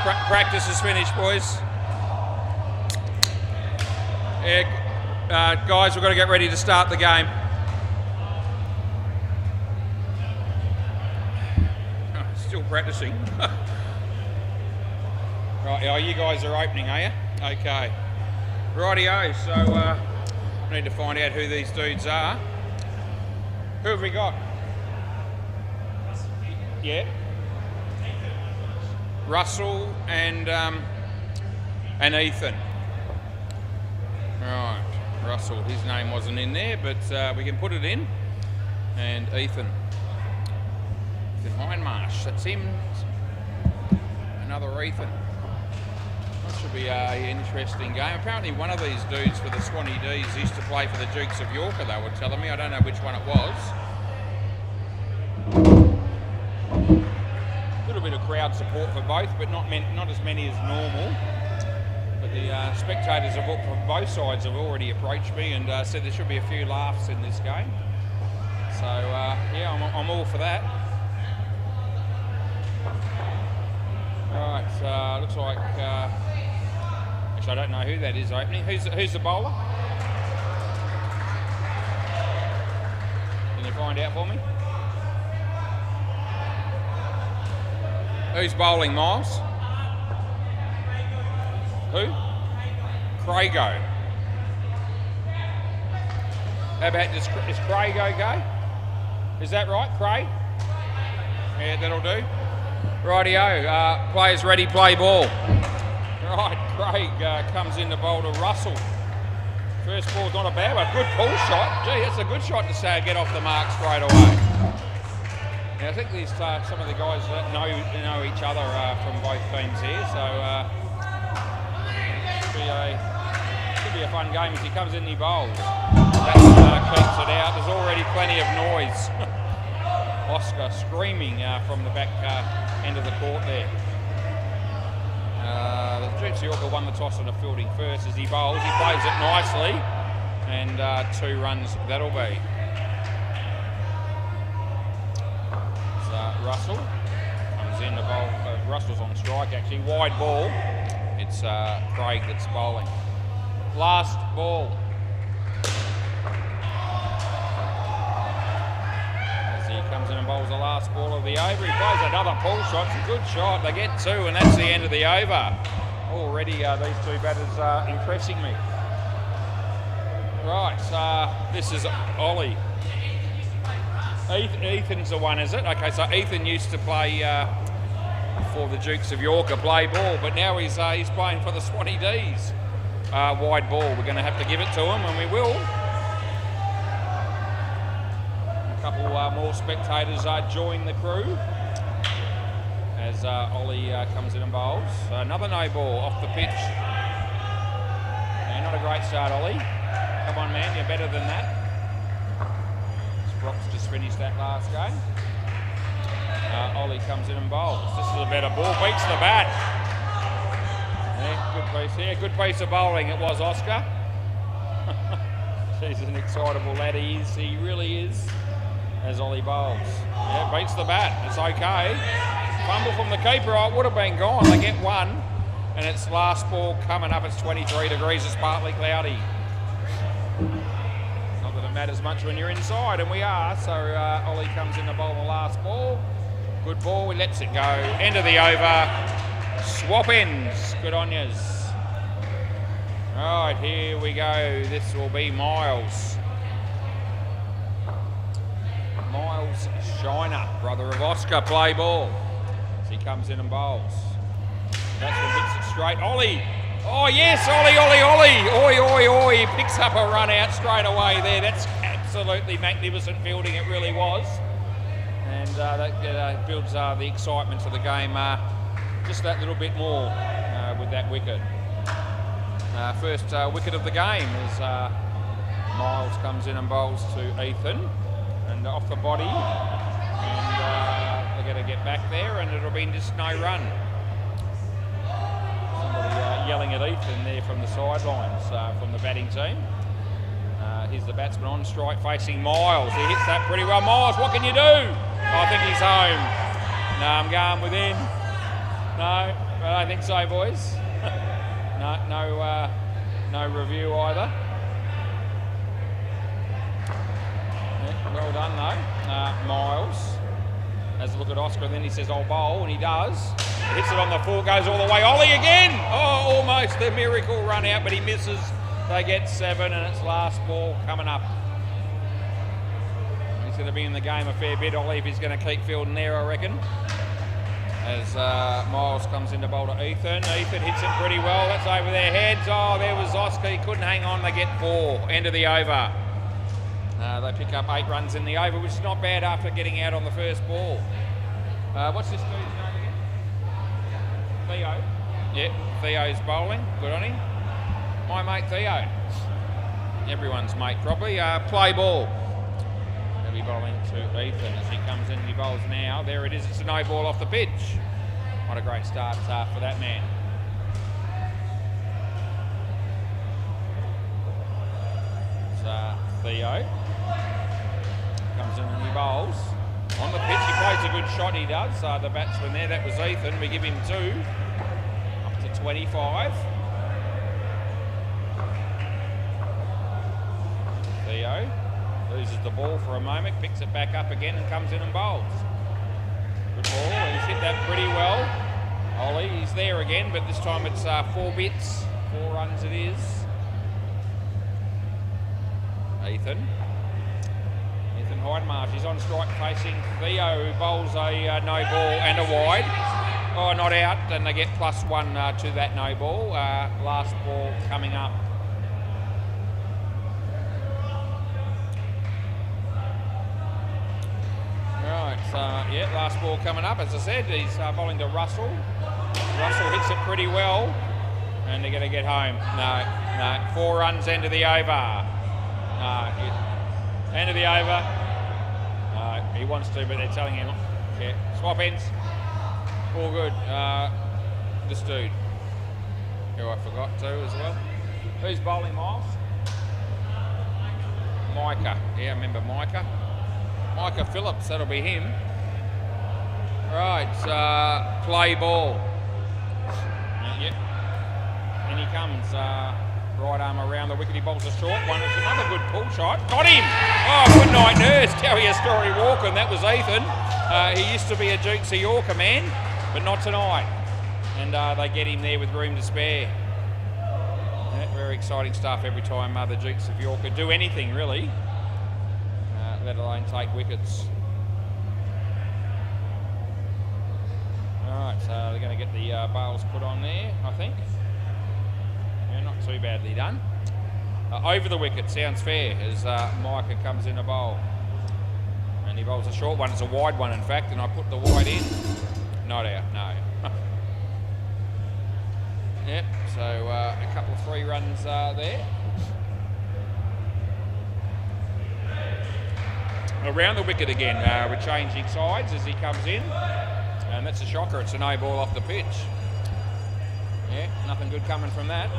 Practice is finished, boys. Yeah, guys, we've got to get ready to start the game. Still practicing. Right, oh, you guys are opening, are you? Okay. Rightio, so I need to find out who these dudes are. Who have we got? Yeah. Russell and Ethan. Right, Russell, his name wasn't in there, but we can put it in. And Ethan Hindmarsh, that's him. Another Ethan. That should be an interesting game. Apparently one of these dudes for the Swanee D's used to play for the Dukes of York, they were telling me. I don't know which one it was. A little bit of crowd support for both, but not as many as normal. But the spectators from both sides have already approached me and said there should be a few laughs in this game. So yeah, I'm all for that. Right, looks like actually I don't know who that is opening. Who's the bowler? Can you find out for me? Who's bowling, Miles? Who? Craigo. How about does Craigo go? Is that right, Craig? Yeah, that'll do. Rightio, players ready, play ball. Right, Craig comes in to bowl to Russell. First ball's not a bad one, good pull shot. Gee, that's a good shot to get off the mark straight away. Now, I think these some of the guys know each other from both teams here, so should be a fun game as he comes in and he bowls. That keeps it out. There's already plenty of noise. Oscar screaming from the back end of the court there. The Dukes of York won the toss and are fielding first as he bowls. He plays it nicely, and 2 runs that'll be. Russell comes in to bowl. Russell's on strike actually. Wide ball. It's Craig that's bowling. Last ball. As he comes in and bowls the last ball of the over, he plays another pull shot. It's a good shot. They get 2, and that's the end of the over. Already these 2 batters are impressing me. Right, this is Ollie. Ethan's the one, is it? Okay, so Ethan used to play for the Dukes of York, play ball, but now he's playing for the Swanee D's. Wide ball, we're going to have to give it to him, and we will. A couple more spectators join the crew as Ollie comes in and bowls. Another no ball off the pitch. And not a great start, Ollie. Come on, man, you're better than that. Brock's just finished that last game. Ollie comes in and bowls. This is a better ball, beats the bat. Yeah, good piece here. Good piece of bowling it was, Oscar. He's an excitable lad, he is. He really is, as Ollie bowls. Yeah, beats the bat. It's okay. Fumble from the keeper. Oh, it would have been gone. They get 1, and it's last ball coming up. It's 23 degrees. It's partly cloudy. Matters much when you're inside, and we are. So Ollie comes in to bowl the last ball. Good ball, he lets it go. End of the over. Swap ends. Good on yous. Right, here we go. This will be Miles. Miles Shiner, brother of Oscar, play ball. As he comes in and bowls. That's what hits it straight. Ollie. Oh yes, Ollie. Oi, oi, oi. He picks up a run out straight away there. That's absolutely magnificent fielding, it really was. And that builds the excitement to the game just that little bit more with that wicket. First wicket of the game as Miles comes in and bowls to Ethan. And off the body. And they're going to get back there and it'll be just no run. Yelling at Ethan there from the sidelines from the batting team. Here's the batsman on strike facing Miles. He hits that pretty well. Miles, what can you do? Oh, I think he's home. No, I'm going with him. No, But I think so, boys. No review either. Yeah, well done though, Miles. Has a look at Oscar, and then he says, "I'll bowl," and he does. Hits it on the full, goes all the way. Ollie again! Oh, almost the miracle run out, but he misses. They get 7, and it's last ball coming up. He's going to be in the game a fair bit, Ollie, if he's going to keep fielding there, I reckon. As Miles comes in to bowl to Ethan. Ethan hits it pretty well. That's over their heads. Oh, there was Oscar. He couldn't hang on. They get 4. End of the over. They pick up 8 runs in the over, which is not bad after getting out on the first ball. What's this dude's name again? Theo. Yeah, Theo's bowling. Good on him. My mate Theo. Everyone's mate probably. Play ball. They'll be bowling to Ethan as he comes in. He bowls now. There it is. It's a no ball off the pitch. What a great start for that man. It's Theo. Comes in and he bowls. On the pitch, he plays a good shot, he does. The batsman there, that was Ethan. We give him 2. Up to 25. Theo loses the ball for a moment, picks it back up again and comes in and bowls. Good ball, he's hit that pretty well. Ollie, he's there again, but this time it's 4 bits. 4 runs it is. Ethan Hydemarsh, he's on strike facing Theo, who bowls a no ball and a wide. Oh, not out, and they get +1 to that no ball. Last ball coming up. Right, yeah, last ball coming up. As I said, he's bowling to Russell. Russell hits it pretty well, and they're going to get home. No, 4 runs end of the over. End of the over. He wants to, but they're telling him, yeah, swap ends. All good. This dude, who I forgot to as well. Who's bowling, Miles? Micah. Yeah, I remember Micah. Micah Phillips, that'll be him. Right, play ball. Yep. And he comes. Right arm around the wicket, he bowls a short one. It's another good pull shot. Got him! Oh, good night, nurse. Tell you a story, Walker, and that was Ethan. He used to be a Dukes of Yorker man, but not tonight. And they get him there with room to spare. Yeah, very exciting stuff every time the Dukes of Yorker do anything, really, let alone take wickets. All right, so they're going to get the bails put on there, I think. Not too badly done. Over the wicket, sounds fair, as Micah comes in a bowl. And he bowls a short one. It's a wide one, in fact, and I put the wide in. Not out, no. Yep, so a couple of 3 runs there. Around the wicket again, we're changing sides as he comes in. And that's a shocker. It's a no ball off the pitch. Yeah, nothing good coming from that.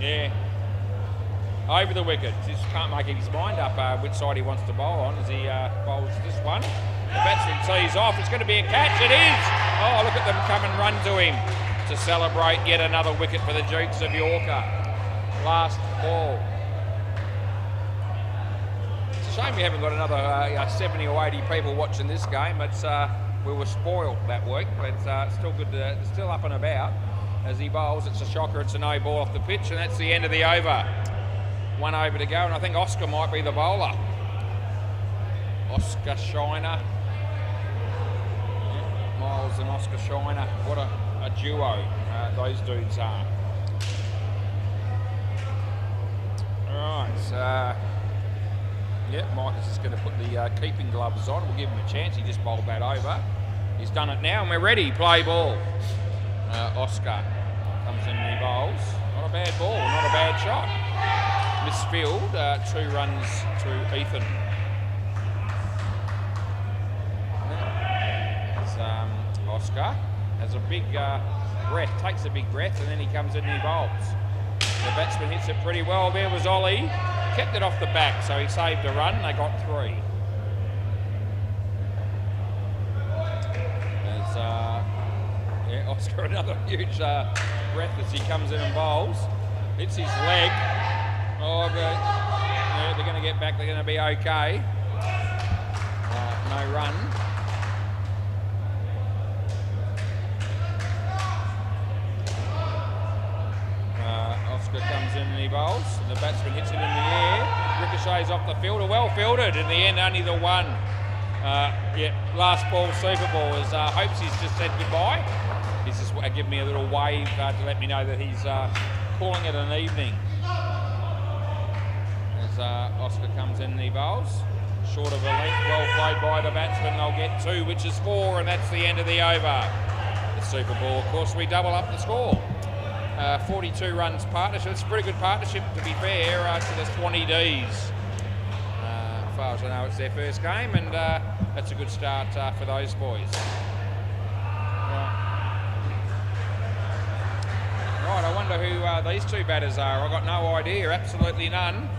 Yeah. Over the wicket. Just can't make his mind up which side he wants to bowl on as he bowls this one. The batsman tees off. It's going to be a catch. It is! Oh, look at them come and run to him to celebrate yet another wicket for the Dukes of Yorker. Last ball. It's a shame we haven't got another 70 or 80 people watching this game. It's, we were spoiled that week, but still good. Still up and about as he bowls. It's a shocker. It's a no ball off the pitch, and that's the end of the over. 1 over to go, and I think Oscar might be the bowler. Oscar Shiner. Yeah, Miles and Oscar Shiner. What a duo those dudes are. All right, so yeah, Mike is just going to put the keeping gloves on. We'll give him a chance. He just bowled that over. He's done it now, and we're ready. Play ball. Oscar comes in and he bowls. Not a bad ball, not a bad shot. Misfield, 2 runs to Ethan. As Oscar has a big breath, takes a big breath, and then he comes in and he bowls. The batsman hits it pretty well. There was Ollie. Kept it off the back, so he saved a run. They got 3. As Oscar another huge breath as he comes in and bowls. Hits his leg. Oh, but yeah, they're going to get back. They're going to be okay. No run. Oscar comes in and he bowls. And the batsman hits it in the air. Ricochets off the fielder. Well fielded. In the end, only the one. Last ball, Super Ball, as hopes he's just said goodbye. He's just given me a little wave to let me know that he's calling it an evening. As Oscar comes in and he bowls. Short of a length, well played by the batsman. They'll get 2, which is 4, and that's the end of the over. The Super Ball, of course, we double up the score. 42 runs partnership. It's a pretty good partnership, to be fair, to the Swanee Ds. As far as I know, it's their first game, and that's a good start for those boys. Right, I wonder who these 2 batters are. I've got no idea, absolutely none.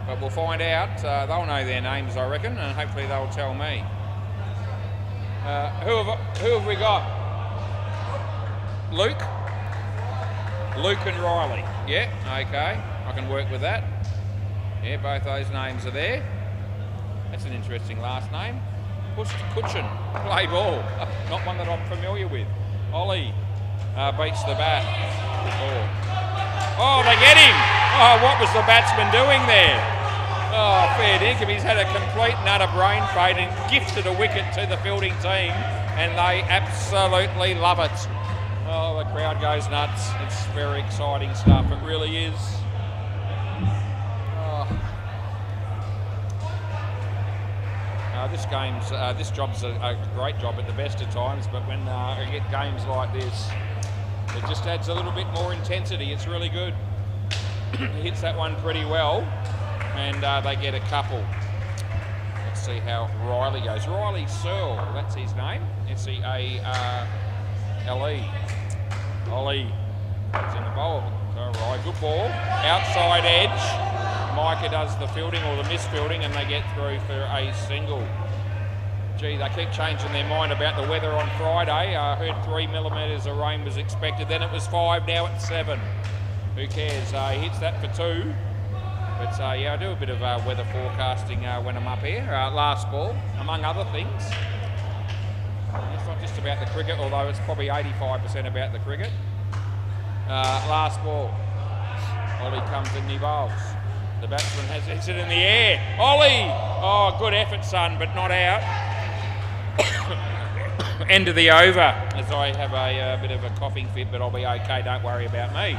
But we'll find out. They'll know their names, I reckon, and hopefully they'll tell me. Who have we got? Luke? Luke and Riley. Yeah, okay. I can work with that. Yeah, both those names are there. That's an interesting last name. Kutchin, play ball. Not one that I'm familiar with. Ollie beats the bat. Good ball. Oh, they get him! Oh, what was the batsman doing there? Oh, fair dinkum. He's had a complete and utter brain fade and gifted a wicket to the fielding team, and they absolutely love it. Oh, the crowd goes nuts. It's very exciting stuff. It really is. This job's a great job at the best of times, but when you get games like this, it just adds a little bit more intensity. It's really good. He hits that one pretty well, and they get a couple. Let's see how Riley goes. Riley Searle, that's his name. S-E-A-R-L-E. Ollie is in the bowl. All right, good ball. Outside edge. Micah does the fielding or the misfielding, and they get through for a single. Gee, they keep changing their mind about the weather on Friday. I heard 3 millimetres of rain was expected, then it was 5, now it's 7. Who cares? He hits that for 2. But yeah, I do a bit of weather forecasting when I'm up here. Last ball, among other things. It's not just about the cricket, although it's probably 85% about the cricket. Last ball. Ollie comes in, he bowls. The batsman hits it in the air. Ollie! Oh, good effort, son, but not out. End of the over, as I have a bit of a coughing fit, but I'll be okay, don't worry about me.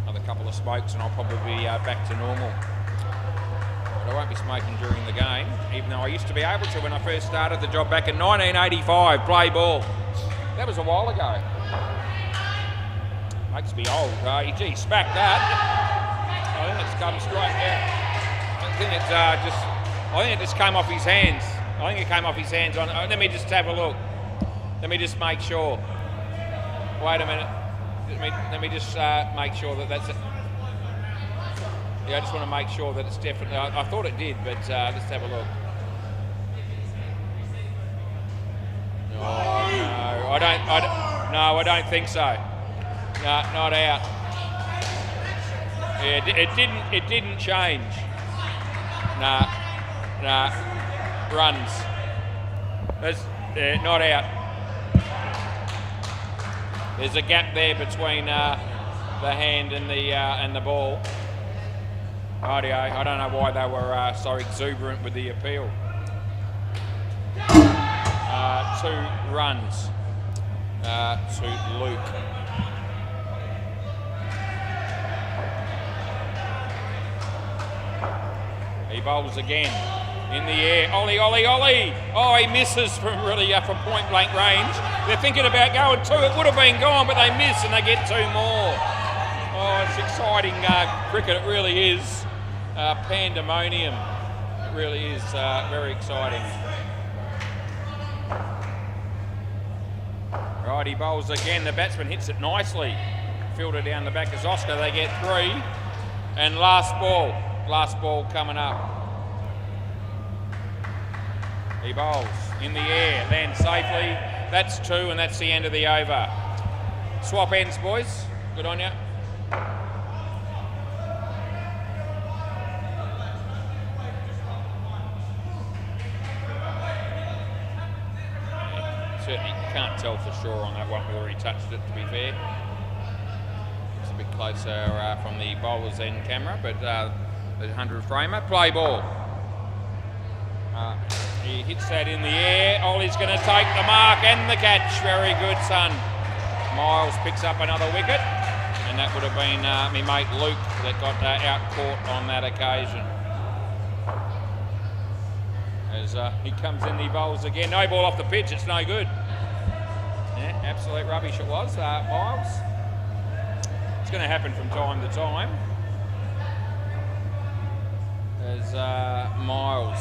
Another couple of smokes and I'll probably be back to normal. But I won't be smoking during the game, even though I used to be able to when I first started the job back in 1985, play ball. That was a while ago. Makes me old. Gee, smack that. I think it's come straight out. I think it just came off his hands. I think it came off his hands. Let me just have a look. Let me just make sure. Wait a minute. Let me just make sure that that's it. Yeah, I just want to make sure that it's definitely. I thought it did, but let's have a look. Oh no, I don't think so. No, not out. Yeah, it didn't change. Nah. Runs. That's not out. There's a gap there between the hand and the ball. Rightio. I don't know why they were so exuberant with the appeal. 2 runs to Luke. He bowls again. In the air, Ollie! Oh, he misses from point blank range. They're thinking about going 2. It would have been gone, but they miss and they get 2 more. Oh, it's exciting cricket. It really is. Pandemonium. It really is very exciting. Right, he bowls again. The batsman hits it nicely. Fielder down the back as Oscar. They get 3. And last ball coming up. He bowls in the air, lands safely, That's 2, and that's the end of the over. Swap ends, boys. Good on you. Certainly can't tell for sure on that one. We already touched it, to be fair. It's a bit closer from the bowler's end camera, but the 100 framer. Play ball. He hits that in the air. Ollie's going to take the mark and the catch. Very good, son. Miles picks up another wicket, and that would have been me mate Luke that got out caught on that occasion. As he comes in, he bowls again. No ball off the pitch, it's no good. Yeah, absolute rubbish it was, Miles. It's going to happen from time to time. As Miles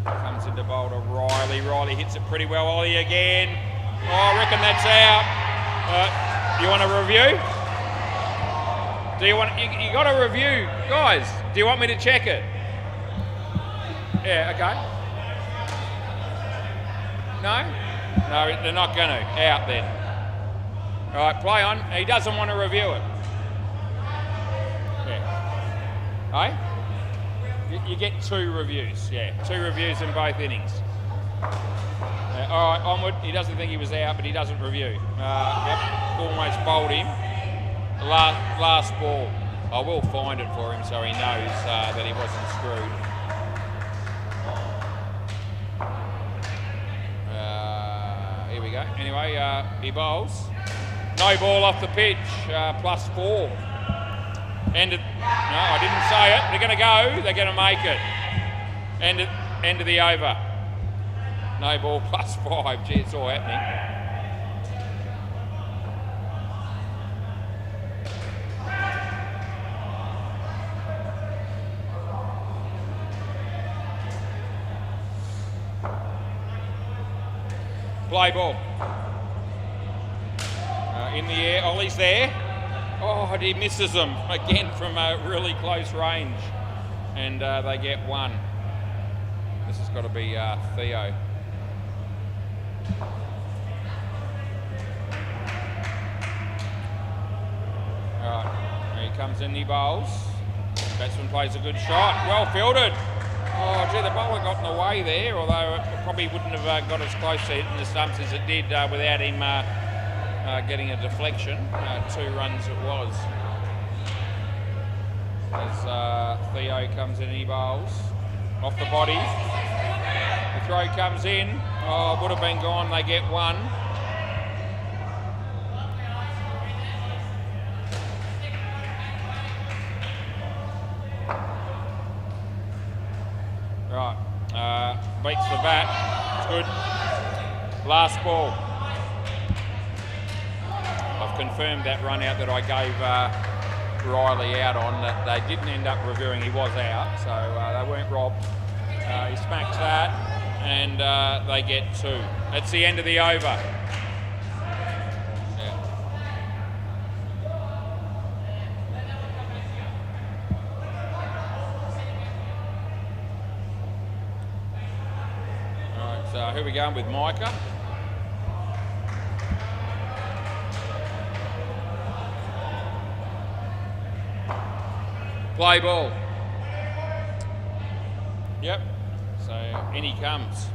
comes into bowl to Riley. Riley hits it pretty well. Ollie again. Oh, I reckon that's out. You want a review? Do you want? You got a review, guys? Do you want me to check it? Yeah. Okay. No, they're not going to. Out then. All right, play on. He doesn't want to review it. Yeah. Hey? You get 2 reviews. Yeah, 2 reviews in both innings. All right, onward. He doesn't think he was out, but he doesn't review. Yep, almost bowled him. Last ball. I will find it for him so he knows that he wasn't screwed. Here we go. Anyway, he bowls. No ball off the pitch, +4. No, I didn't say it. They're going to go. They're going to make it. End of the over. No ball, +5. Gee, it's all happening. Play ball. In the air. Ollie's there. Oh, he misses them again from a really close range. And they get 1. This has got to be Theo. Alright, he comes in, he bowls. Batsman plays a good shot. Well fielded. Oh, gee, the bowler got in the way there, although it probably wouldn't have got as close to hitting the stumps as it did without him getting a deflection. 2 runs it was. As Theo comes in, he bowls. Off the body. The throw comes in. Oh, would have been gone. They get 1. Right. Beats the bat. It's good. Last ball. I've confirmed that run out that I gave Riley out on, that they didn't end up reviewing. He was out, so they weren't robbed. He smacks that, and they get 2. That's the end of the over. Yeah. All right, so who are we going with? Micah. Play ball. Yep. So in he comes.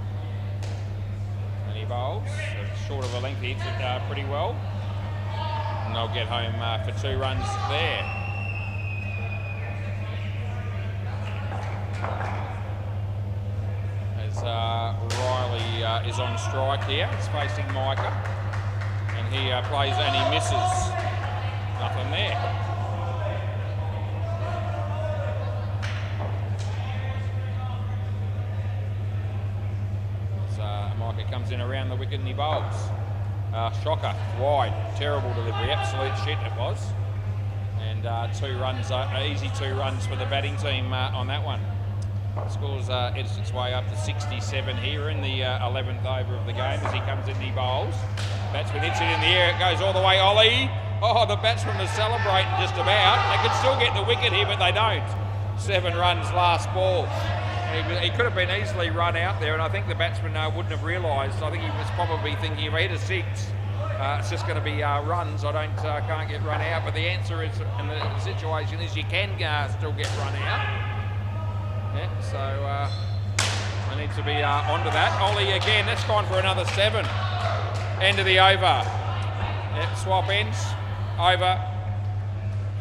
And he bowls. So short of a length, he hits it pretty well. And they'll get home for 2 runs there. As Riley is on strike here. He's facing Micah. And he plays and he misses. Nothing there. Comes in around the wicket and he bowls. Shocker, wide, terrible delivery, absolute shit it was. And 2 runs, easy 2 runs for the batting team on that one. Scores edged its way up to 67 here in the 11th over of the game as he comes in and he bowls. Batsman hits it in the air, it goes all the way, Ollie. Oh, the batsman was celebrating just about. They could still get the wicket here, but they don't. 7 runs last ball. He could have been easily run out there, and I think the batsman wouldn't have realised. I think he was probably thinking if I hit a 6, it's just going to be runs. I can't get run out. But the answer is, and the situation is, you can still get run out. Yeah, so I need to be onto that. Ollie again. That's gone for another 7. End of the over. Yep, swap ends. Over.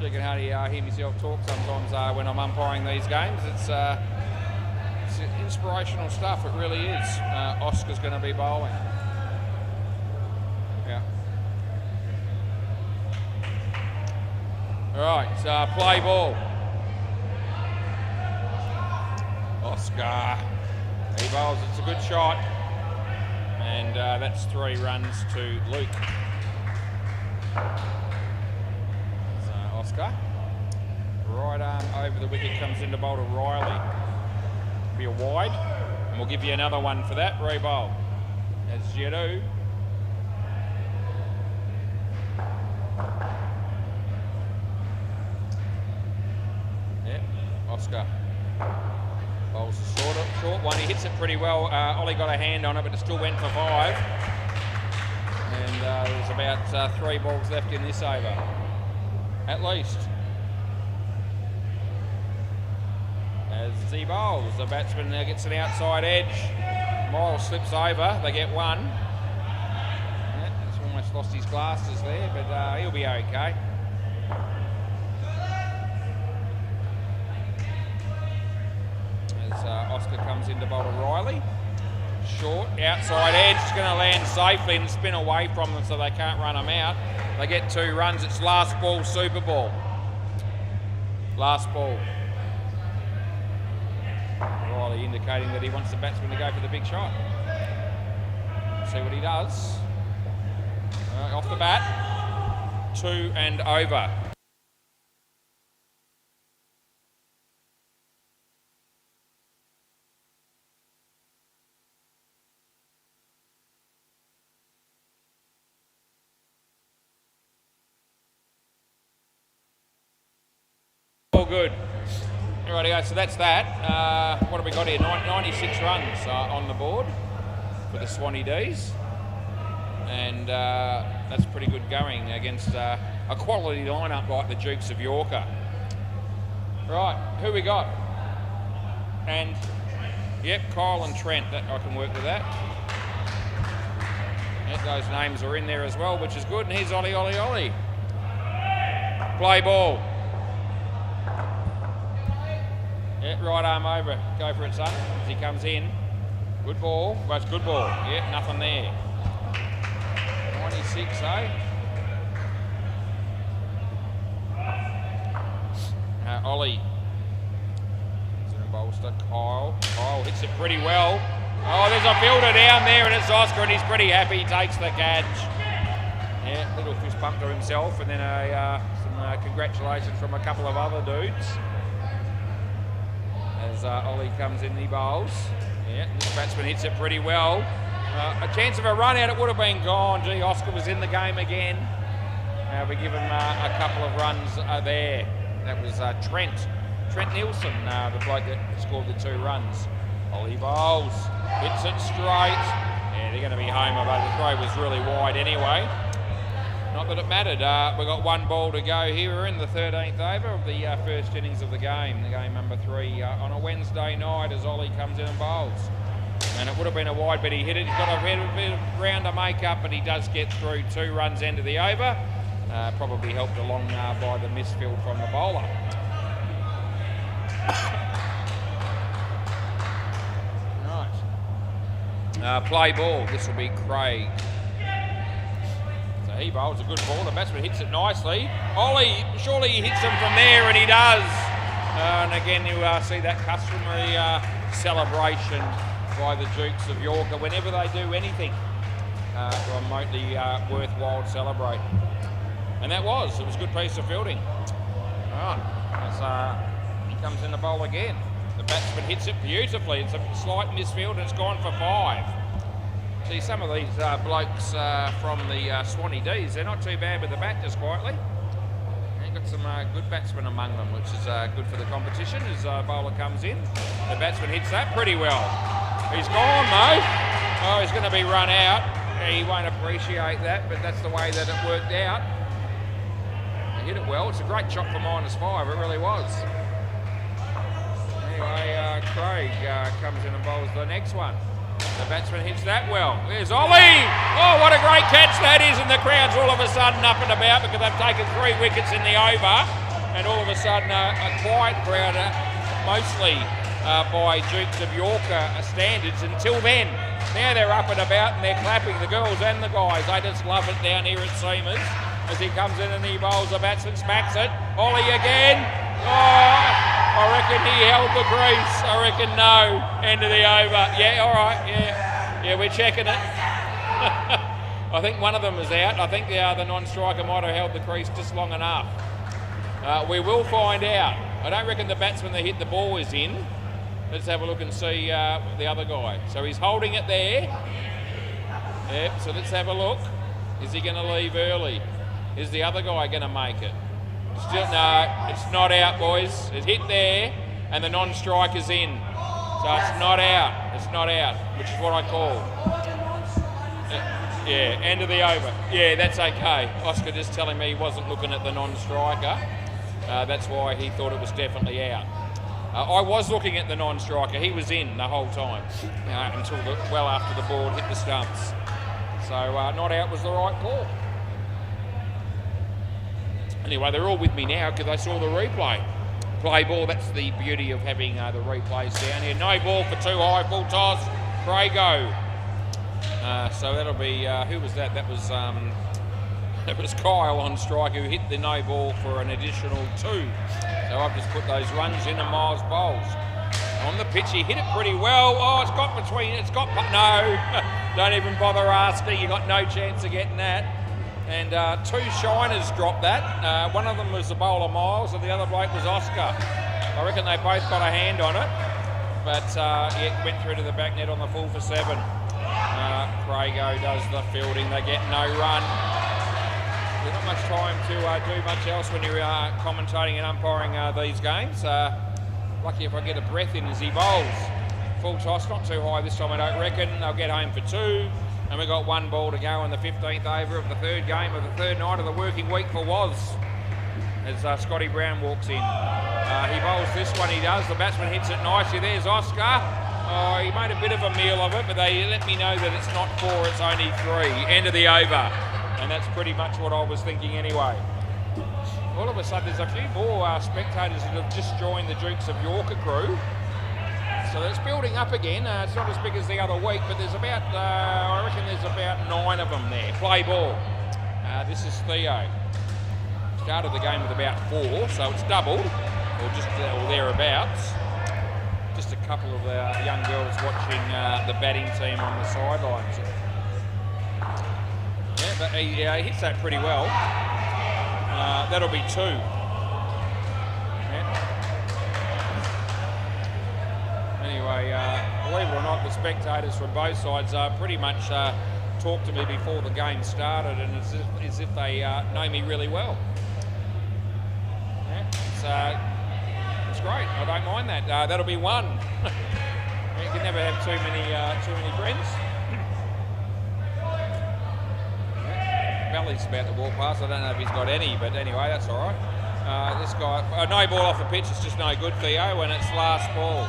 You can hardly hear myself talk sometimes when I'm umpiring these games. It's inspirational stuff, it really is. Oscar's going to be bowling. Yeah. Right, play ball. Oscar. He bowls, it's a good shot. And that's 3 runs to Luke. So Oscar. Right arm over the wicket, comes into bowl to Riley. Be a wide, and we'll give you another one for that. Re-bowl. As you do. Yep, Oscar. Bowls a short one. He hits it pretty well. Ollie got a hand on it, but it still went for 5. And there's about 3 balls left in this over. At least. As he bowls, the batsman now gets an outside edge. Morrill slips over, they get 1. Yeah, he's almost lost his glasses there, but he'll be okay. As Oscar comes into bowl to Riley. Short, outside edge, it's going to land safely and spin away from them so they can't run them out. They get 2 runs, it's last ball, super ball. Last ball. Riley indicating that he wants the batsman to go for the big shot. See what he does. Off the bat, 2 and over. All good. Alrighty, so that's that. What have we got here? 96 runs on the board for the Swanee D's. And that's pretty good going against a quality lineup like the Dukes of Yorker. Right, who we got? And, yep, Kyle and Trent. I can work with that. Yep, those names are in there as well, which is good. And here's Ollie. Play ball. Yeah, right arm over. Go for it, son. As he comes in. Good ball. Well, it's good ball. Yeah, nothing there. 96, eh? Ollie. Bolster. Kyle. Kyle hits it pretty well. Oh, there's a fielder down there, and it's Oscar, and he's pretty happy. He takes the catch. Yeah, little fist bump to himself, and then some congratulations from a couple of other dudes. As Ollie comes in, he bowls. Yeah, this batsman hits it pretty well. A chance of a run out, it would have been gone. Gee, Oscar was in the game again. We give him a couple of runs there. That was Trent Nielsen, the bloke that scored the 2 runs. Ollie bowls, hits it straight. Yeah, they're going to be home, but the throw was really wide anyway. Not that it mattered. We've got 1 ball to go here. We're in the 13th over of the first innings of the game number 3, on a Wednesday night as Ollie comes in and bowls. And it would have been a wide, but he hit it. He's got a bit of ground to make up, but he does get through. 2 runs into the over. Probably helped along by the misfield from the bowler. Right. Play ball. This will be Craig. He bowls a good ball. The batsman hits it nicely. Ollie, surely he hits him from there, and he does. And again, you see that customary celebration by the Dukes of Yorker whenever they do anything remotely worthwhile celebrate. And it was a good piece of fielding. All right, as he comes in the bowl again. The batsman hits it beautifully. It's a slight misfield, and it's gone for 5. See, some of these blokes from the Swanee D's, they're not too bad with the bat, just quietly. And got some good batsmen among them, which is good for the competition as bowler comes in. The batsman hits that pretty well. He's gone though. Oh, he's going to be run out. He won't appreciate that, but that's the way that it worked out. He hit it well. It's a great shot for -5. It really was. Anyway, Craig comes in and bowls the next one. The batsman hits that well. There's Ollie! Oh, what a great catch that is, and the crowd's all of a sudden up and about because they've taken 3 wickets in the over, and all of a sudden a quiet crowd, mostly by Dukes of York standards until then. Now they're up and about and they're clapping, the girls and the guys. They just love it down here at Seamers as he comes in and he bowls. The batsman smacks it. Ollie again. Oh, I reckon he held the crease. I reckon no. End of the over. Yeah, all right. Yeah, we're checking it. I think one of them is out. I think the non-striker might have held the crease just long enough. We will find out. I don't reckon the batsman that hit the ball is in. Let's have a look and see the other guy. So he's holding it there. Yep, so let's have a look. Is he going to leave early? Is the other guy going to make it? Still, no, it's not out, boys. It hit there, and the non-striker's in. So it's not out. It's not out, which is what I call. Yeah, end of the over. Yeah, that's okay. Oscar just telling me he wasn't looking at the non-striker. That's why he thought it was definitely out. I was looking at the non-striker. He was in the whole time until well after the board hit the stumps. So not out was the right call. Anyway, they're all with me now because they saw the replay. Play ball, that's the beauty of having the replays down here. No ball for too high, full toss, Crago. So that'll be, who was that? That was Kyle on strike who hit the no ball for an additional 2. So I've just put those runs in and Miles bowls. On the pitch, he hit it pretty well. Oh, it's got between, no, don't even bother asking. You got no chance of getting that. And 2 shiners dropped that. One of them was the bowler Miles and the other bloke was Oscar. I reckon they both got a hand on it. But it went through to the back net on the full for 7. Crago does the fielding. They get no run. There's not much time to do much else when you're commentating and umpiring these games. Lucky if I get a breath in as he bowls. Full toss, not too high this time I don't reckon. They'll get home for 2. And we've got 1 ball to go in the 15th over of the 3rd game of the 3rd night of the working week for Woz. As Scotty Brown walks in. He bowls this one, he does. The batsman hits it nicely. There's Oscar. Oh, he made a bit of a meal of it, but they let me know that it's not 4, it's only 3. End of the over. And that's pretty much what I was thinking anyway. All of a sudden, there's a few more spectators that have just joined the Dukes of Yorker crew. So it's building up again. It's not as big as the other week, but there's about, I reckon there's about 9 of them there. Play ball. This is Theo. Started the game with about 4, so it's doubled, or just or thereabouts. Just a couple of young girls watching the batting team on the sidelines. Yeah, but he hits that pretty well. That'll be 2. Yeah. Anyway, believe it or not, the spectators from both sides pretty much talked to me before the game started, and it's as if they know me really well. Yeah, it's great. I don't mind that. That'll be 1. You can never have too many friends. Valley's about to walk past. I don't know if he's got any, but anyway, that's all right. This guy, no ball off the pitch. It's just no good, Theo, when it's last ball.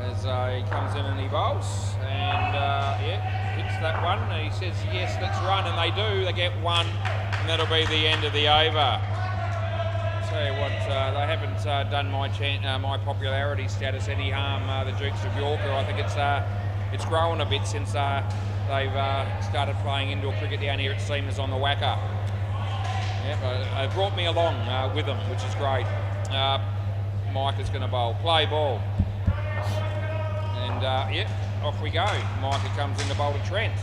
As he comes in and he bowls, and hits that one. And he says, yes, let's run, and they do. They get 1, and that'll be the end of the over. Tell you what, they haven't done my popularity status any harm. The Dukes of Yorker, I think it's grown a bit since they've started playing indoor cricket down here at Seamers on the WACA. Yeah, they brought me along with them, which is great. Mike is going to bowl. Play ball. And off we go. Micah comes in to bowl to Trent.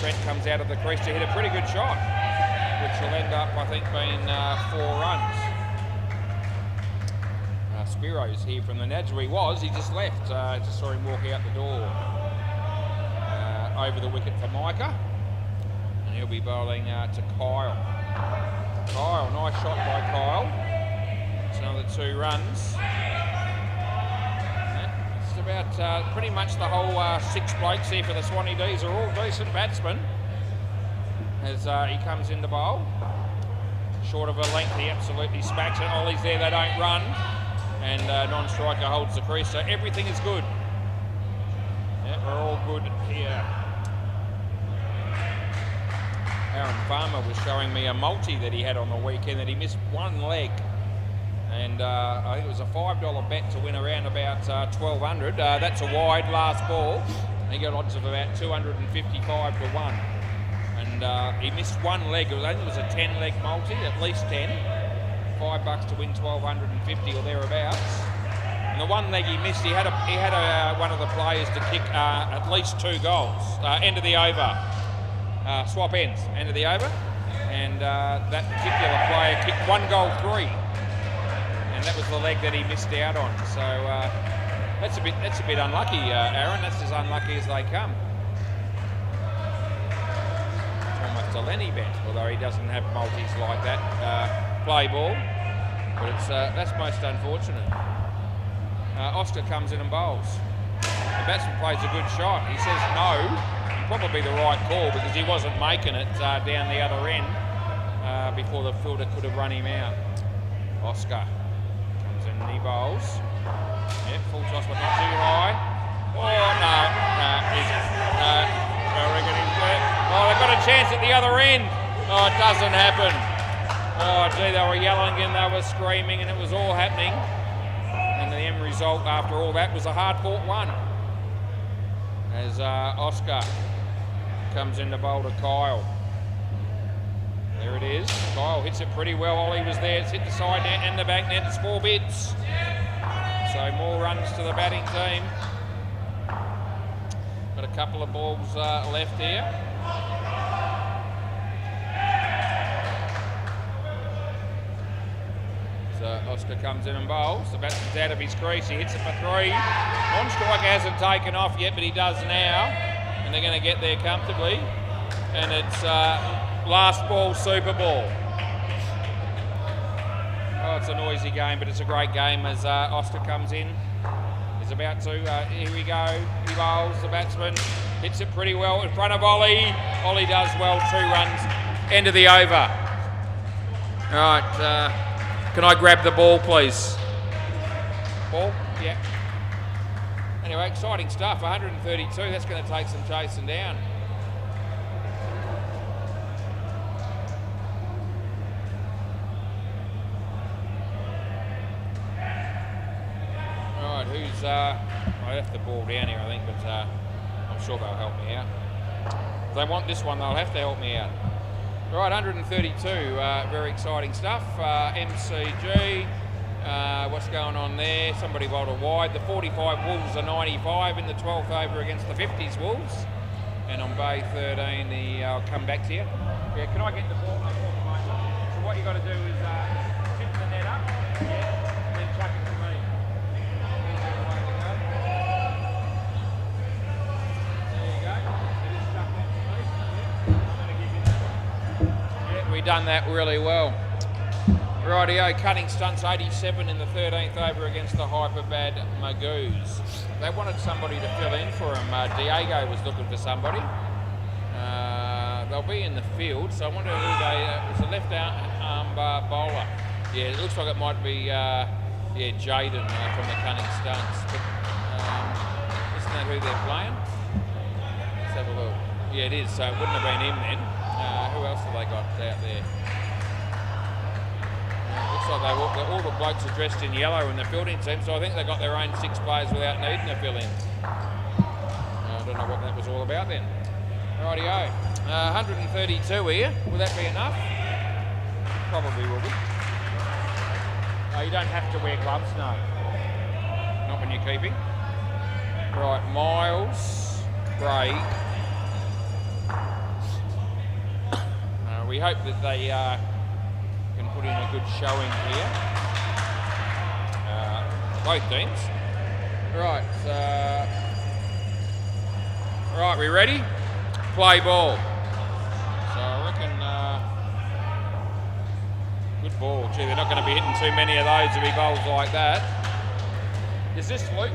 Trent comes out of the crease to hit a pretty good shot, which will end up, I think, being 4 runs. Spiro's here from the Nats, where he was. He just left. Just saw him walk out the door. over the wicket for Micah. And he'll be bowling to Kyle. Kyle, nice shot by Kyle. It's another 2 runs. It's about pretty much the whole 6 blokes here for the Swanee D's are all decent batsmen. As he comes in the bowl. Short of a length, he absolutely smacks it. Ollie's there, they don't run. And non-striker holds the crease, so everything is good. Yeah, we're all good here. Aaron Farmer was showing me a multi that he had on the weekend that he missed 1 leg. And I think it was a $5 bet to win around about 1,200. That's a wide last ball. He got odds of about 255 to 1. And he missed 1 leg. I think it was a 10-leg multi, at least 10. $5 to win 1,250 or thereabouts. And the 1 leg he missed, he had one of the players to kick at least 2 goals. End of the over. Swap ends, end of the over. And that particular player kicked 1 goal 3. And that was the leg that he missed out on. So that's a bit unlucky, Aaron. That's as unlucky as they come. Almost a Lenny bet, although he doesn't have multis like that. Play ball, but that's most unfortunate. Oscar comes in and bowls. The batsman plays a good shot. He says no, probably the right call because he wasn't making it down the other end before the fielder could have run him out. Oscar comes in and he bowls. Yep, full toss but not too high. Oh no, I reckon he's got it. Oh, they've got a chance at the other end. Oh, it doesn't happen. Oh, gee, they were yelling and they were screaming and it was all happening. And the end result after all that was a hard-fought one. As Oscar comes in to bowl to Kyle. There it is. Kyle hits it pretty well. Ollie was there. It's hit the side net and the back net. It's 4 bids. So more runs to the batting team. Got a couple of balls left here. So Oscar comes in and bowls. The batsman's out of his crease. He hits it for 3. Non-striker hasn't taken off yet, but he does now. And they're going to get there comfortably. And it's last ball, super ball. Oh, it's a noisy game, but it's a great game as Oscar comes in. He's about to, here we go, he bowls, the batsman hits it pretty well in front of Ollie. Ollie does well, 2 runs, end of the over. All right, can I grab the ball, please? Ball? Yeah. Anyway, exciting stuff, 132, that's going to take some chasing down. Who's, I left the ball down here I think, but I'm sure they'll help me out. If they want this one, they'll have to help me out. Right, 132, very exciting stuff. MCG, what's going on there? Somebody bowled a wide. The 45 Wolves are 95 in the 12th over against the 50s Wolves. And on Bay 13, I'll come back to you. Yeah, can I get the ball? So what you got to do is tip the net up, yeah, and then chuck it to me. We've done that really well. Rightio, cutting stunts 87 in the 13th over against the Hyperbad Magoos. They wanted somebody to fill in for him. Diego was looking for somebody. They'll be in the field, so I wonder who it's a left arm bowler. Yeah, it looks like it might be Jaden from the cutting stunts. But isn't that who they're playing? Let's have a look. Yeah, it is, so it wouldn't have been him then. Who else have they got out there? Looks like all the blokes are dressed in yellow in the fielding team, so I think they got their own 6 players without needing to fill in. I don't know what that was all about then. Rightio. 132 here. Will that be enough? Probably will be. Oh, you don't have to wear gloves, no. Not when you're keeping. Right, Miles, Craig. We hope that they can put in a good showing here. Both teams. Right, right, we ready? Play ball. So I reckon, good ball. Gee, they're not going to be hitting too many of those if he bowls like that. Is this Luke?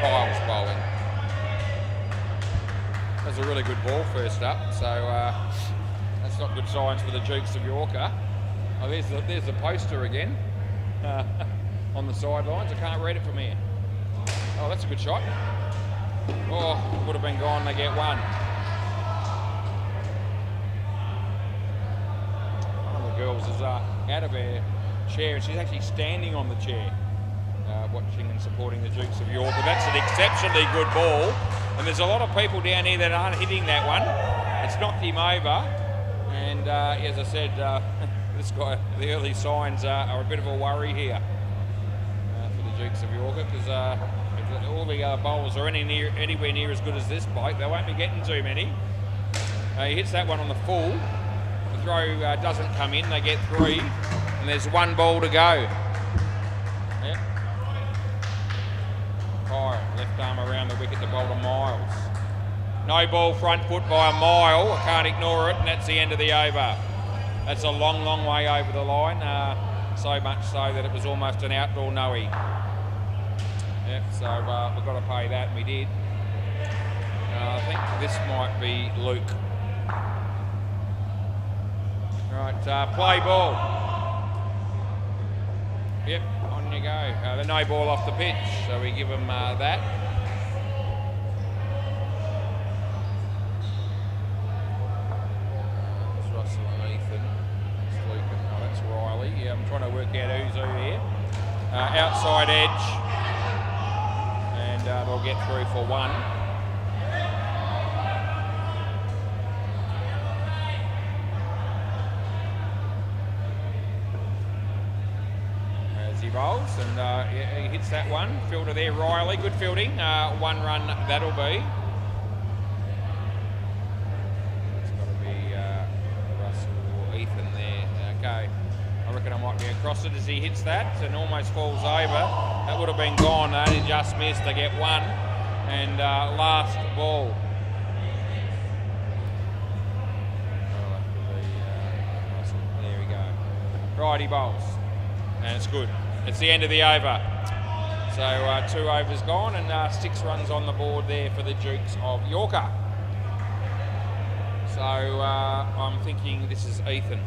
Kyle's bowling. That's a really good ball first up, so that's not good signs for the Dukes of Yorker. Oh, there's the poster again on the sidelines. I can't read it from here. Oh, that's a good shot. Oh, would have been gone. They get one. One of the girls is out of her chair, and she's actually standing on the chair, watching and supporting the Dukes of York. But that's an exceptionally good ball, and there's a lot of people down here that aren't hitting that one. It's knocked him over, and as I said, this guy, the early signs are a bit of a worry here for the Dukes of York, because if all the other bowlers are anywhere near as good as this bloke, they won't be getting too many. He hits that one on the full. The throw doesn't come in. They get 3, and there's 1 ball to go. Yep. Fire, left arm around the wicket to bowl to Miles. No ball, front foot by a mile. I can't ignore it, and that's the end of the over. That's a long, long way over the line. So much so that it was almost an outdoor no-e. Yep, so we've got to pay that, and we did. I think this might be Luke. Right, play ball. Yep, on you go. The no ball off the pitch, so we give him that. It's Russell and Ethan. It's Luke and, oh, that's Riley. Yeah, I'm trying to work out who's who here. Outside edge. And they'll get through for 1. As he bowls, and he hits that one. Fielder there, Riley. Good fielding. 1 run, that'll be. It's got to be Russell or Ethan there. Okay. I reckon I might be across it as he hits that and almost falls over. That would have been gone. They only just missed. They get 1. And last ball. There we go. Right, he bowls. And it's good. It's the end of the over. So 2 overs gone, and 6 runs on the board there for the Dukes of Yorker. So I'm thinking this is Ethan.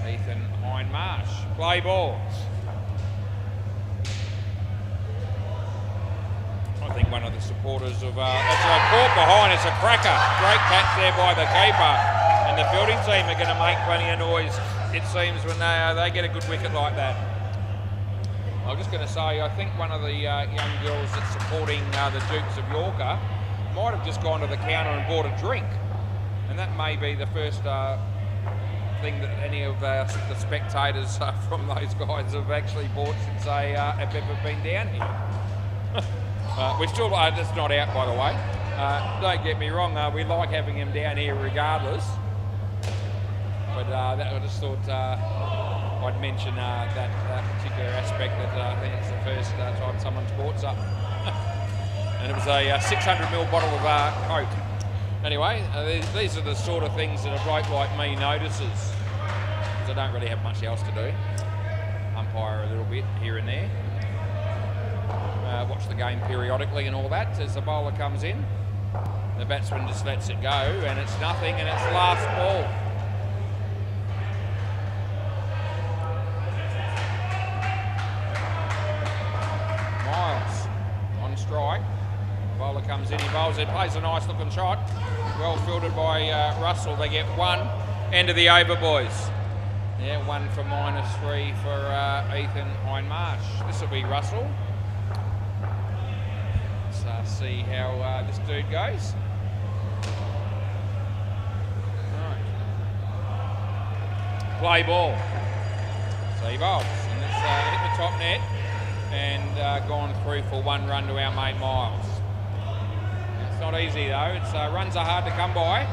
Ethan Hindmarsh. Play ball. I think one of the supporters of... it's a caught behind. It's a cracker. Great catch there by the keeper. And the fielding team are going to make plenty of noise, it seems, when they get a good wicket like that. I'm just going to say, I think one of the young girls that's supporting the Dukes of Yorker might have just gone to the counter and bought a drink. And that may be the first... thing that any of the spectators from those guys have actually bought since they have ever been down here. We're still, that's not out, by the way. Don't get me wrong, we like having them down here regardless. But I just thought I'd mention that particular aspect, that I think it's the first time someone's bought something. And it was a 600ml bottle of Coke. Anyway, these are the sort of things that a bloke like me notices, because I don't really have much else to do. Umpire a little bit here and there. Watch the game periodically and all that as the bowler comes in. The batsman just lets it go, and it's nothing, and it's last ball. Miles on strike. Bowler comes in, he bowls it, plays a nice looking shot. Well fielded by Russell. They get 1. End of the over, boys. Yeah, 1 for -3 for Ethan Hindmarsh. This will be Russell. Let's see how this dude goes. Right. Play ball. So he bowls, and it's hit the top net and gone through for 1 run to our mate Miles. It's not easy though. It's runs are hard to come by.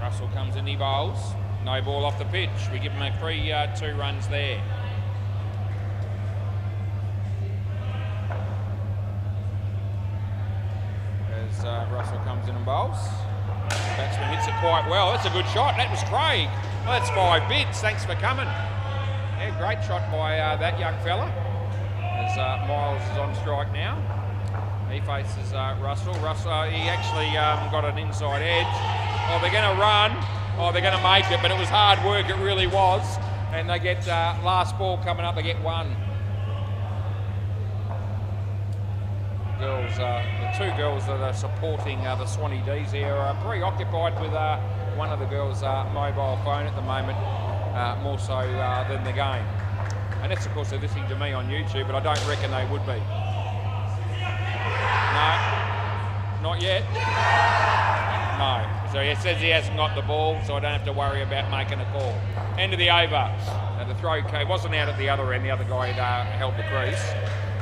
Russell comes in, he bowls. No ball off the pitch. We give him a free 2 runs there. Russell comes in and bowls. Batsman hits it quite well. That's a good shot. That was Craig. Well, that's 5 bids. Thanks for coming. Yeah, great shot by that young fella. As Miles is on strike now. He faces Russell. Russell, he actually got an inside edge. Oh, they're going to run. Oh, they're going to make it, but it was hard work. It really was. And they get last ball coming up. They get 1. Girls, the 2 girls that are supporting the Swanee D's here are preoccupied with one of the girls' mobile phone at the moment, more so than the game. And that's, of course, they're listening to me on YouTube, but I don't reckon they would be. No, not yet. No. So he says he hasn't got the ball, so I don't have to worry about making a call. End of the over. The throw wasn't out at the other end. The other guy held the crease.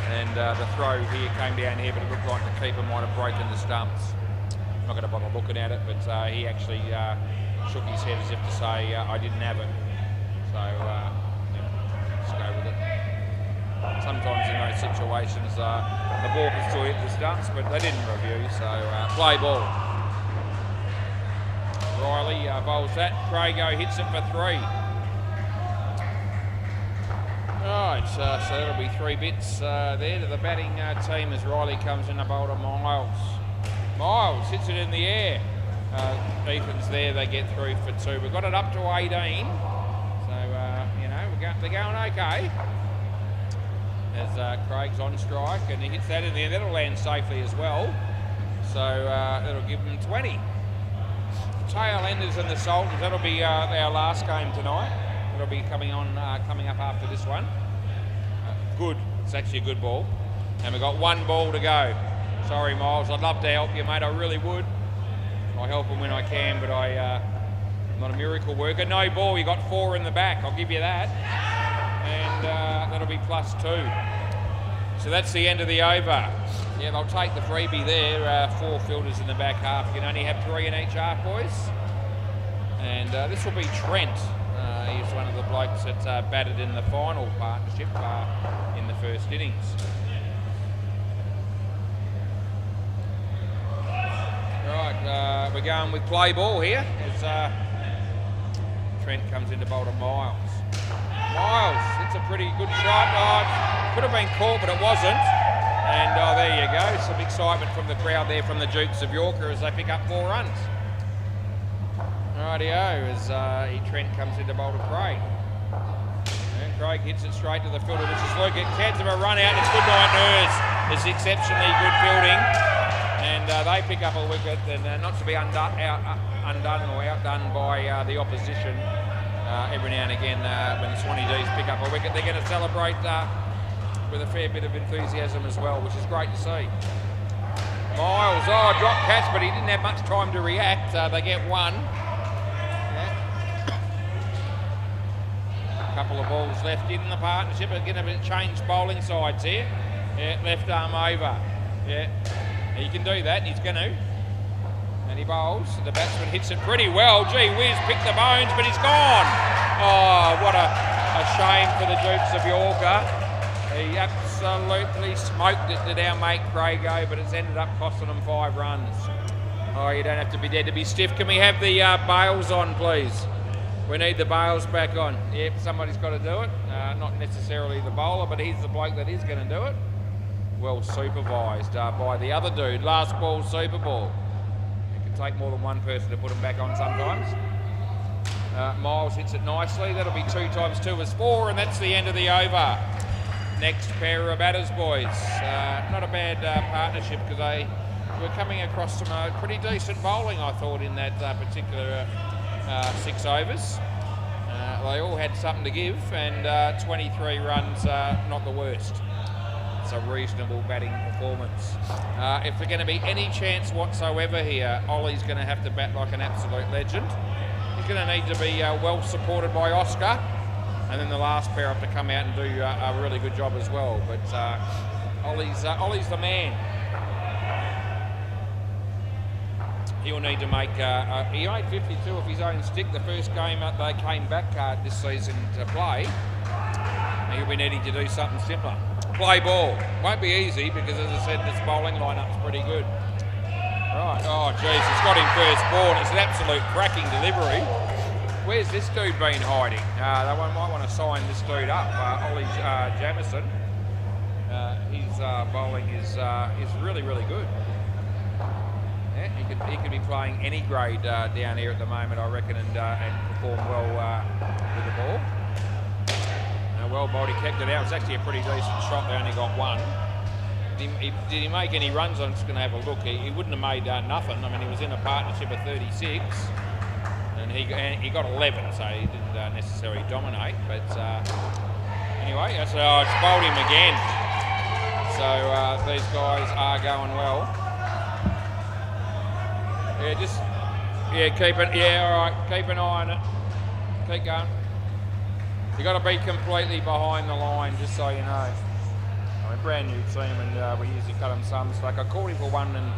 And the throw here came down here, but it looked like the keeper might have broken the stumps. I'm not going to bother looking at it, but he actually shook his head as if to say, I didn't have it. So, just go with it. Sometimes in those situations, the ball can still hit the stumps, but they didn't review, so play ball. Riley bowls that. Crago hits it for 3. Right, so that'll be 3 bits there to the batting team as Riley comes in to bowl to Miles. Miles hits it in the air. Ethan's there, they get through for 2. We've got it up to 18. So, they're going okay. As Craig's on strike and he hits that in there. That'll land safely as well. So that'll give them 20. The tail enders and the Sultans, that'll be our last game tonight. It'll be coming up after this one. Good. It's actually a good ball. And we've got 1 ball to go. Sorry, Miles. I'd love to help you, mate. I really would. I help him when I can, but I'm not a miracle worker. No ball. You got 4 in the back. I'll give you that. And that'll be +2. So that's the end of the over. Yeah, they'll take the freebie there. 4 fielders in the back half. You can only have 3 in each half, boys. And this will be Trent. He's one of the blokes that batted in the final partnership in the first innings. Right, we're going with play ball here as Trent comes into bowl to Miles. Miles, it's a pretty good shot. Oh, could have been caught, but it wasn't. And there you go. Some excitement from the crowd there from the Dukes of Yorker as they pick up 4 runs. Rightio, as Trent comes into bowl to Craig. And Craig hits it straight to the fielder, which is Luke. Cans of a run out, and it's good night Nurse. It's exceptionally good fielding. And they pick up a wicket, and not to be undone or outdone by the opposition. Every now and again, when the Swanee D's pick up a wicket, they're going to celebrate with a fair bit of enthusiasm as well, which is great to see. Miles, drop catch, but he didn't have much time to react. They get 1. Couple of balls left in the partnership. We're going to change bowling sides here. Yeah, left arm over. Yeah, he can do that. He's going to. And he bowls. The batsman hits it pretty well. Gee whiz, picked the bones, but he's gone. Oh, what a shame for the Dukes of Yorker. He absolutely smoked it to our mate Crago, but it's ended up costing them 5 runs. Oh, you don't have to be dead to be stiff. Can we have the bails on, please? We need the bails back on. Yep, somebody's got to do it. Not necessarily the bowler, but he's the bloke that is going to do it. Well supervised by the other dude. Last ball, super ball. It can take more than one person to put them back on sometimes. Miles hits it nicely. That'll be 2 times 2 is 4, and that's the end of the over. Next pair of batters, boys. Not a bad partnership because they were coming across some pretty decent bowling, I thought, in that particular 6 overs. They all had something to give, and 23 runs, not the worst. It's a reasonable batting performance. If there's going to be any chance whatsoever here, Ollie's going to have to bat like an absolute legend. He's going to need to be well supported by Oscar, and then the last pair have to come out and do a really good job as well. But Ollie's the man. He'll need to make, he made 52 off his own stick the first game they came back this season to play. He'll be needing to do something similar. Play ball. Won't be easy because, as I said, this bowling lineup's pretty good. Right, oh geez, it's got him first ball. It's an absolute cracking delivery. Where's this dude been hiding? They might want to sign this dude up, Ollie Jamieson. His bowling is really, really good. Yeah, he could be playing any grade down here at the moment, I reckon, and perform well with the ball. Well bowled, he kept it out. It's actually a pretty decent shot. They only got one. Did he make any runs? I'm just going to have a look. He wouldn't have made nothing. I mean, he was in a partnership of 36, and he got 11, so he didn't necessarily dominate. But anyway, it's bowled him again. So these guys are going well. Keep it. Yeah, all right. Keep an eye on it. Keep going. You got to be completely behind the line, just so you know. I'm a brand new team, and we usually cut them some slack. I called him for one, and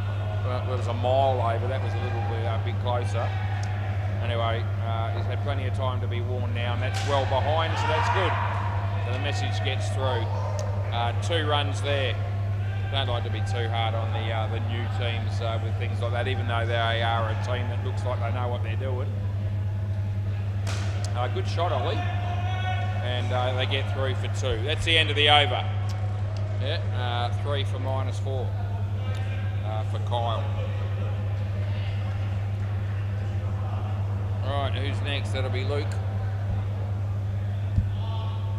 it was a mile over. That was a little bit closer. Anyway, he's had plenty of time to be warned now, and that's well behind, so that's good. So the message gets through. 2 runs there. Don't like to be too hard on the new teams with things like that, even though they are a team that looks like they know what they're doing. Good shot, Ollie. And they get through for 2. That's the end of the over. Yeah, 3 for -4 for Kyle. Right, who's next? That'll be Luke.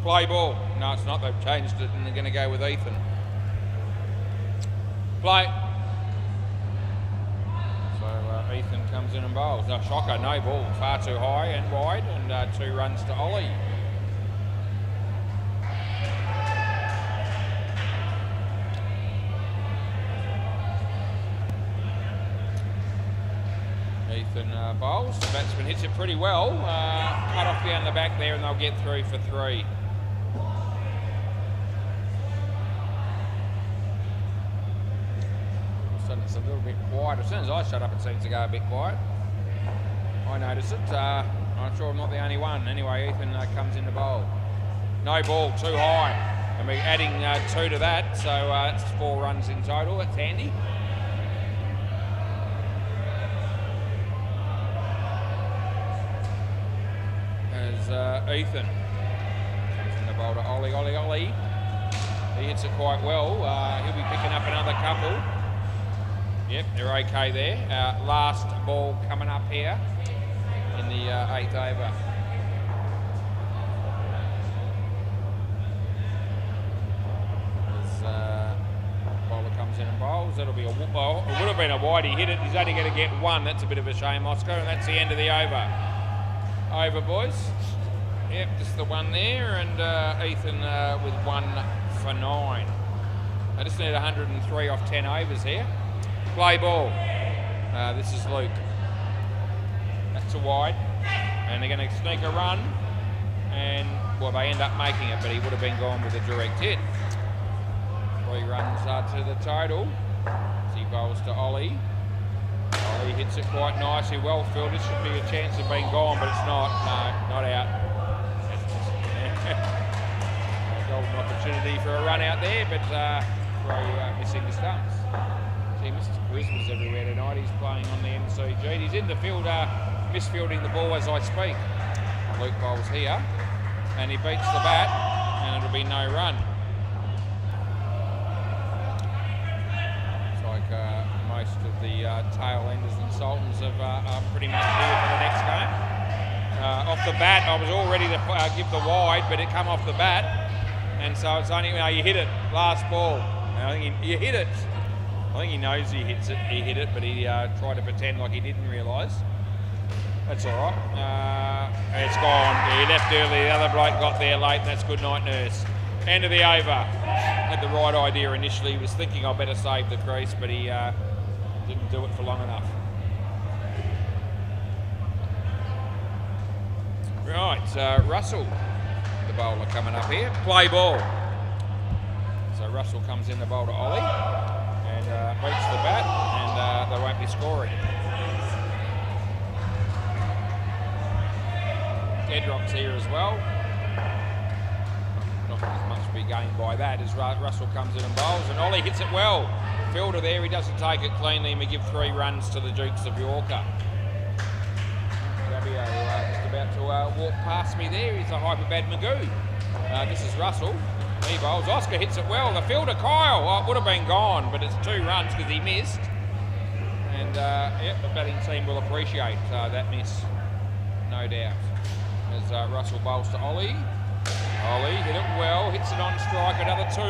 Play ball. No, it's not. They've changed it, and they're going to go with Ethan. Play. So Ethan comes in and bowls. No, shocker, no ball. Far too high and wide, and 2 runs to Ollie. Ethan bowls. The batsman hits it pretty well. Cut off down the back there, and they'll get through for 3. It's a little bit quiet. As soon as I shut up, it seems to go a bit quiet. I notice it. I'm sure I'm not the only one. Anyway, Ethan comes in to bowl. No ball, too high. And we're adding 2 to that, so that's 4 runs in total. That's handy. As Ethan comes in the bowl to Ollie. He hits it quite well. He'll be picking up another couple. Yep, they're okay there. Last ball coming up here in the 8th over. As bowler comes in and bowls, that'll be it would have been a wide. He hit it. He's only going to get 1. That's a bit of a shame, Oscar, and that's the end of the over. Over, boys. Yep, just the 1 there, and Ethan with 1 for 9. I just need 103 off 10 overs here. Play ball. This is Luke. That's a wide, and they're going to sneak a run, and well, they end up making it, but he would have been gone with a direct hit. 3 runs to the total. As he bowls to Ollie. Ollie hits it quite nicely, well fielded. Should be a chance of being gone, but it's not. No, not out. A golden opportunity for a run out there, but missing the stumps. See, Mr. Quiz was everywhere tonight. He's playing on the MCG. He's in the field, misfielding the ball as I speak. Luke bowls here, and he beats the bat, and it'll be no run. It's like most of the tail enders and sultans are pretty much here for the next game. Off the bat, I was all ready to give the wide, but it come off the bat, and so it's only you hit it. Last ball. I think you hit it. I think he knows he hits it. He hit it, but he tried to pretend like he didn't realise. That's all right. It's gone. He left early. The other bloke got there late. That's good night, nurse. End of the over. Had the right idea initially. He was thinking I better save the crease, but he didn't do it for long enough. Right, Russell, the bowler coming up here. Play ball. So Russell comes in the bowl to Ollie and beats the bat, and they won't be scoring. Dead drops here as well. Not as much be gained by that as Russell comes in and bowls, and Ollie hits it well. Fielder there, he doesn't take it cleanly, and we give 3 runs to the Dukes of Yorker. Gabio just about to walk past me there. He's a hyperbad Magoo. This is Russell. He bowls. Oscar hits it well. The fielder, Kyle. Oh, it would have been gone, but it's 2 runs because he missed. And the batting team will appreciate that miss, no doubt. As Russell bowls to Ollie. Ollie hit it well, hits it on strike, another 2.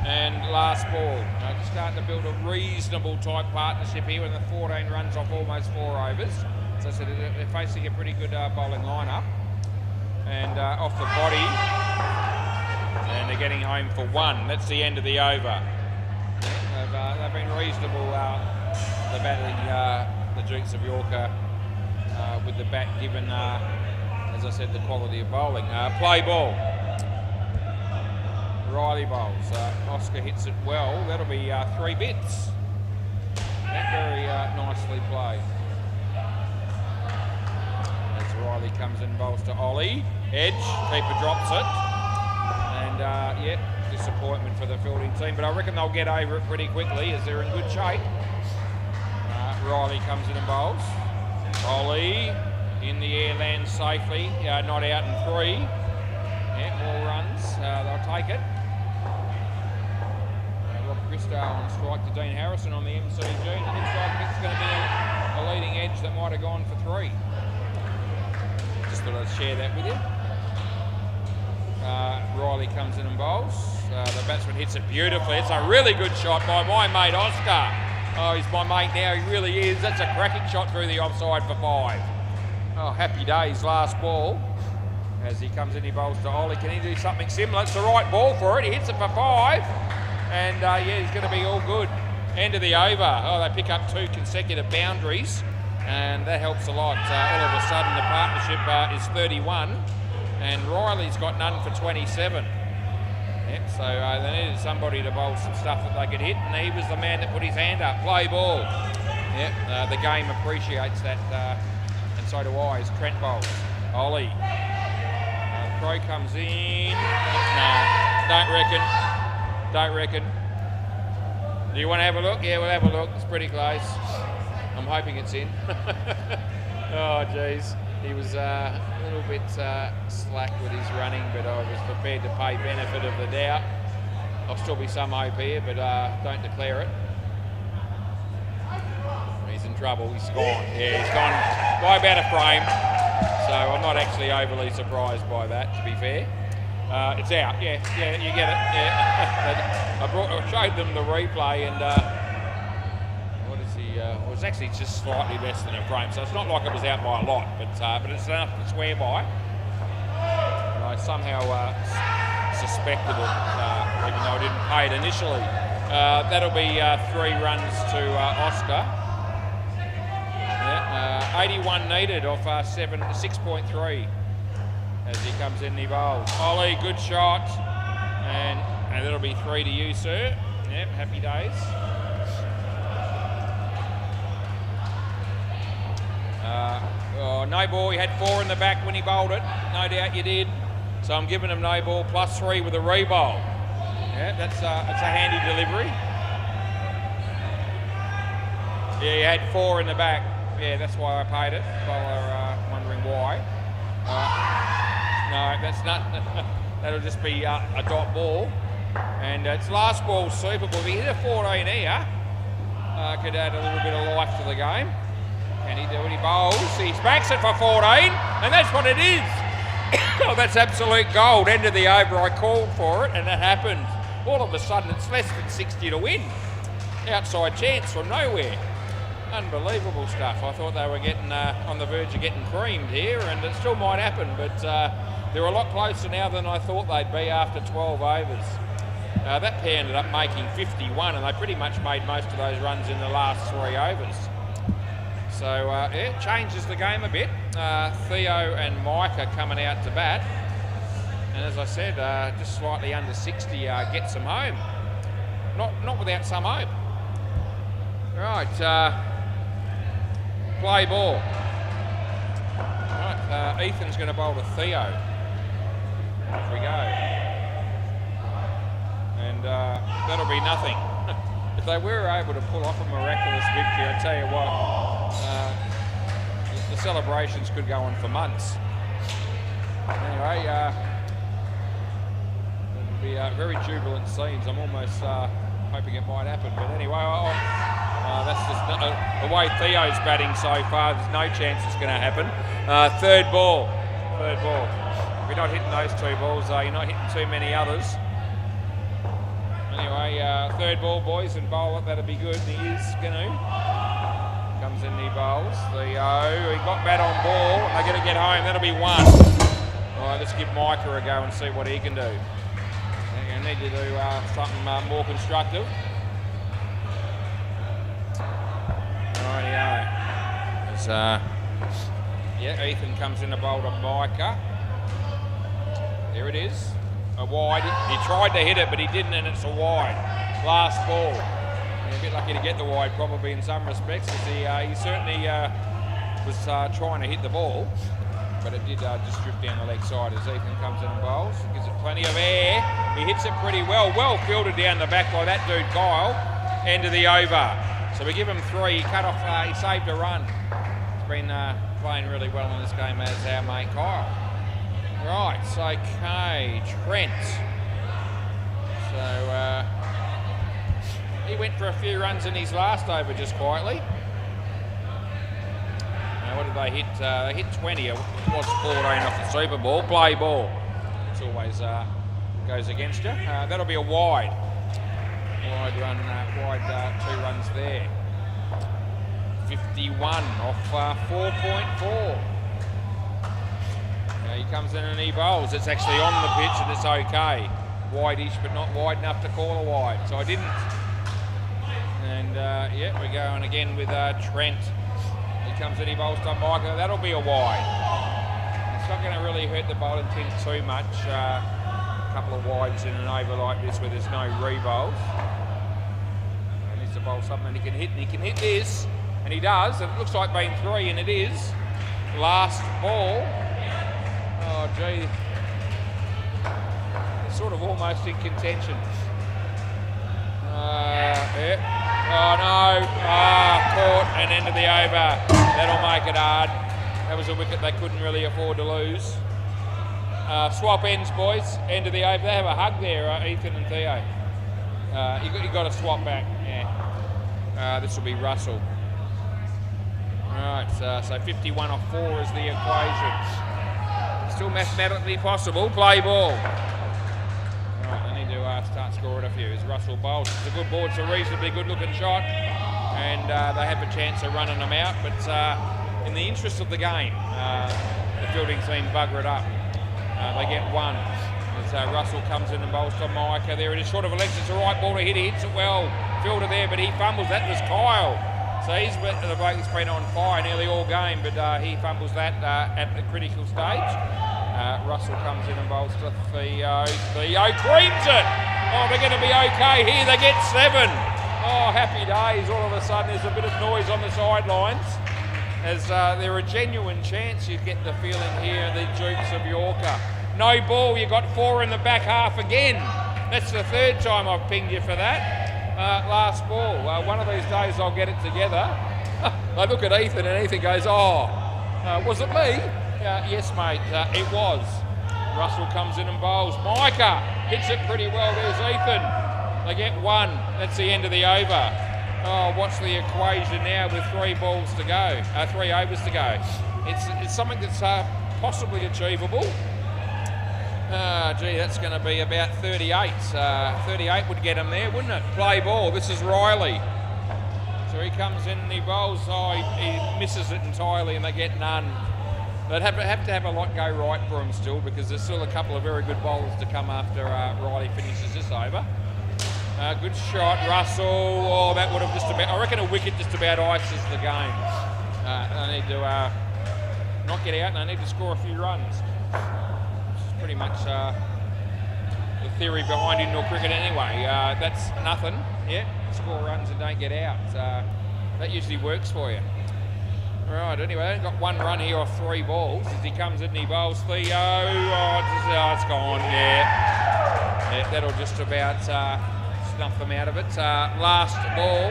And last ball. Just starting to build a reasonable type partnership here with the 14 runs off almost 4 overs. As I said, they're facing a pretty good bowling lineup. And off the body. And they're getting home for 1. That's the end of the over. They've been reasonable, the batting, the Dukes of Yorker, with the bat given, as I said, the quality of bowling. Play ball. Riley bowls. Oscar hits it well. That'll be 3 bits. That very nicely played. As Riley comes in, bowls to Ollie. Edge. Keeper drops it. And disappointment for the fielding team, but I reckon they'll get over it pretty quickly as they're in good shape. Riley comes in and bowls. Ollie in the air, lands safely. Not out in 3. More runs. They'll take it. Rob Christo on strike to Dean Harrison on the MCG. And it looks like it's going to be a leading edge that might have gone for 3. Just thought I'd share that with you. Riley comes in and bowls. The batsman hits it beautifully. It's a really good shot by my mate Oscar. Oh, he's my mate now, he really is. That's a cracking shot through the offside for 5. Oh, happy days, last ball. As he comes in, he bowls to Ollie. Can he do something similar? It's the right ball for it. He hits it for 5. And he's going to be all good. End of the over. Oh, they pick up 2 consecutive boundaries. And that helps a lot. All of a sudden, the partnership is 31. And Riley's got none for 27. So they needed somebody to bowl some stuff that they could hit, and he was the man that put his hand up. Play ball. The game appreciates that, and so do I, as Trent bowls. Ollie. Crow comes in. No, don't reckon. Do you want to have a look? Yeah, we'll have a look. It's pretty close. I'm hoping it's in. Oh, geez. He was a little bit slack with his running, but I was prepared to pay benefit of the doubt. I'll still be some hope here, but don't declare it. He's in trouble. He's gone. Yeah, he's gone by about a frame. So I'm not actually overly surprised by that, to be fair. It's out. Yeah, you get it. Yeah. I showed them the replay, and it was actually just slightly less than a frame, so it's not like it was out by a lot, but it's enough to swear by. And I somehow suspected it, even though I didn't pay it initially. That'll be 3 runs to Oscar. 81 needed off 6.3 as he comes in and he bowls. Ollie, good shot, and that'll be 3 to you, sir. Yep, happy days. No ball. He had 4 in the back when he bowled it. No doubt you did. So I'm giving him no ball plus 3 with a re-bowl. Yeah, that's a handy delivery. Yeah, he had 4 in the back. Yeah, that's why I paid it. People are wondering why. No, that's not. That'll just be a dot ball. And it's last ball super ball. If he hit a 14 here, could add a little bit of life to the game. Can he do it? He bowls. He smacks it for 14, and that's what it is. Oh, that's absolute gold. End of the over. I called for it, and it happened. All of a sudden, it's less than 60 to win. Outside chance from nowhere. Unbelievable stuff. I thought they were getting on the verge of getting creamed here, and it still might happen, but they're a lot closer now than I thought they'd be after 12 overs. That pair ended up making 51, and they pretty much made most of those runs in the last 3 overs. So, it changes the game a bit. Theo and Mike are coming out to bat. And as I said, just slightly under 60 gets them home. Not without some hope. Right, play ball. Right, Ethan's going to bowl to Theo. Off we go. be nothing. If they were able to pull off a miraculous victory, I tell you what, the celebrations could go on for months. Anyway, it'll be very jubilant scenes. I'm almost hoping it might happen, but anyway, that's just the way Theo's batting so far. There's no chance it's going to happen. Third ball. If you're not hitting those two balls, you're not hitting too many others. Anyway, third ball, boys, and bowl it. That'll be good. He is going to. Comes in, he bowls. He got bat on ball, and they're going to get home. That'll be one. All right, let's give Micah a go and see what he can do. They're going to need to do something more constructive. Rightio. Yeah, Ethan comes in to bowl to Micah. There it is. A wide. He tried to hit it, but he didn't, and it's a wide. Last ball. Yeah, a bit lucky to get the wide, probably in some respects, because he certainly was trying to hit the ball, but it did just drift down the leg side as Ethan comes in and bowls. Gives it plenty of air. He hits it pretty well. Well fielded down the back by that dude, Kyle. End of the over. So we give him 3. He cut off. He saved a run. He's been playing really well in this game, as our mate Kyle. Right, so okay, Trent. So he went for a few runs in his last over just quietly. Now what did they hit? They hit 20. It was 14 off the Super Ball. Play ball. It's always goes against you. That'll be a wide. Wide run, 2 runs there. 51 off 4.4. He comes in and he bowls. It's actually on the pitch and it's okay. Wide-ish, but not wide enough to call a wide. So I didn't. And yeah, we're going again with Trent. He comes in, he bowls to Micah. That'll be a wide. It's not going to really hurt the bowling team too much. A couple of wides in an over like this where there's no re-bowls. He needs to bowl something he can hit. And he can hit this, and he does. And it looks like being 3, and it is. Last ball. Oh, gee. It's sort of almost in contention. Yeah. Oh, no. Caught and end of the over. That'll make it hard. That was a wicket they couldn't really afford to lose. Swap ends, boys. End of the over. They have a hug there, Ethan and Theo. You got to swap back. Yeah. This will be Russell. Right, so 51 off 4 is the equation. Still mathematically possible. Play ball. Right, they need to start scoring a few. As Russell bowls, it's a good ball. It's a reasonably good-looking shot, and they have a chance of running them out. But in the interest of the game, the fielding team bugger it up. They get 1. As Russell comes in and bowls to Micah. There it is, short of a leg. It's the right ball to hit. He hits it well. Fielder there, but he fumbles. That was Kyle. So he's the bloke that's been on fire nearly all game, but he fumbles that at the critical stage. Russell comes in and bowls to Theo. Theo creams it. Oh, they're going to be okay here. They get 7. Oh, happy days. All of a sudden there's a bit of noise on the sidelines. As they're a genuine chance, you get the feeling here, the Dukes of Yorker. No ball, you got 4 in the back half again. That's the 3rd time I've pinged you for that. Last ball. One of these days I'll get it together. I look at Ethan and Ethan goes, oh, was it me? Yes, mate, it was. Russell comes in and bowls. Micah hits it pretty well. There's Ethan. They get 1. That's the end of the over. Oh, what's the equation now with 3 balls to go? 3 overs to go. It's something that's possibly achievable. Gee, that's going to be about 38. 38 would get him there, wouldn't it? Play ball. This is Riley. So he comes in and he bowls. Oh, he misses it entirely and they get none. They'd have to have a lot go right for him still, because there's still a couple of very good bowlers to come after Riley finishes this over. Good shot, Russell. Oh, that would have just about... I reckon a wicket just about ices the game. They need to not get out and they need to score a few runs. Pretty much the theory behind indoor cricket anyway. That's nothing. Yeah, score runs and don't get out. That usually works for you. Right, anyway, they've got 1 run here off 3 balls. As he comes in and he bowls Theo. Oh, it's gone, yeah. That'll just about snuff them out of it. Last ball.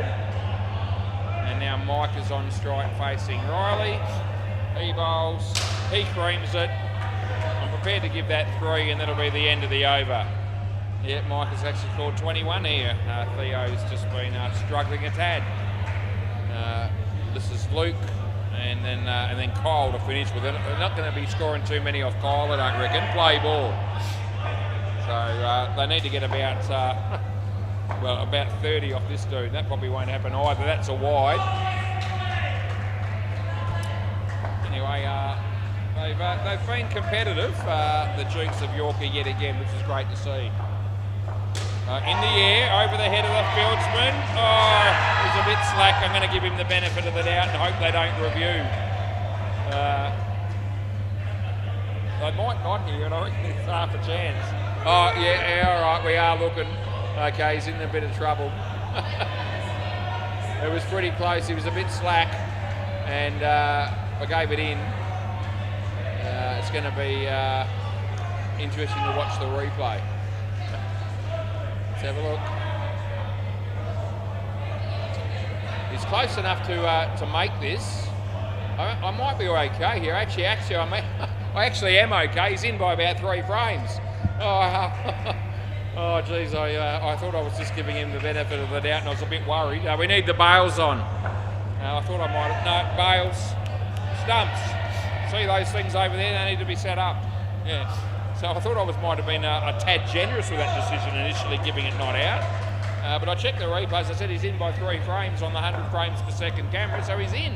And now Mike is on strike facing Riley. He bowls. He creams it. I'm prepared to give that 3 and that'll be the end of the over. Yeah, Mike has actually scored 21 here. Theo's just been struggling a tad. This is Luke and then Kyle to finish with it. They're not going to be scoring too many off Kyle, I don't reckon. Play ball. So they need to get about about 30 off this dude. That probably won't happen either. That's a wide. Anyway, they've been competitive, the Dukes of Yorker yet again, which is great to see. In the air, over the head of the fieldsman. Oh, he's a bit slack. I'm going to give him the benefit of the doubt and hope they don't review. They might not here, and I reckon it's half a chance. Oh, yeah, all right, we are looking. Okay, he's in a bit of trouble. It was pretty close. He was a bit slack, and I gave it in. It's going to be interesting to watch the replay. Let's have a look. He's close enough to make this. I might be okay here. Actually, I actually am okay. He's in by about 3 frames. Oh, geez, I thought I was just giving him the benefit of the doubt and I was a bit worried. We need the bails on. I thought I might have... No, bails. Stumps. See those things over there? They need to be set up. Yeah. So I thought I might have been a tad generous with that decision initially, giving it not out. But I checked the replays. I said he's in by 3 frames on the 100 frames per second camera, so he's in.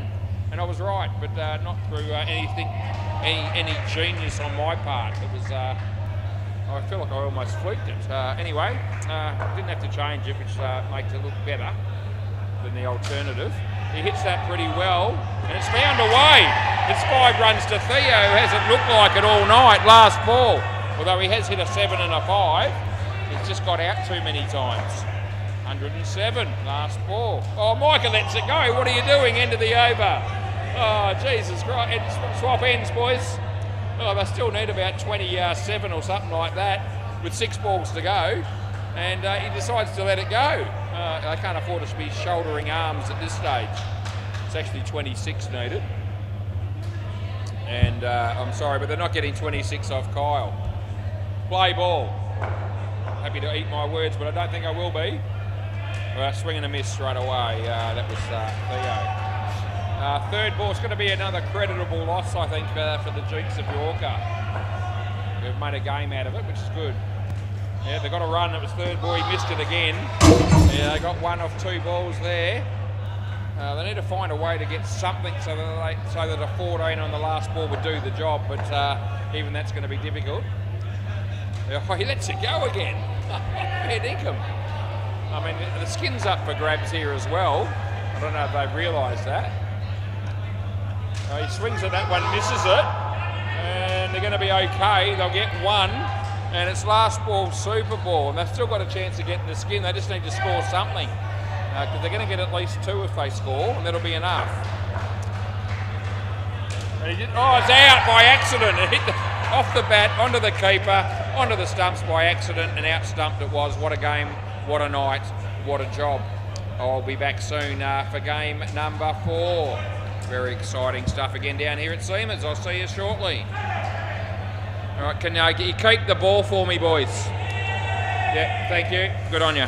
And I was right, but not through any genius on my part. It was... I feel like I almost fluked it. Anyway, didn't have to change it, which makes it look better than the alternative. He hits that pretty well, and it's found away. It's 5 runs to Theo, who hasn't looked like it all night, last ball. Although he has hit a 7 and a 5, he's just got out too many times. 107, last ball. Oh, Micah lets it go. What are you doing? End of the over. Oh, Jesus Christ. Swap ends, boys. Oh, they still need about 27 or something like that with 6 balls to go, and he decides to let it go. They can't afford to be shouldering arms at this stage. It's actually 26 needed. And I'm sorry, but they're not getting 26 off Kyle. Play ball. Happy to eat my words, but I don't think I will be. Swing and a miss straight away. That was Theo. Third ball is going to be another creditable loss, I think, for the Dukes of Yorker. They've made a game out of it, which is good. Yeah, they got a run. It was third ball. He missed it again. Yeah, they got 1 off 2 balls there. They need to find a way to get something so that a 14 on the last ball would do the job, but even that's going to be difficult. Oh, he lets it go again. Fair dinkum. I mean, the skin's up for grabs here as well. I don't know if they've realised that. He swings at that one, misses it, and they're going to be okay. They'll get 1, and it's last ball, super ball, and they've still got a chance of getting the skin. They just need to score something, because they're going to get at least 2 if they score, and that'll be enough. And it's out by accident. It hit off the bat, onto the keeper, onto the stumps by accident, and out stumped it was. What a game, what a night, what a job. I'll be back soon for game number 4. Very exciting stuff again down here at Seamers. I'll see you shortly. All right, can you keep the ball for me, boys? Yeah, thank you. Good on you.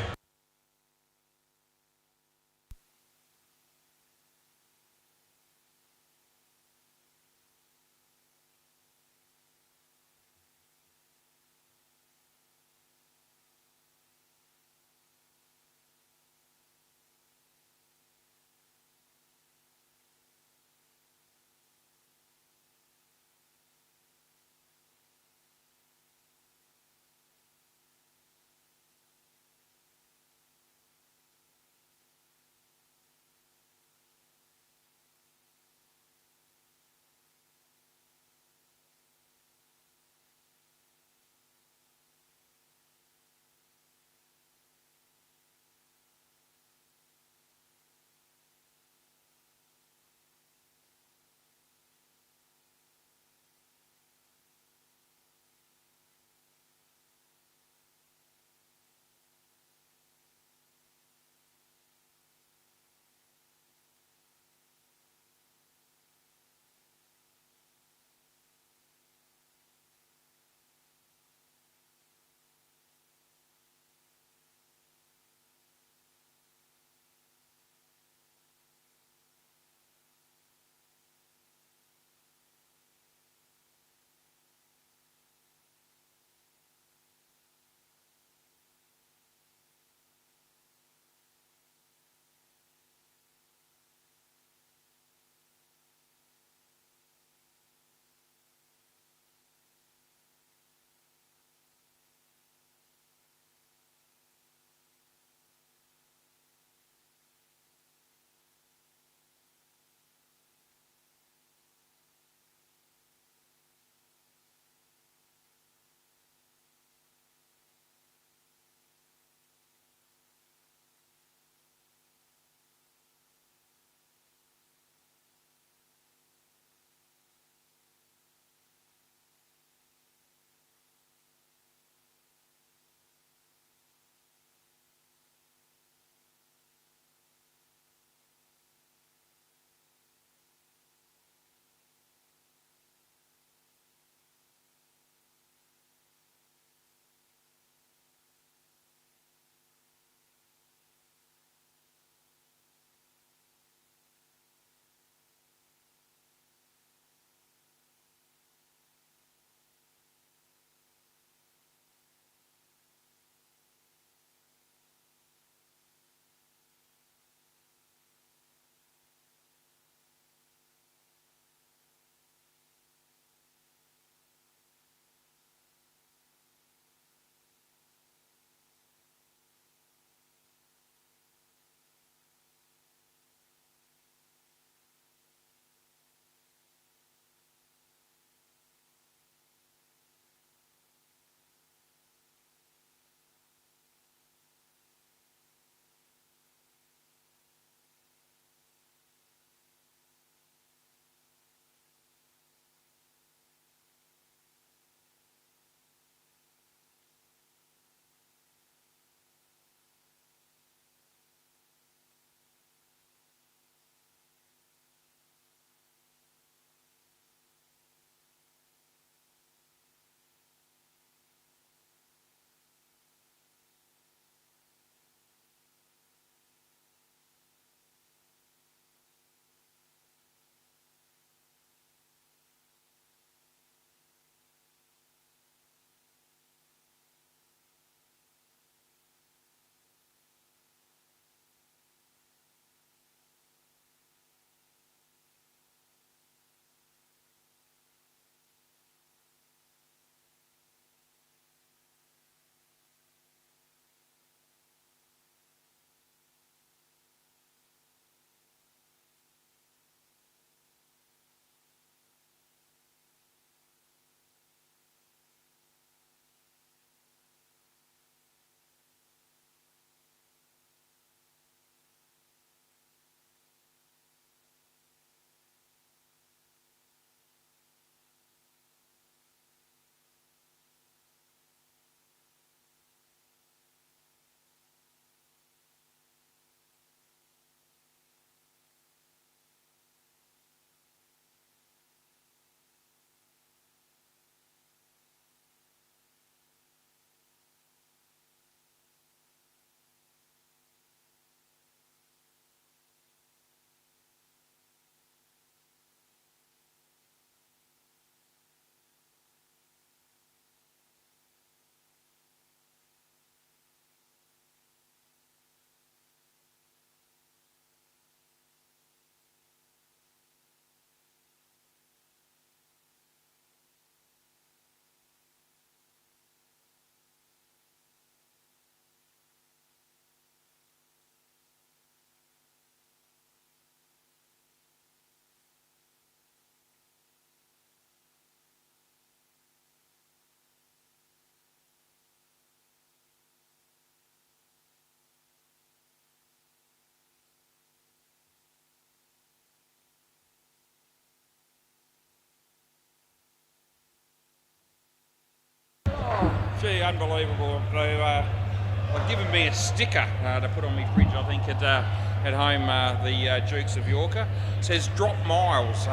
Gee, unbelievable. They've given me a sticker to put on my fridge, I think, at home, the Dukes of Yorka. It says, drop Miles.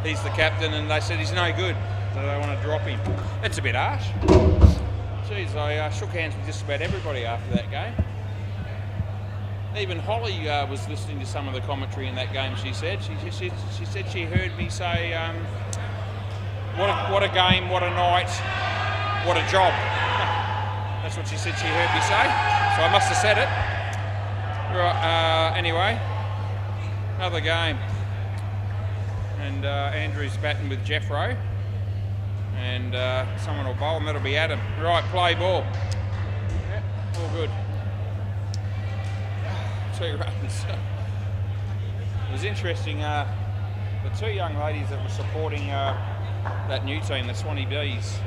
He's the captain, and they said he's no good, so they want to drop him. That's a bit harsh. Geez, I shook hands with just about everybody after that game. Even Holly was listening to some of the commentary in that game, she said. She said she heard me say, what a game, what a night, what a job. That's what she said she heard me say, so I must have said it. Right, anyway, another game. And Andrew's batting with Jeffro. And someone will bowl, and that'll be Adam. Right, play ball. Yeah, all good. 2 runs. It was interesting, the 2 young ladies that were supporting that new team, the Swanee Bees,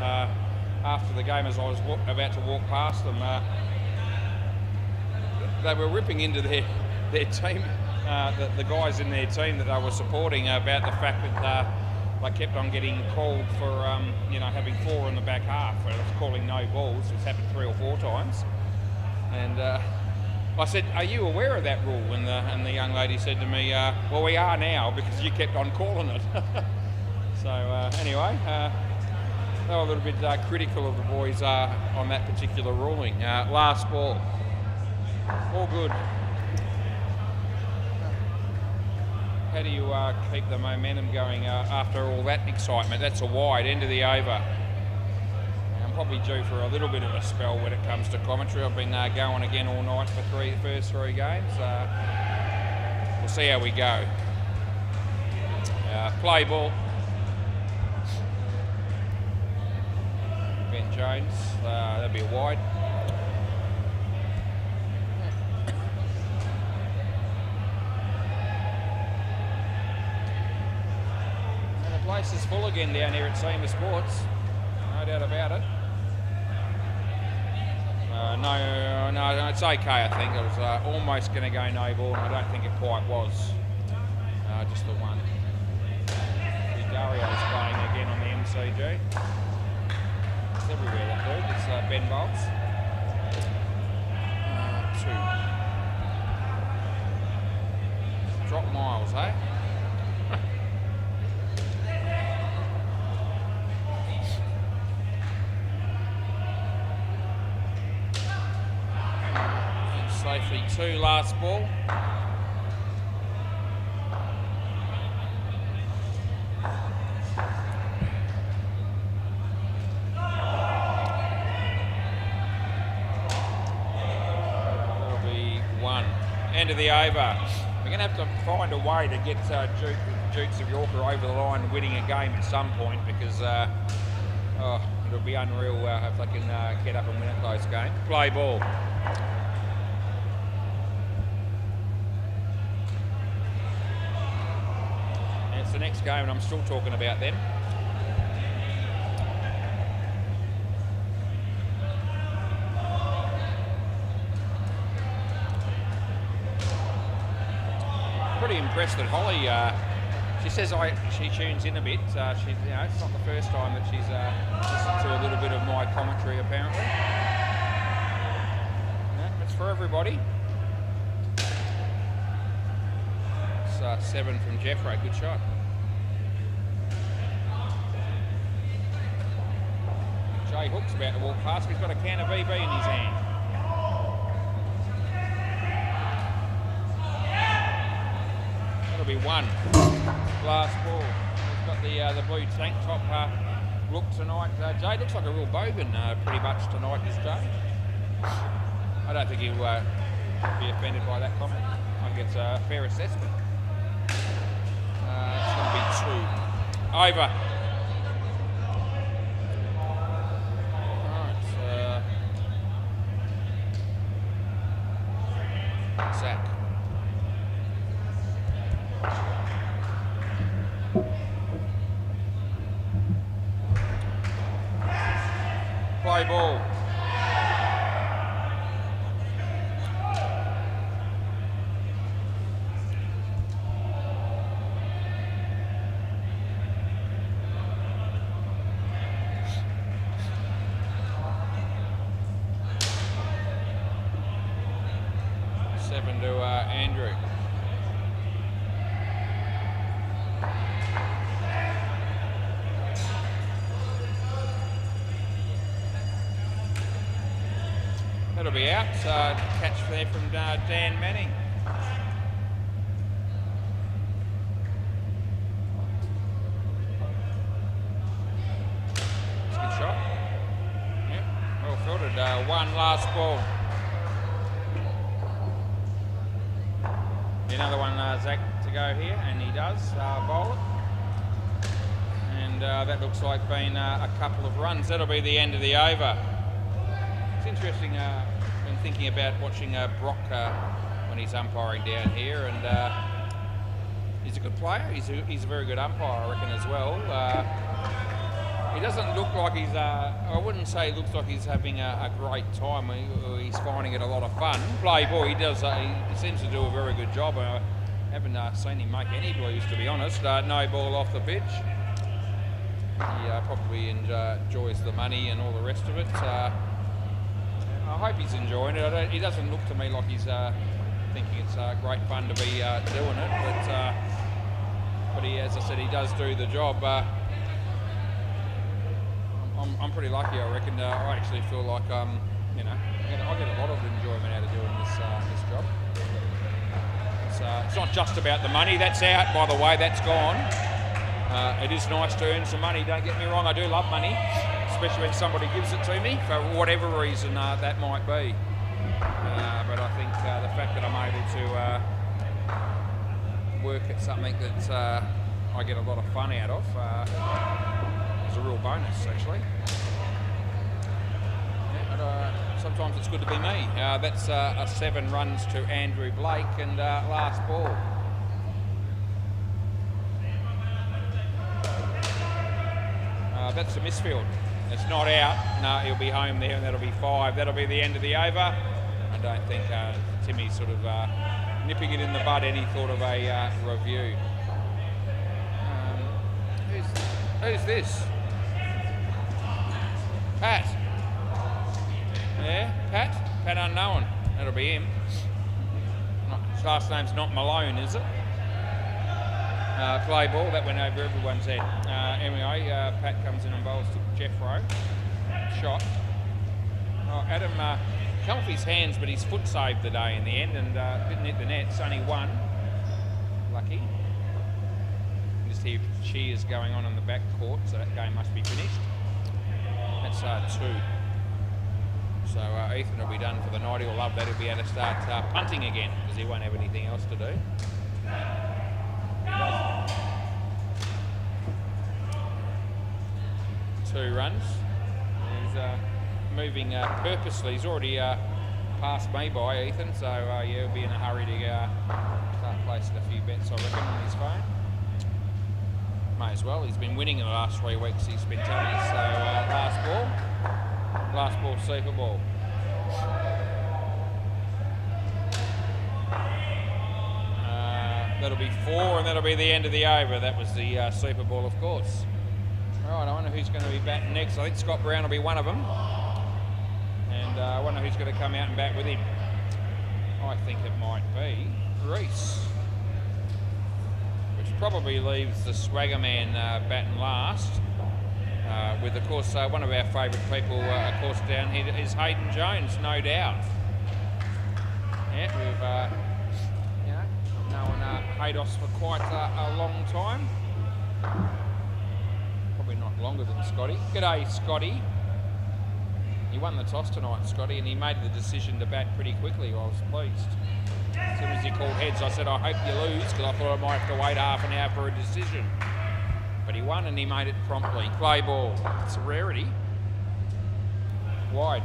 after the game, as I was about to walk past them, they were ripping into their team, the guys in their team that they were supporting, about the fact that they kept on getting called for, having 4 in the back half. It was calling no balls. It's happened 3 or 4 times. And I said, are you aware of that rule? And the young lady said to me, well, we are now, because you kept on calling it. So anyway, they were a little bit critical of the boys on that particular ruling. Last ball. All good. How do you keep the momentum going after all that excitement? That's a wide, end of the over. I'm probably due for a little bit of a spell when it comes to commentary. I've been going again all night for the first 3 games. We'll see how we go. Play ball. Ben Jones, that'll be a wide. Place is full again down here at SEMA Sports, no doubt about it. No, it's okay, I think. It was almost going to go no ball, and I don't think it quite was. Just the one. Dario's playing again on the MCG. It's everywhere, that dude. It's Ben Bolts. 2. Drop Miles, eh? Safely 2, last ball. That'll be 1. End of the over. We're going to have to find a way to get Dukes of Yorka over the line winning a game at some point, because it'll be unreal if they can get up and win a close game. Play ball. The next game, and I'm still talking about them. Pretty impressed that Holly. She says she tunes in a bit. It's not the first time that she's listened to a little bit of my commentary. Apparently, it's for everybody. It's 7 from Jeffro. Good shot. Jay Hook's about to walk past. He's got a can of VB in his hand. That'll be 1. Last ball. He's got the blue tank top look tonight. Jay looks like a real bogan pretty much tonight, this Jay. I don't think he'll be offended by that comment. I think it's a fair assessment. It's going to be 2. Over. Sack. Play ball. 7 to Andrew. That'll be out. Catch there from Dan Manning. Good shot. Yep, well fielded. One last ball. Another one, Zach, to go here, and he does bowl it. And that looks like being a couple of runs. That'll be the end of the over. It's interesting when thinking about watching Brock when he's umpiring down here, and he's a good player. He's a very good umpire, I reckon, as well. He doesn't look like he's, I wouldn't say he looks like he's having a great time. He's finding it a lot of fun. Play ball, he does, he seems to do a very good job. I haven't seen him make any blues, to be honest. No ball off the pitch. He probably enjoys the money and all the rest of it. I hope he's enjoying it. He doesn't look to me like he's thinking it's great fun to be doing it, but he, as I said, he does do the job. I'm pretty lucky, I reckon. I actually feel like, you know, I get a lot of enjoyment out of doing this job. It's not just about the money. That's out, by the way. That's gone. It is nice to earn some money. Don't get me wrong. I do love money, especially when somebody gives it to me for whatever reason that might be. But I think the fact that I'm able to work at something that I get a lot of fun out of is a real bonus, actually. Yeah, but, sometimes it's good to be me. That's 7 runs to Andrew Blake, and last ball. That's a misfield. It's not out. No, he'll be home there, and that'll be 5. That'll be the end of the over. I don't think Timmy's sort of nipping it in the bud, any thought of a review. Who's this? Pat. Yeah, Pat? Pat Unknown. That'll be him. His last name's not Malone, is it? Play ball, that went over everyone's head. Anyway, Pat comes in and bowls to Jeffro. Shot. Oh, Adam come off his hands, but his foot saved the day in the end and didn't hit the net. It's only 1. Lucky. You just hear cheers going on in the back court, so that game must be finished. That's 2. So Ethan will be done for the night. He'll love that. He'll be able to start punting again because he won't have anything else to do. 2 runs. He's moving purposely. He's already passed me by, Ethan, so yeah, he'll be in a hurry to start placing a few bets, I reckon, on his phone. May as well. He's been winning in the last 3 weeks, he's been telling us. So last ball, super ball. That'll be 4, and that'll be the end of the over. That was the super ball, of course. All right, I wonder who's going to be batting next. I think Scott Brown will be one of them. And I wonder who's going to come out and bat with him. I think it might be Reese. Which probably leaves the swagger man batting last. With, of course, one of our favourite people, of course, down here is Hayden Jones, no doubt. Yeah, we've known Haydos for quite a long time. Probably not longer than Scotty. G'day, Scotty. He won the toss tonight, Scotty, and he made the decision to bat pretty quickly. I was pleased. As soon as he called heads, I said, I hope you lose, because I thought I might have to wait half an hour for a decision. But he won, and he made it promptly. Play ball. It's a rarity. Wide.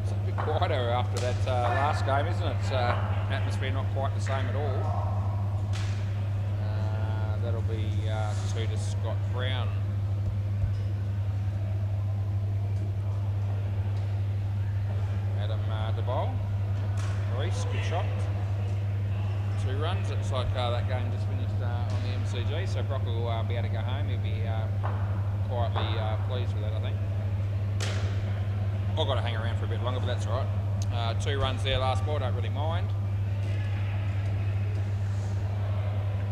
It's a bit quieter after that last game, isn't it? Atmosphere not quite the same at all. That'll be 2 to Scott Brown. Adam de bowl. Reese, good shot. 2 runs. It looks like that game just finished on the MCG, so Brock will be able to go home. He'll be quietly pleased with that, I think. I've got to hang around for a bit longer, but that's all right. 2 runs there last ball, don't really mind.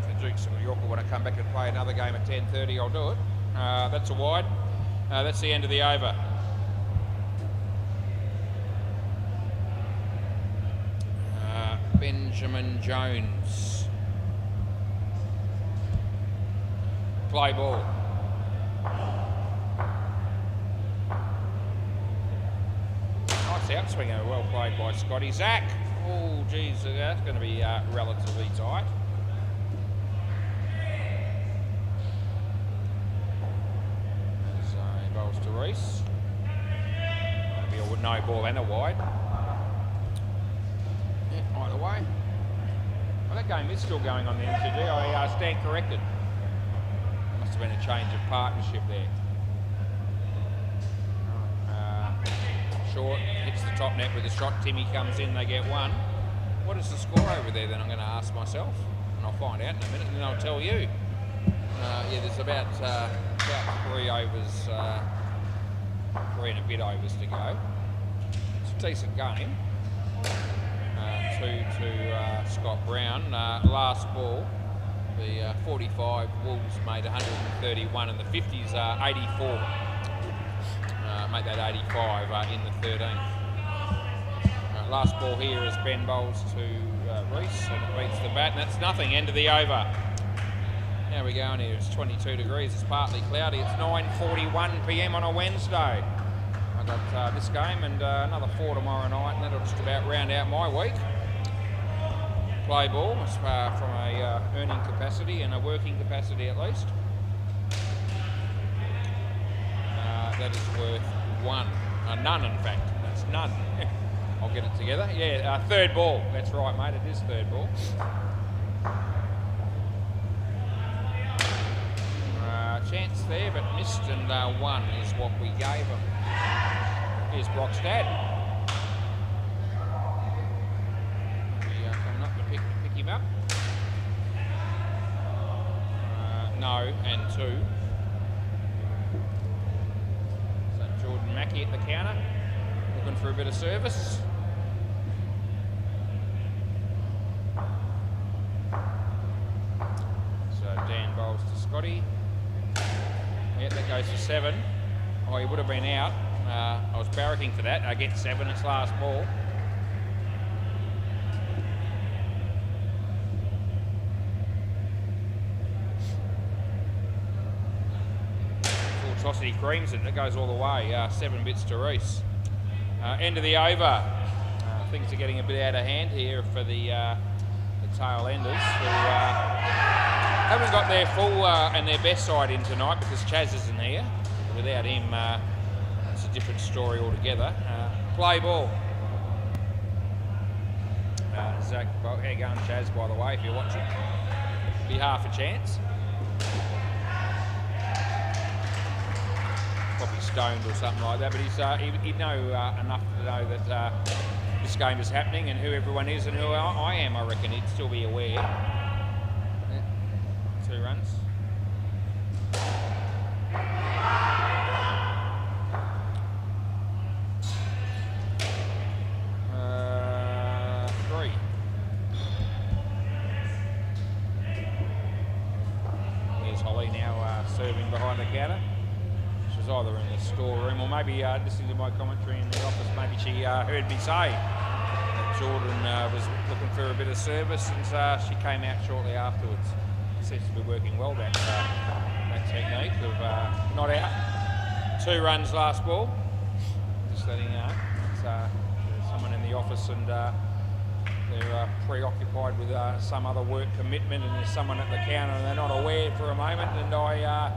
If the Dukes of York will want to come back and play another game at 10:30, I'll do it. That's a wide. That's the end of the over. Benjamin Jones. Play ball. Nice outswinger, well played by Scotty. Zach. Oh, geez, that's going to be relatively tight. So he bowls to Reese. Maybe a no ball and a wide. Yeah, either way. Well, that game is still going on the MCG. I stand corrected. Must have been a change of partnership there. Short, hits the top net with a shot. Timmy comes in, they get 1. What is the score over there then? I'm going to ask myself, and I'll find out in a minute, and then I'll tell you. Yeah, there's about 3 overs, 3 and a bit overs to go. It's a decent game. 2 to Scott Brown. Last ball, the 45 Wolves made 131, and the 50s 84. Make that 85 in the 13th. Last ball here is Ben bowls to Reese, and it beats the bat, and that's nothing. End of the over. How are we going here? It's 22 degrees. It's partly cloudy. It's 9:41 p.m. on a Wednesday. I've got this game and another 4 tomorrow night, and that'll just about round out my week. Play ball from a earning capacity and a working capacity at least. That is worth 1. None, in fact. That's none. I'll get it together. Yeah, 3rd ball. That's right, mate. It is 3rd ball. Chance there, but missed, and 1 is what we gave him. Here's Brockstad. Coming up to pick him up. No, and 2. Jordan Mackey at the counter, looking for a bit of service. So Dan bowls to Scotty. Yeah, that goes to 7. Oh, he would have been out. I was barracking for that. I get 7, it's last ball. Tossity creams it, it goes all the way. 7 bits to Reese. End of the over. Things are getting a bit out of hand here for the tail enders, who haven't got their full and their best side in tonight because Chaz isn't here. Without him, it's a different story altogether. Play ball. Zach, how you going, Chaz, by the way, if you're watching? Be half a chance. Probably stoned or something like that, but he'd know enough to know that this game is happening and who everyone is and who I am. I reckon he'd still be aware. Yeah. 2 runs. Three. Here's Holly now serving behind the counter. Either in the storeroom or maybe listening to my commentary in the office, maybe she heard me say that Jordan was looking for a bit of service, and she came out shortly afterwards. It seems to be working well, that technique of not out. 2 runs last ball. Just letting you know, there's someone in the office and they're preoccupied with some other work commitment, and there's someone at the counter and they're not aware for a moment, and I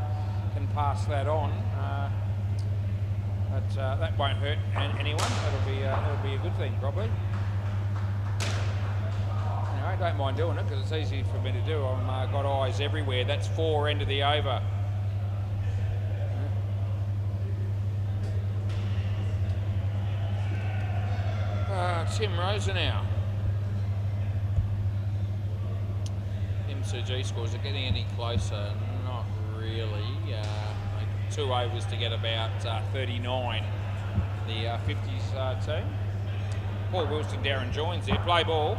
can pass that on. But that won't hurt anyone. That'll be a good thing, probably. Anyway, I don't mind doing it because it's easy for me to do. I've got eyes everywhere. That's 4, end of the over. Tim Rosenau. MCG scores are getting any closer? Not really. 2 overs to get about 39. the 50s team. Paul Wilson, Darren joins there. Play ball.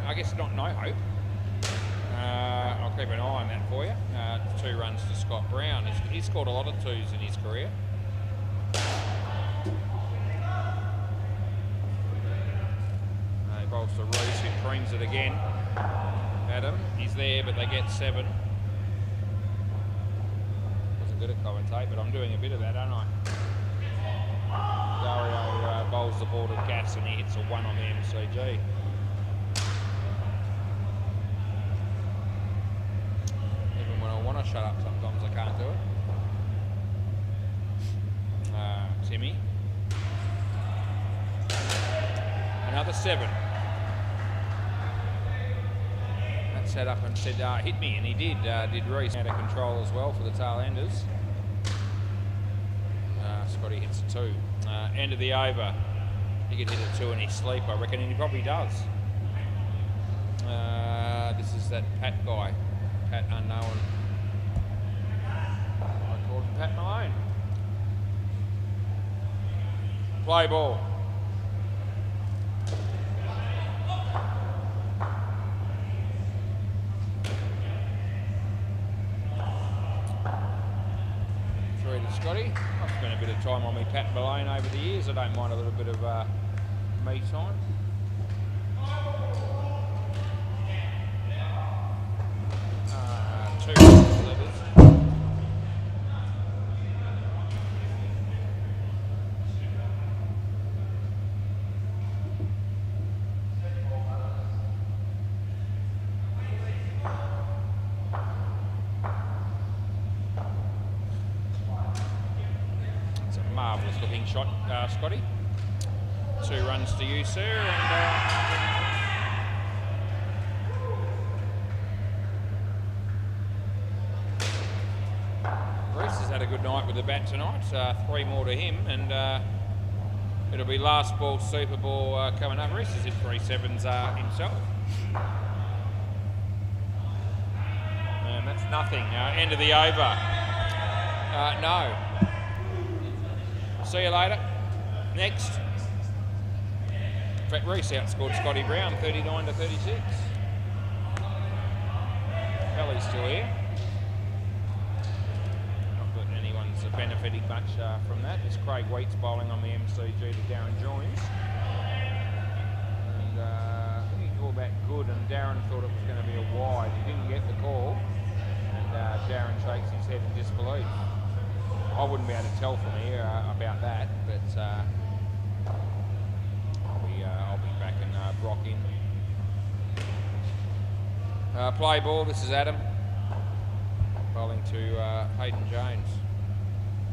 I guess not no hope. I'll keep an eye on that for you. 2 runs to Scott Brown. He's scored a lot of 2s in his career. He bowls to Reese, who creams it again. Adam, he's there, but they get 7. Wasn't good at commentate, but I'm doing a bit of that, aren't I? Dario bowls the ball to Gas and he hits a 1 on the MCG. Even when I want to shut up, sometimes I can't do it. Timmy. Another 7. That set up and said, hit me, and he did. Did Reese out of control as well for the tail enders. Scotty hits a 2. End of the over. He could hit a 2 in his sleep, I reckon, and he probably does. This is that Pat guy. Pat Unknown. I called him Pat Malone. Play ball. Scotty. I've spent a bit of time on me Pat Malone over the years. I don't mind a little bit of me time. Two letters. Marvellous looking shot, Scotty. 2 runs to you, sir. And Reese has had a good night with the bat tonight. 3 more to him, and it'll be last ball, super ball coming up. Reese has hit 3 7s himself. And that's nothing. End of the over. No. See you later. Next. In fact, Reese outscored Scotty Brown 39 to 36. Kelly's still here. Not that anyone's benefiting much from that. There's Craig Wheats bowling on the MCG to Darren Joins. And I think he called that good, and Darren thought it was going to be a wide. He didn't get the call, and Darren shakes his head in disbelief. I wouldn't be able to tell from here about that, but I'll be back and Brock in. Play ball, this is Adam. Bowling to Hayden Jones.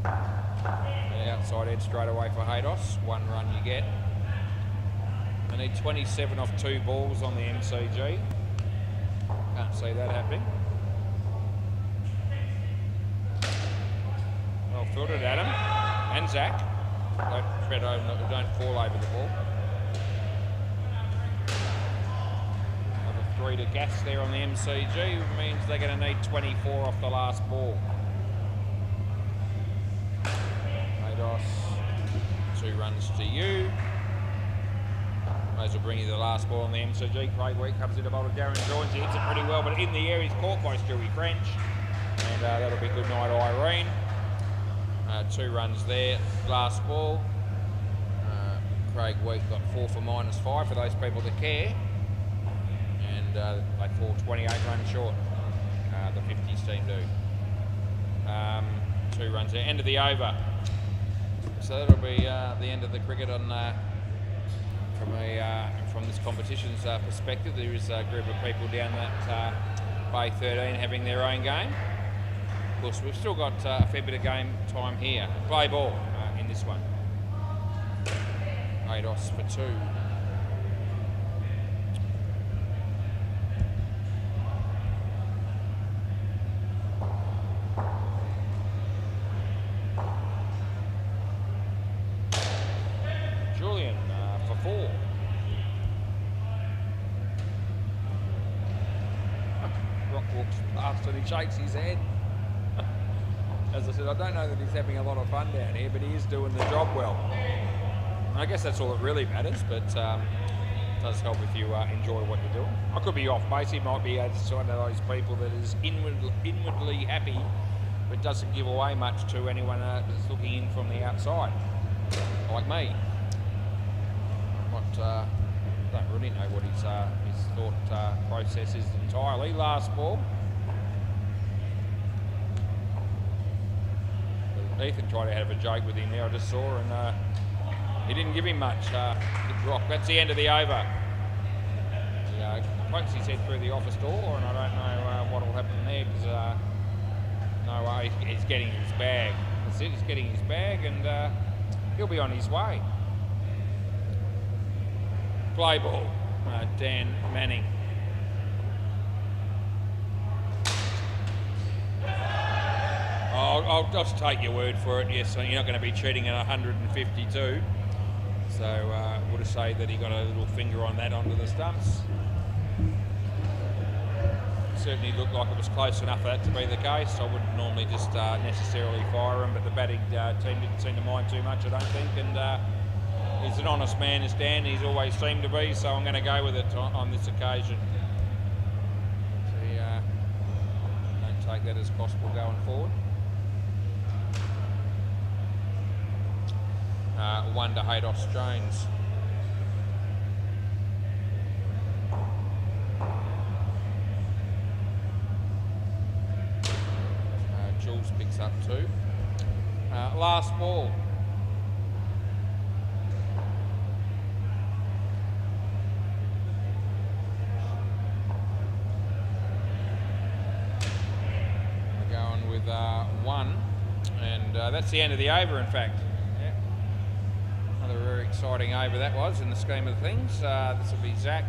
Outside edge straight away for Haydos. 1 run you get. They need 27 off 2 balls on the MCG. Can't see that happening. Well filtered, Adam and Zach. Don't fall over the ball. Another 3 to Gas there on the MCG, which means they're going to need 24 off the last ball. Haydos, 2 runs to you. May as well bring you the last ball on the MCG. Craig Wheat comes into bowl to Darren Joins. He hits it pretty well, but in the air he's caught by Stewie French. And that'll be good night, Irene. 2 runs there, last ball. Craig Wheat got 4 for -5 for those people that care. And they fall 28 runs short. The 50s team do. 2 runs there, end of the over. So that'll be the end of the cricket on from this competition's perspective. There is a group of people down that Bay 13 having their own game. Of course, we've still got a fair bit of game time here. Play ball in this one. Haydos for 2. Julian for 4. Rock walks past and he shakes his head. As I said, I don't know that he's having a lot of fun down here, but he is doing the job well. I guess that's all that really matters, but it does help if you enjoy what you're doing. I could be off base. He might be one of those people that is inwardly happy, but doesn't give away much to anyone that's looking in from the outside, like me. Don't really know what his thought process is entirely. Last ball. Ethan tried to have a joke with him there, I just saw, and he didn't give him much. Good drop. That's the end of the over. He pokes his head through the office door, and I don't know what will happen there, because no way, he's getting his bag. That's it, he's getting his bag, and he'll be on his way. Play ball, Dan Manning. I'll just take your word for it. Yes, you're not going to be cheating at 152. So would have say that he got a little finger on that onto the stumps. Certainly looked like it was close enough for that to be the case. I wouldn't normally just necessarily fire him, but the batting team didn't seem to mind too much, I don't think. And he's an honest man, as Dan. He's always seemed to be, so I'm going to go with it on this occasion. So don't take that as gospel going forward. 1 to Haydos Jones. Jules picks up 2. Last ball. We're going with 1, and that's the end of the over, in fact. Another very exciting over that was in the scheme of things. This will be Zach.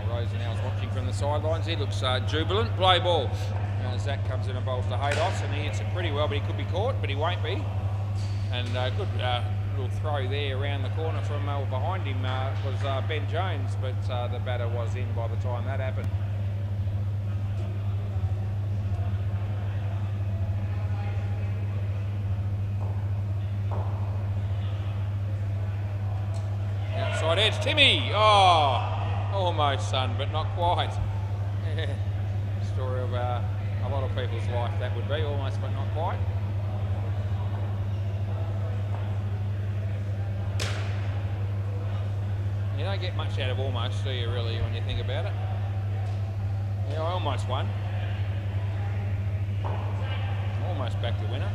Rosenau's watching from the sidelines. He looks jubilant. Play ball. Zach comes in and bowls to Haydos, and he hits it pretty well, but he could be caught, but he won't be. And good little throw there around the corner from behind him was Ben Jones, but the batter was in by the time that happened. Outside edge, Timmy. Oh, almost, son, but not quite. Yeah. Story of a lot of people's life, that would be, almost, but not quite. You don't get much out of almost, do you, really, when you think about it? Yeah, I almost won. Almost back to winner.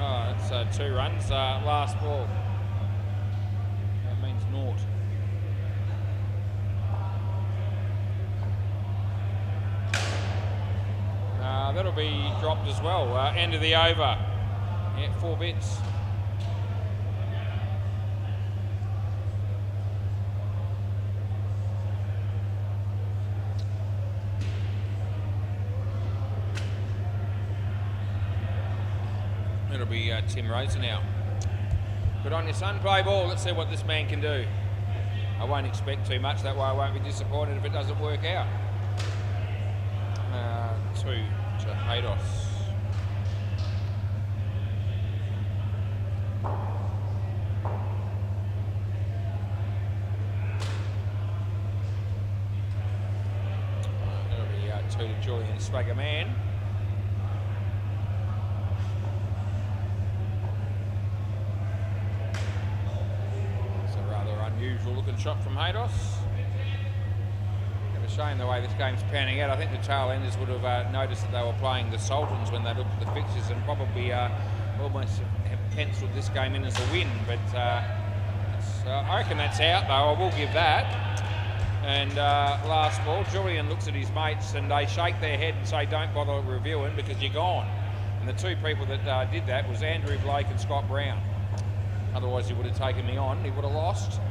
Oh, that's 2 runs. Last ball. That means naught. That'll be dropped as well. End of the over. Yeah, 4 bits. It'll be Tim Rosenau. Good on your son. Play ball. Let's see what this man can do. I won't expect too much. That way I won't be disappointed if it doesn't work out. 2 to Haydos. It'll be 2 to Julian Swaggerman. Usual looking shot from Haydos. Kind of a shame the way this game's panning out. I think the tail enders would have noticed that they were playing the Sultans when they looked at the fixtures, and probably almost have penciled this game in as a win. But I reckon that's out, though. I will give that. And last ball, Julian looks at his mates and they shake their head and say, "Don't bother reviewing because you're gone." And the 2 people that did that was Andrew Blake and Scott Brown. Otherwise, he would have taken me on. He would have lost.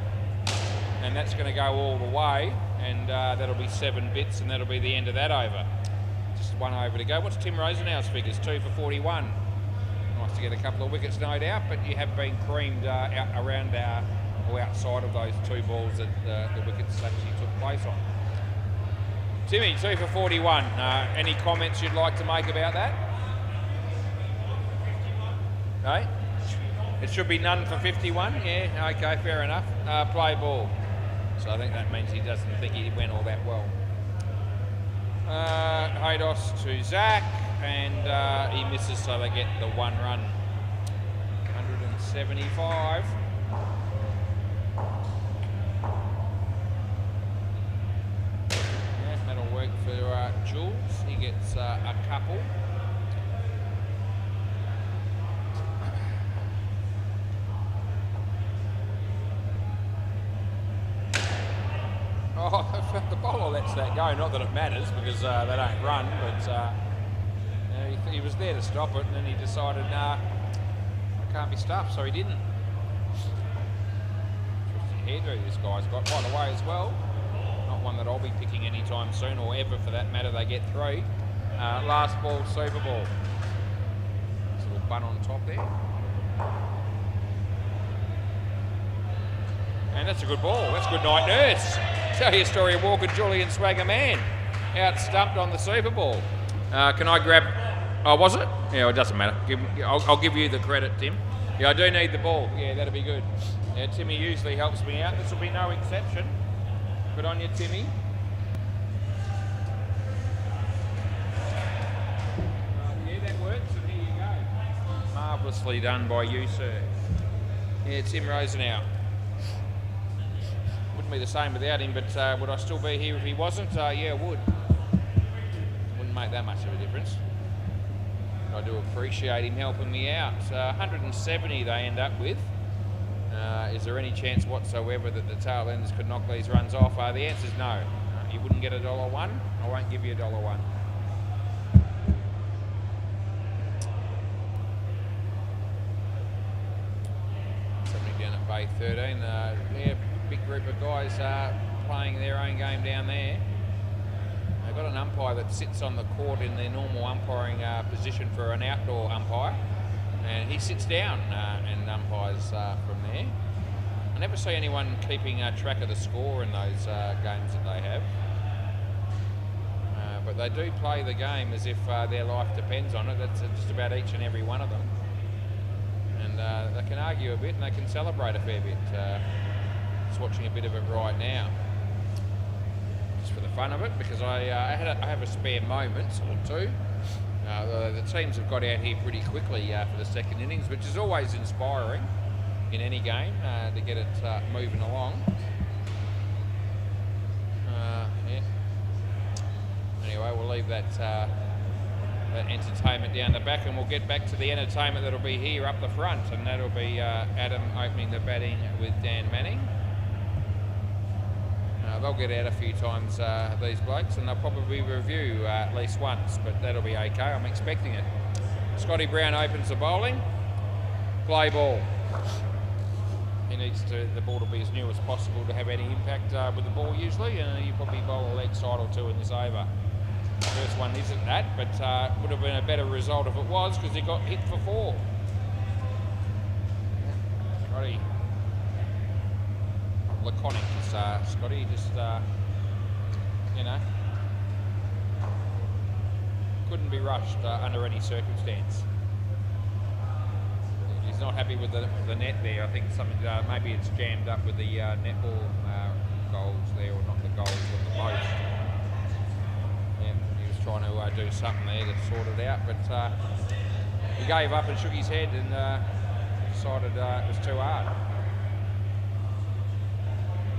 And that's going to go all the way, and that'll be 7 bits, and that'll be the end of that over. Just 1 over to go. What's Tim Rosenau's figures? 2 for 41. Nice to get a couple of wickets, no doubt, but you have been creamed around or outside of those 2 balls that the wickets actually took place on. Timmy, 2 for 41. Any comments you'd like to make about that? No? It should be none for 51. Yeah, okay, fair enough. Play ball. So I think that means he doesn't think he went all that well. Haydos to Zach, and he misses, so they get the 1 run. 175. Yeah, that'll work for Jules. He gets a couple. Oh, the bowler lets that go. Not that it matters because they don't run, but he was there to stop it, and then he decided, nah, I can't be stuffed, so he didn't. Interesting hairdo this guy's got, by the way, as well. Not one that I'll be picking anytime soon, or ever for that matter. They get 3. Last ball, Super Ball. There's a little bun on top there. And that's a good ball. That's good night, Nurse. Tell you a story of Walker, Julian Swagger Man. Out stumped on the Super Ball. Can I grab... Oh, was it? Yeah, it doesn't matter. I'll give you the credit, Tim. Yeah, I do need the ball. Yeah, that'll be good. Yeah, Timmy usually helps me out. This will be no exception. Good on you, Timmy. Yeah, that works, and here you go. Marvellously done by you, sir. Yeah, Tim Rosenau. Wouldn't be the same without him, but would I still be here if he wasn't? Yeah, I would. Wouldn't make that much of a difference. I do appreciate him helping me out. 170 they end up with. Is there any chance whatsoever that the tail ends could knock these runs off? The answer is no. You wouldn't get $1. I won't give you $1. Something down at Bay 13. Yeah, big group of guys playing their own game down there. They've got an umpire that sits on the court in their normal umpiring position for an outdoor umpire, and he sits down and umpires from there. I never see anyone keeping track of the score in those games that they have, but they do play the game as if their life depends on it. That's just about each and every one of them, and they can argue a bit and they can celebrate a fair bit. Just watching a bit of it right now, just for the fun of it, because I have a spare moment or two. The teams have got out here pretty quickly for the second innings, which is always inspiring in any game to get it moving along. Yeah. Anyway, we'll leave that entertainment down the back, and we'll get back to the entertainment that'll be here up the front, and that'll be Adam opening the batting with Dan Manning. They'll get out a few times, these blokes, and they'll probably review at least once, but that'll be okay. I'm expecting it. Scotty Brown opens the bowling. Play ball. He needs the ball to be as new as possible to have any impact with the ball usually, and you probably bowl a leg side or two in this over. The first one isn't that, but would have been a better result if it was, because he got hit for 4. Scotty. Laconic is Scotty, just, you know, couldn't be rushed under any circumstance. He's not happy with the net there. I think something, maybe it's jammed up with the netball goals there, or not the goals, but the post. Yeah, he was trying to do something there to sort it out, but he gave up and shook his head and decided it was too hard.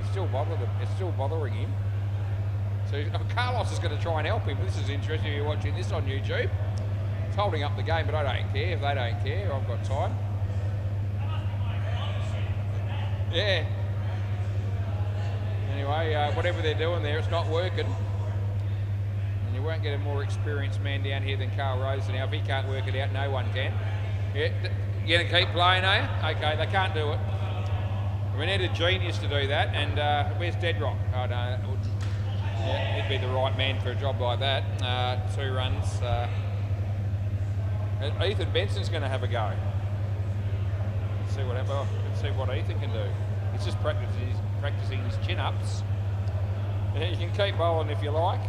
It's still bothering him. So Carlos is going to try and help him. This is interesting if you're watching this on YouTube. It's holding up the game, but I don't care. If they don't care, I've got time. Yeah. Anyway, whatever they're doing there, it's not working. And you won't get a more experienced man down here than Carl Rose now. If he can't work it out, no one can. Yeah, you're going to keep playing, are you? Okay, they can't do it. We need a genius to do that, and where's Deadrock? I don't know. Yeah, he'd be the right man for a job like that. 2 runs. Ethan Benson's going to have a go. Let's see what Ethan can do. He's just practicing his chin-ups. You can keep bowling if you like.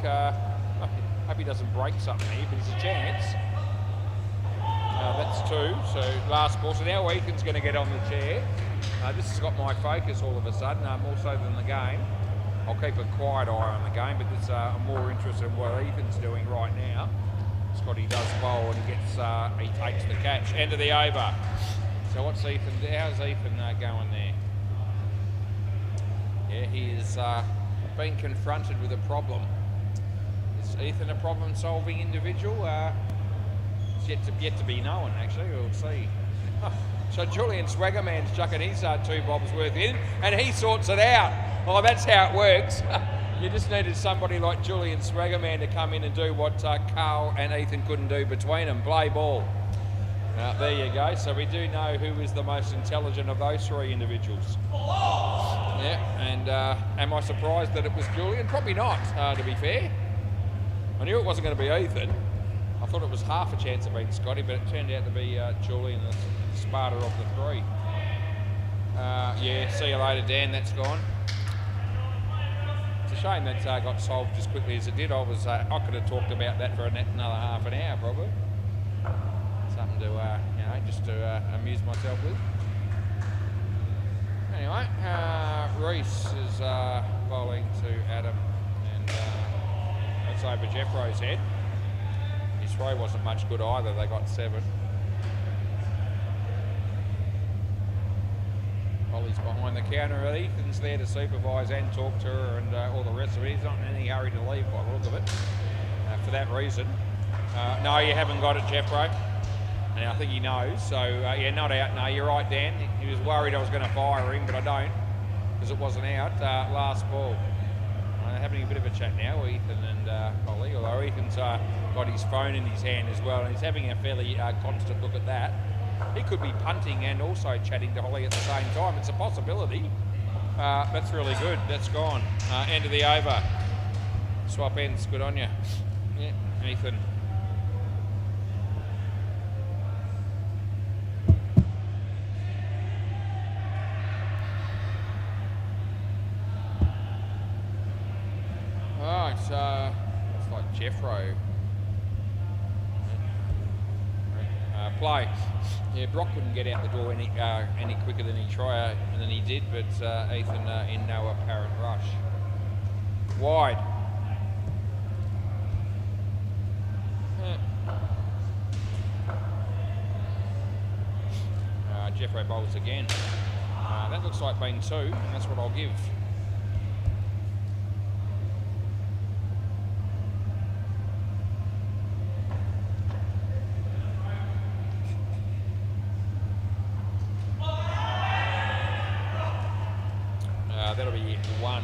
Hope he doesn't break something here, but it's a chance. That's 2, so last ball. So now Ethan's going to get on the chair. This has got my focus all of a sudden, more so than the game. I'll keep a quiet eye on the game, but this, I'm more interested in what Ethan's doing right now. Scotty does bowl and he takes the catch. End of the over. So what's Ethan? How's Ethan going there? Yeah, he is being confronted with a problem. Is Ethan a problem-solving individual? It's yet to be known, actually. We'll see. So Julian Swaggerman's chucking his 2 bobs worth in, and he sorts it out. Oh, that's how it works. You just needed somebody like Julian Swaggerman to come in and do what Carl and Ethan couldn't do between them, play ball. There you go. So we do know who is the most intelligent of those 3 individuals. Yeah, and am I surprised that it was Julian? Probably not, to be fair. I knew it wasn't going to be Ethan. I thought it was half a chance of being Scotty, but it turned out to be Julian, the smarter of the 3. Yeah, see you later, Dan. That's gone. It's a shame that got solved as quickly as it did. I could have talked about that for another half an hour, probably. Something to, just to amuse myself with. Anyway, Reese is bowling to Adam, and that's over Jeffro's head. His throw wasn't much good either. They got 7. Holly's behind the counter. Ethan's there to supervise and talk to her and all the rest of it. He's not in any hurry to leave by the look of it. For that reason. No, you haven't got it, Jeffro. And I think he knows. So, yeah, not out. No, you're right, Dan. He was worried I was going to fire him, but I don't, because it wasn't out. Last ball. Having a bit of a chat now, Ethan and Holly, although Ethan's got his phone in his hand as well, and he's having a fairly constant look at that. He could be punting and also chatting to Holly at the same time. It's a possibility. That's really good. That's gone. End of the over. Swap ends. Good on you. Yeah, Ethan. It's like Jeffro. Play. Yeah, Brock couldn't get out the door any quicker than he did, but Ethan in no apparent rush. Wide. Jeffro bowls again. That looks like being 2, and that's what I'll give. That'll be 1.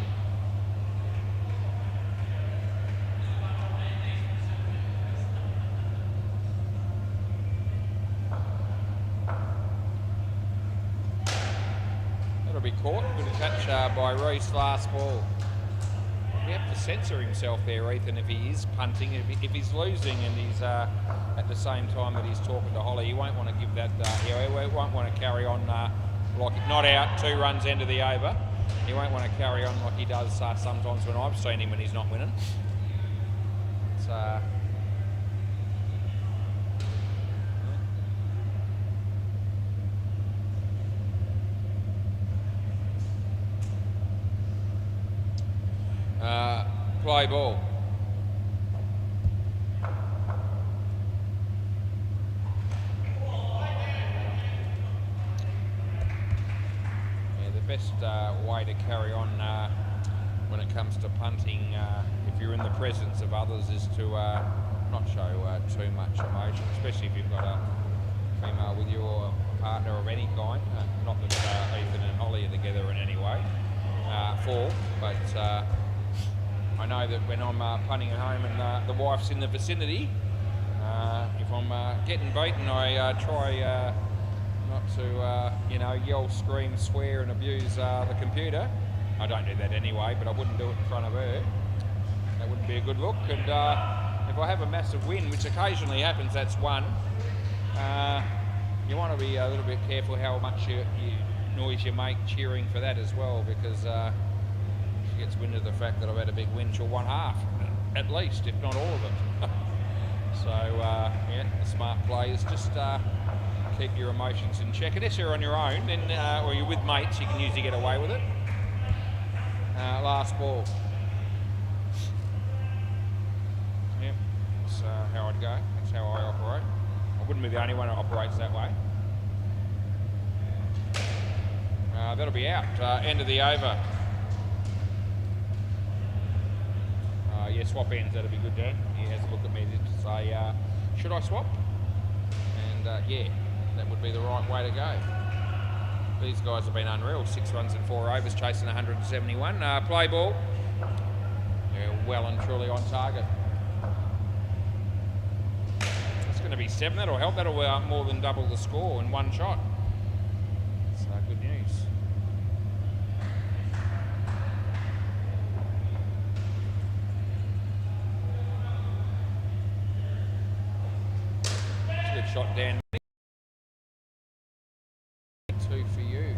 That'll be caught. Good catch by Reese. Last ball. He have to censor himself there, Ethan, if he is punting. If he's losing and he's at the same time that he's talking to Holly, he won't want to give that. He won't want to carry on like not out. 2 runs end of the over. He won't want to carry on like he does sometimes when I've seen him when he's not winning. It's, play ball. Best way to carry on when it comes to punting, if you're in the presence of others, is to not show too much emotion, especially if you've got a female with you or a partner of any kind. Not that Ethan and Holly are together in any way, but I know that when I'm punting at home and the wife's in the vicinity, if I'm getting beaten, I try not to, yell, scream, swear and abuse the computer. I don't do that anyway, but I wouldn't do it in front of her. That wouldn't be a good look. And if I have a massive win, which occasionally happens, that's 1. You want to be a little bit careful how much noise you make cheering for that as well, because if you gets wind of the fact that I've had a big win, she'll want half, at least, if not all of it. So, yeah, the smart play is just keep your emotions in check. And if you're on your own, then, or you're with mates, you can usually get away with it. Last ball. Yep, that's how I'd go. That's how I operate. I wouldn't be the only one who operates that way. That'll be out. End of the over. Yeah, swap ends. That'll be good, Dan. He has a look at me to say, should I swap? And yeah, that would be the right way to go. These guys have been unreal. 6 runs and 4 overs, chasing 171. Play ball. Yeah, well and truly on target. It's going to be 7. That'll help. That'll more than double the score in one shot. So good news. Good shot, Dan. 2 for you.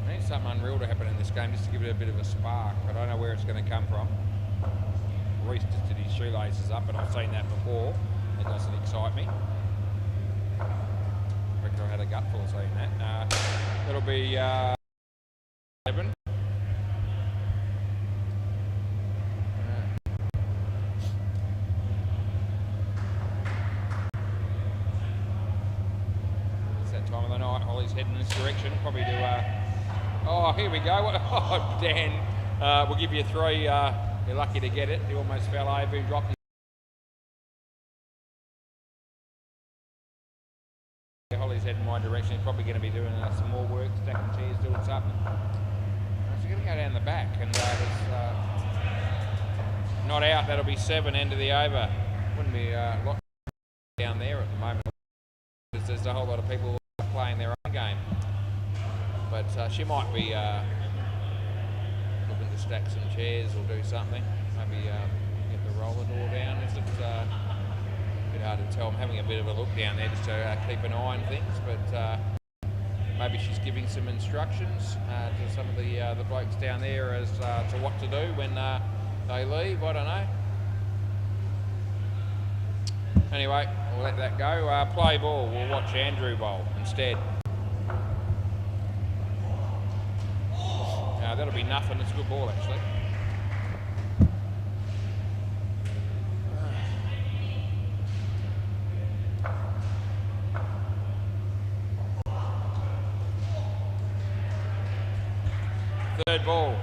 I need something unreal to happen in this game just to give it a bit of a spark. I don't know where it's going to come from. Reece just did his shoelaces up, and I've seen that before. It doesn't excite me. I reckon I had a gutful of seeing that. It'll be 7. Time of the night, Holly's heading in this direction, probably to, oh, here we go. Oh, Dan, we'll give you 3, you're lucky to get it. He almost fell over, he dropped it. Holly's heading my direction, he's probably going to be doing some more work, stacking chairs, doing something. So we're going to go down the back, and it's not out, that'll be 7, end of the over. Wouldn't be a lot down there at the moment. There's a whole lot of people playing their own game, but she might be looking to stack some chairs or do something. Maybe get the roller door down. It's a bit hard to tell. I'm having a bit of a look down there just to keep an eye on things, but maybe she's giving some instructions to some of the blokes down there as to what to do when they leave. I don't know. Anyway, we'll let that go. Play ball. We'll watch Andrew bowl instead. That'll be nothing. It's a good ball, actually. Third ball.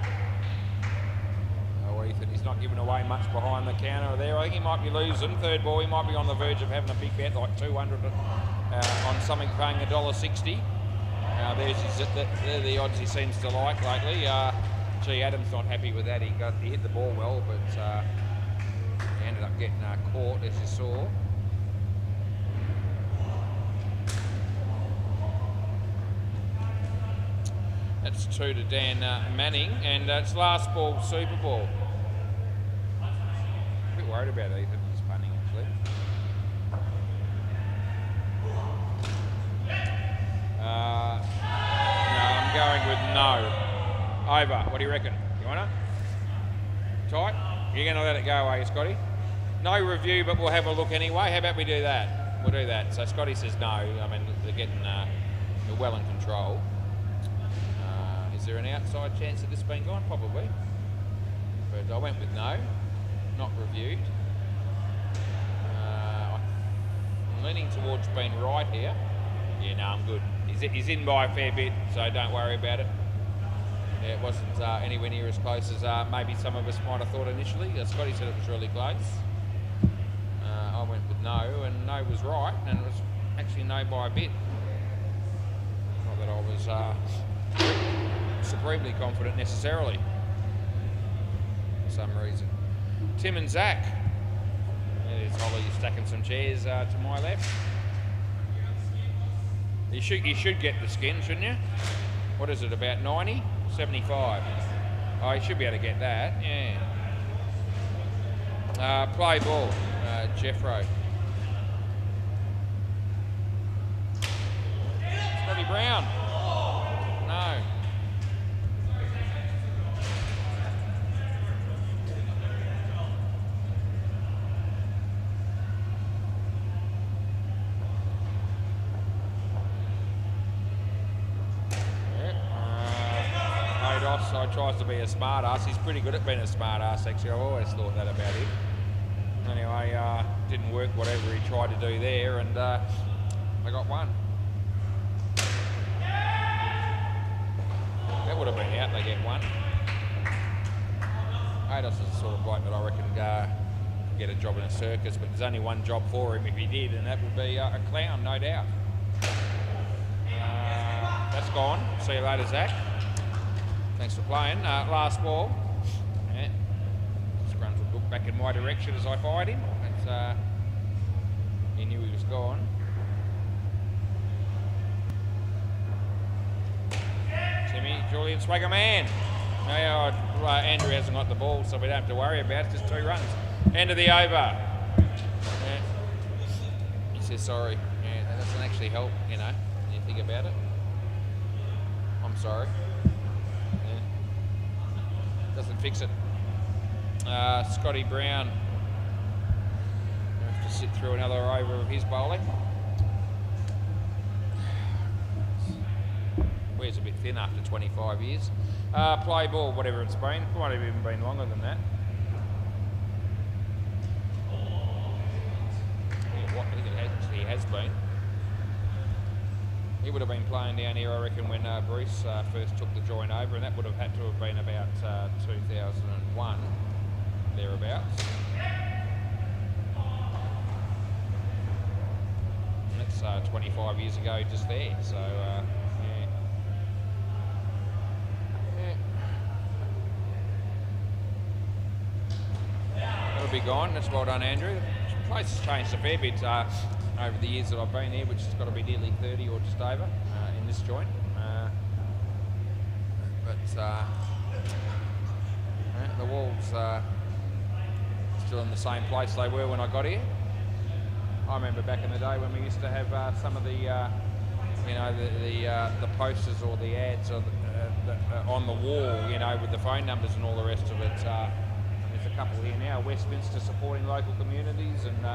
He's not giving away much behind the counter there. I think he might be losing. Third ball, he might be on the verge of having a big bet, like 200 on something paying $1.60. They're the odds he seems to like lately. Gee, Adam's not happy with that. He hit the ball well, but he ended up getting caught, as you saw. That's 2 to Dan Manning, and it's last ball, Super Ball. Worried about Ethan, he's punting actually. No, I'm going with no. Over. What do you reckon? You wanna? Tight? You're gonna let it go, are you, Scotty? No review, but we'll have a look anyway. How about we do that? We'll do that. So Scotty says no. I mean, they're well in control. Is there an outside chance of this being gone? Probably. But I went with no. Not reviewed. I'm leaning towards being right here. Yeah, no, I'm good. He's in by a fair bit, so don't worry about it. Yeah, it wasn't anywhere near as close as maybe some of us might have thought initially. Scotty said it was really close. I went with no, and no was right, and it was actually no by a bit. Not that I was supremely confident necessarily, for some reason. Tim and Zach. There's Holly stacking some chairs to my left. You should get the skin, shouldn't you? What is it, about 90? 75? Oh, you should be able to get that, yeah. Play ball, Jeffro. Scotty Brown. No, No. So tries to be a smart ass. He's pretty good at being a smart ass, actually. I've always thought that about him. Anyway, didn't work whatever he tried to do there, and I got one. That would have been out, they get one. Ados is the sort of bloke that I reckon get a job in a circus, but there's only one job for him if he did, and that would be a clown, no doubt. That's gone. See you later, Zach. Thanks for playing. Last ball. Yeah. Scruns would look back in my direction as I fired him. But, he knew he was gone. Timmy, Julian Swagger man. Now Andrew hasn't got the ball, so we don't have to worry about it. Just 2 runs. End of the over. Yeah. He says sorry. Yeah, that doesn't actually help, you know, when you think about it. I'm sorry. Doesn't fix it. Scotty Brown have to sit through another over of his bowling. Wears a bit thin after 25 years. Play ball, whatever it's been. It might have even been longer than that. I think it has been. He would have been playing down here, I reckon, when Bruce first took the joint over, and that would have had to have been about 2001, thereabouts. That's 25 years ago just there, so yeah. That'll be gone. That's well done, Andrew. The place has changed a fair bit over the years that I've been here, which has got to be nearly 30 or just over in this joint. The walls still in the same place they were when I got here. I remember back in the day when we used to have some of the, the posters or the ads on the wall, you know, with the phone numbers and all the rest of it. There's a couple here now, Westminster supporting local communities and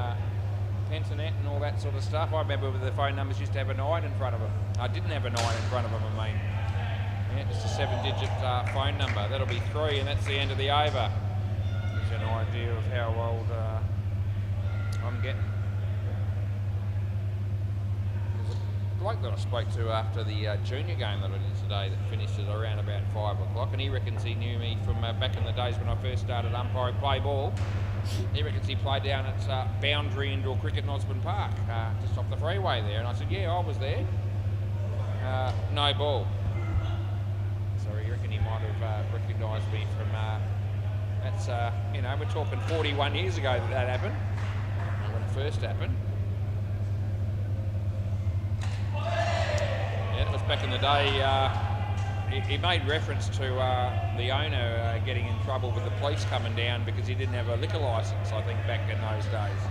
Internet and all that sort of stuff. I remember with the phone numbers used to have a 9 in front of them. I didn't have a 9 in front of them, I mean. Yeah, just a 7-digit phone number. That'll be 3, and that's the end of the over. Gives you an idea of how old I'm getting. There's a bloke that I spoke to after the junior game that I did today that finished at around about 5 o'clock, and he reckons he knew me from back in the days when I first started umpiring play ball. He reckons he played down at Boundary Indoor Cricket in Osborne Park, just off the freeway there. And I said, yeah, I was there. No ball. So he reckon he might have recognised me from, that's, we're talking 41 years ago that happened, when it first happened. Yeah, it was back in the day. He made reference to the owner getting in trouble with the police coming down because he didn't have a liquor licence, I think, back in those days.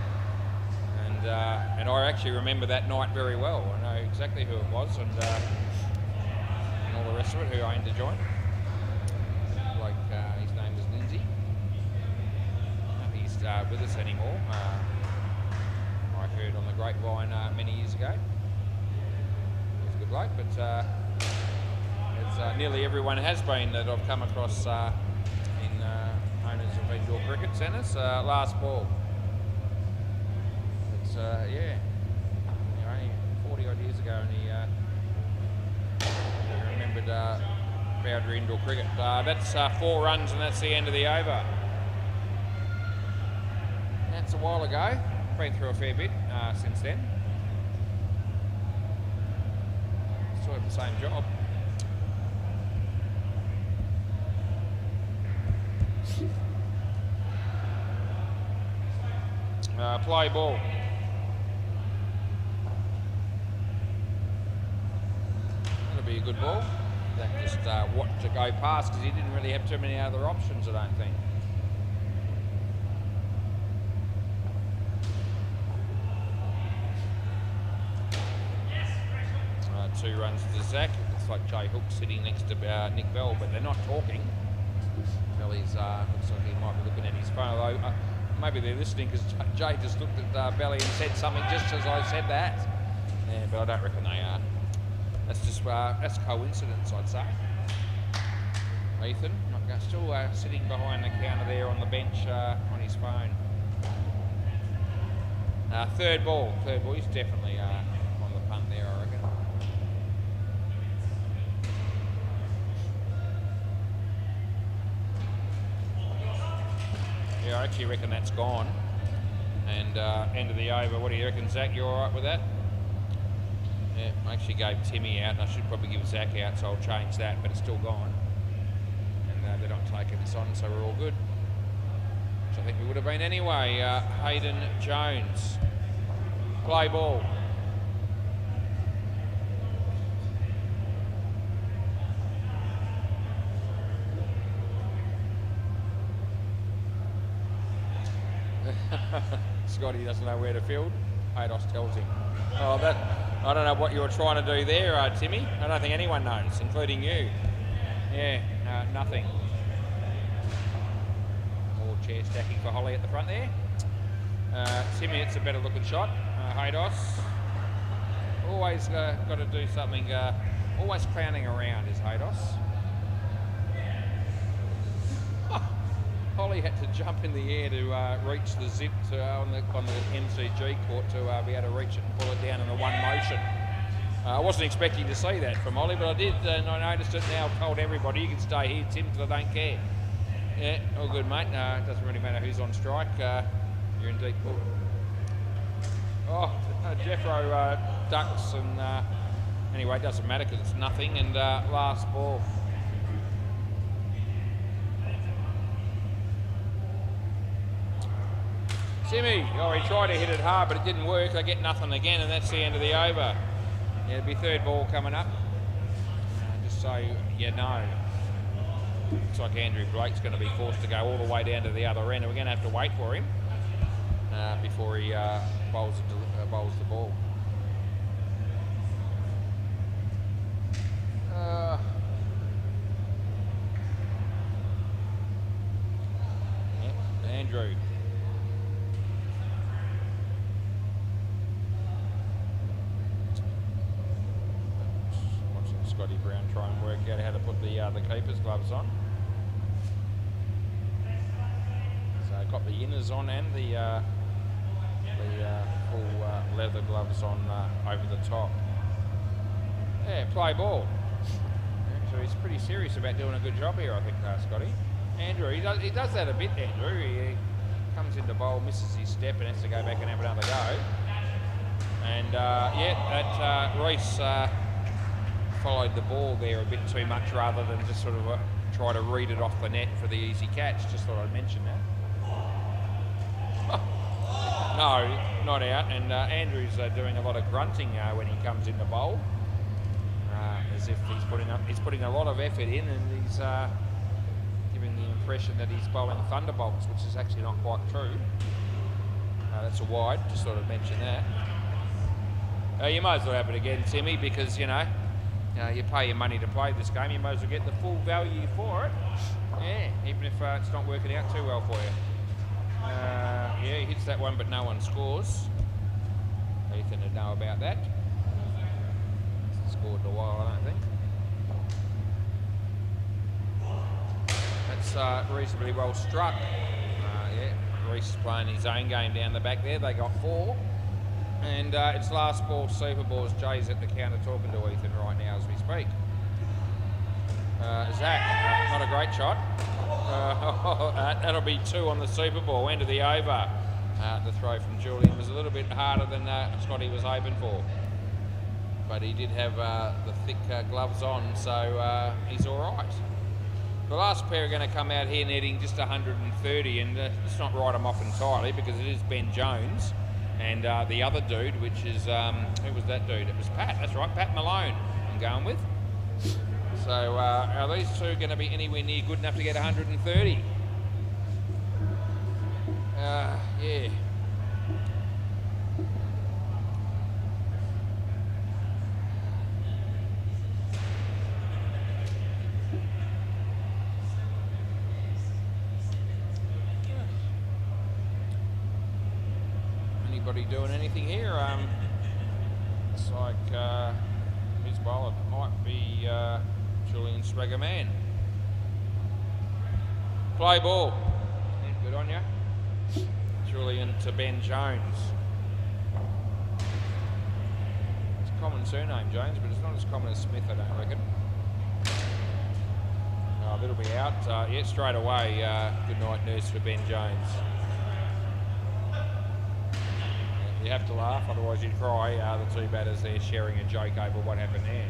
And I actually remember that night very well. I know exactly who it was and all the rest of it, who owned the joint. Like, his name was Lindsay. He's with us anymore. I heard on the grapevine many years ago. He was a good bloke, but nearly everyone has been that I've come across in owners of indoor cricket centres. Last ball. It's, yeah, only 40 odd years ago, and he remembered Boundary Indoor Cricket. That's 4 runs, and that's the end of the over. That's a while ago. Been through a fair bit since then. Still have the same job. Play ball. That'll be a good ball. That just what to go past because he didn't really have too many other options, I don't think. 2 runs to Zach. looks like Jay Hook's sitting next to Nick Bell, but they're not talking. Belly's looks like he might be looking at his phone, although maybe they're listening because Jay just looked at Belly and said something just as I said that. Yeah, but I don't reckon they are. That's just that's coincidence, I'd say. Ethan, still sitting behind the counter there on the bench on his phone. Third ball. He's definitely on the punt there, I reckon. Yeah, I actually reckon that's gone. And end of the over. What do you reckon, Zach? You all right with that? Yeah, I actually gave Timmy out, and I should probably give Zach out, so I'll change that, but it's still gone. And they're not taking this on, so we're all good. Which I think we would have been anyway. Hayden Jones. Play ball. Scotty doesn't know where to field. Haydos tells him. Oh, that, I don't know what you were trying to do there, Timmy. I don't think anyone knows, including you. Yeah, nothing. More chair stacking for Holly at the front there. Timmy, it's a better looking shot. Haydos. Always got to do something, always clowning around is Haydos. Holly had to jump in the air to reach the zip on the MCG court to be able to reach it and pull it down in a one motion. I wasn't expecting to see that from Holly, but I did, and I noticed it now. I've told everybody, you can stay here, Tim, because I don't care. Yeah, all good, mate. It doesn't really matter who's on strike. You're in deep pool. Oh, Jeffro ducks, and anyway, it doesn't matter because it's nothing, and last ball. Timmy, oh, he tried to hit it hard, but it didn't work. They get nothing again, and that's the end of the over. Yeah, it'll be third ball coming up. Just so you know. Looks like Andrew Blake's going to be forced to go all the way down to the other end, and we're going to have to wait for him before he bowls the ball. Yeah, Andrew. Scotty Brown try and work out how to put the keeper's gloves on. So got the inners on and the full leather gloves on over the top. Yeah, play ball. So he's pretty serious about doing a good job here, I think, Scotty. Andrew, he does that a bit, Andrew. He comes into bowl, misses his step and has to go back and have another go. And yeah, that Reese followed the ball there a bit too much rather than just sort of try to read it off the net for the easy catch. Just thought I'd mention that. No, not out. And Andrew's doing a lot of grunting when he comes in the bowl, as if he's putting a lot of effort in, and he's giving the impression that he's bowling thunderbolts, which is actually not quite true. That's a wide. Just thought I'd mention that. You might as well have it again, Timmy, because you pay your money to play this game. You might as well get the full value for it. Yeah, even if it's not working out too well for you. Yeah, he hits that one, but no one scores. Ethan would know about that. Hasn't scored in a while, I don't think. That's reasonably well struck. Yeah, Reese is playing his own game down the back there. They got 4. And it's last ball, super balls. Jay's at the counter talking to Ethan right now as we speak. Zach, not a great shot. That'll be 2 on the super ball, end of the over. The throw from Julian was a little bit harder than Scotty was hoping for. But he did have the thick gloves on, so he's all right. The last pair are going to come out here needing just 130, and let's not write them off entirely because it is Ben Jones. And the other dude, which is, who was that dude? It was Pat, that's right, Pat Malone I'm going with. So are these two going to be anywhere near good enough to get 130? Yeah. anybody doing anything here? Looks like his bowler might be Julian Swaggerman. Play ball. Yeah, good on you. Julian to Ben Jones. It's a common surname, Jones, but it's not as common as Smith, I don't reckon. Oh, that'll be out. Yeah, straight away. Good night nurse for Ben Jones. You have to laugh, otherwise you'd cry. The two batters there sharing a joke over what happened there.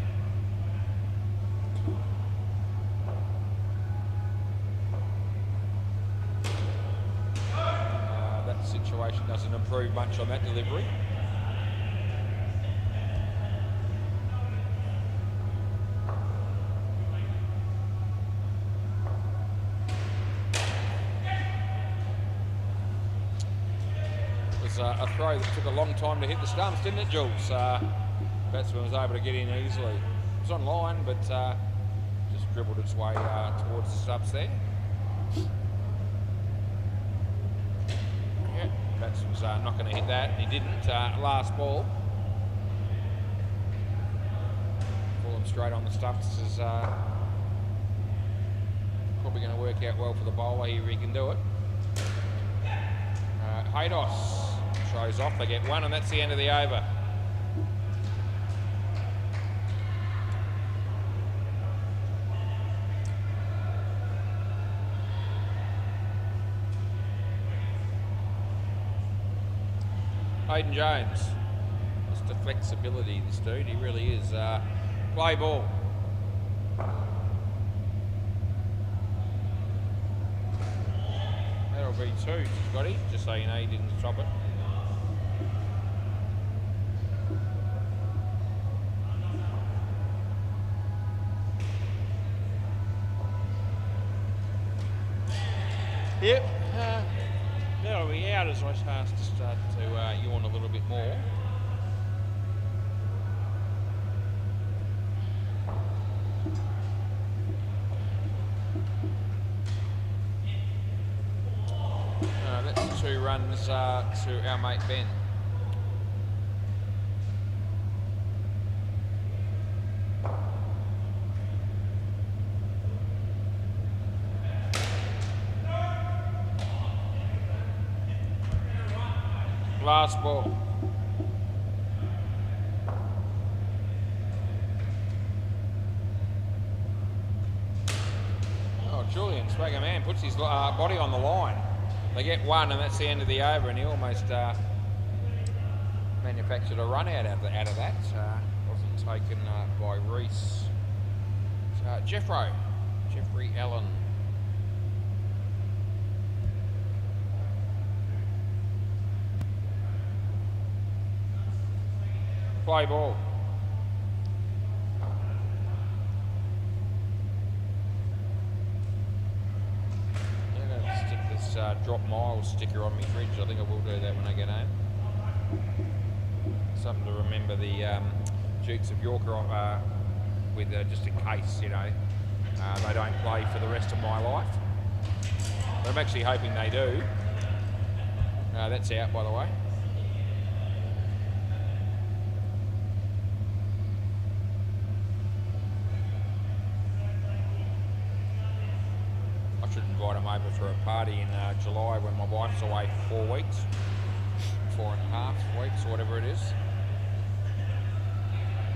That situation doesn't improve much on that delivery. A throw that took a long time to hit the stumps, didn't it, Jules? Batsman was able to get in easily. It was on line, but just dribbled its way towards the stumps there. Yeah, batsman's not going to hit that, and he didn't. Last ball. Pull him straight on the stumps is probably going to work out well for the bowler here if he can do it. Haydos throws off, they get one, and that's the end of the over. Hayden Jones, just the flexibility, this dude, he really is. Play ball. That'll be two, Scotty, just so you know he didn't stop it. Yep, that'll be out as I start to yawn a little bit more. That's 2 runs to our mate Ben. Last ball. Oh, Julian Swaggerman puts his body on the line. They get one, and that's the end of the over, and he almost manufactured a run out of that. Wasn't taken by Reese. Jeffrey Allen. Play ball. I'm going to stick this drop miles sticker on my fridge. I think I will do that when I get home. Something to remember the Dukes of York with, just in case, you know, they don't play for the rest of my life. But I'm actually hoping they do. That's out, by the way. Invite them over for a party in July when my wife's away for 4 weeks, 4.5 weeks, or whatever it is.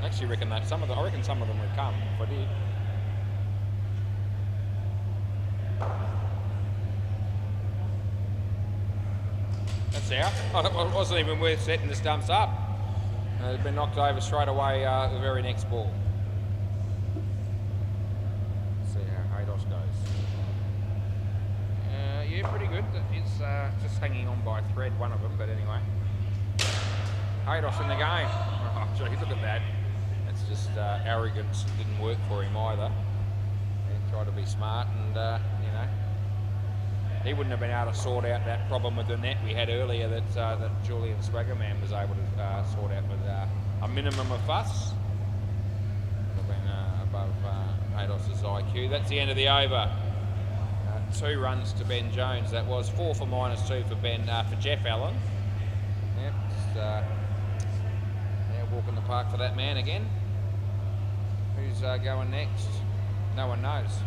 I actually reckon that I reckon some of them would come if I did. That's out. Oh, it wasn't even worth setting the stumps up. They've been knocked over straight away the very next ball. Let's see how Haydos goes. Yeah, pretty good. It's just hanging on by a thread, one of them, but anyway. Haydos in the game. Oh, gee, look at that. That's just arrogance. Didn't work for him either. He tried to be smart, and you know, he wouldn't have been able to sort out that problem with the net we had earlier that Julian Swaggerman was able to sort out with a minimum of fuss. Would have been above Haydos' IQ. That's the end of the over. 2 runs to Ben Jones. That was 4 for -2 for Ben for Jeff Allen. Yep, walk in the park for that man again. Who's going next? No one knows.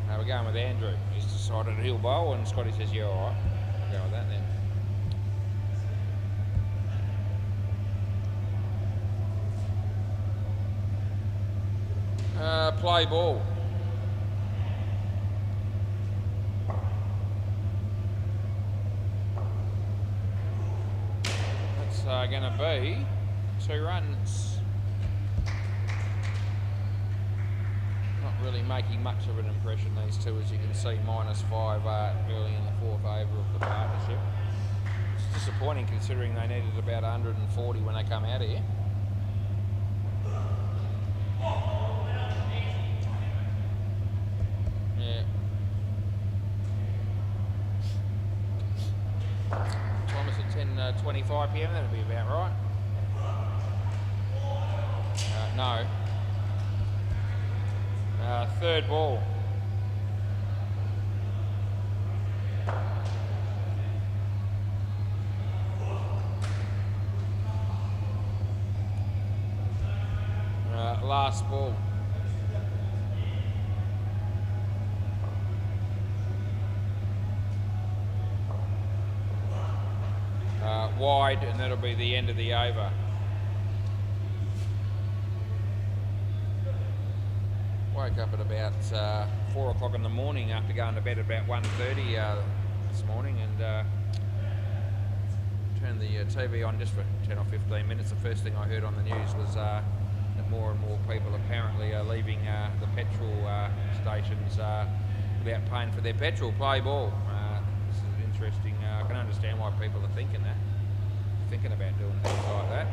We're going with Andrew. He's decided he'll bowl, and Scotty says, yeah, all right. We'll go with that then. Play ball. That's going to be 2 runs. Not really making much of an impression, these two, as you can see, -5 early in the 4th over of the partnership. It's disappointing considering they needed about 140 when they come out of here. Yeah. What time is it? 10:25 p.m. That'll be about right. No. 3rd ball. Last ball. Wide, and that'll be the end of the over. Woke up at about 4 o'clock in the morning after going to bed at about 1:30 this morning, and turned the TV on just for 10 or 15 minutes. The first thing I heard on the news was that more and more people apparently are leaving the petrol stations without paying for their petrol. Play ball. This is interesting. I can understand why people are thinking about doing things like that.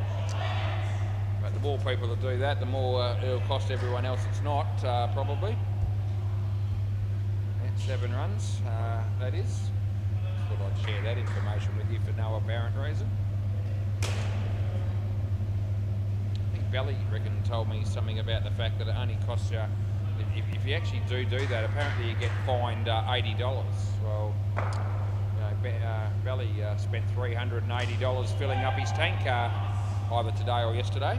But the more people that do that, the more it'll cost everyone else it's not, probably. Yeah, 7 runs, that is. Thought I'd share that information with you for no apparent reason. I think Belly, told me something about the fact that it only costs you, if you actually do that, apparently you get fined $80. Well, Belly spent $380 filling up his tank either today or yesterday.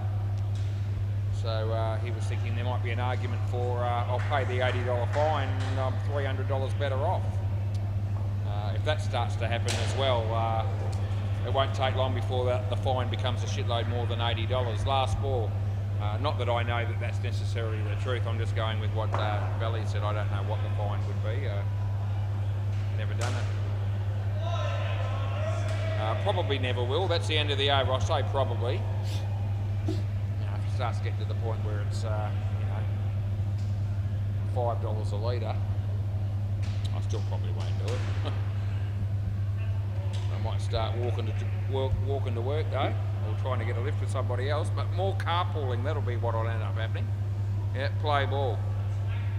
So he was thinking there might be an argument for I'll pay the $80 fine and I'm $300 better off. If that starts to happen as well, it won't take long before the fine becomes a shitload more than $80. Last ball. Not that I know that that's necessarily the truth. I'm just going with what Belly said. I don't know what the fine would be. Never done it. Probably never will. That's the end of the over. I say probably. If it starts getting to the point where it's $5 a litre, I still probably won't do it. I might start walking to work though, or trying to get a lift with somebody else. But more carpooling, that'll be what will end up happening. Yeah, play ball.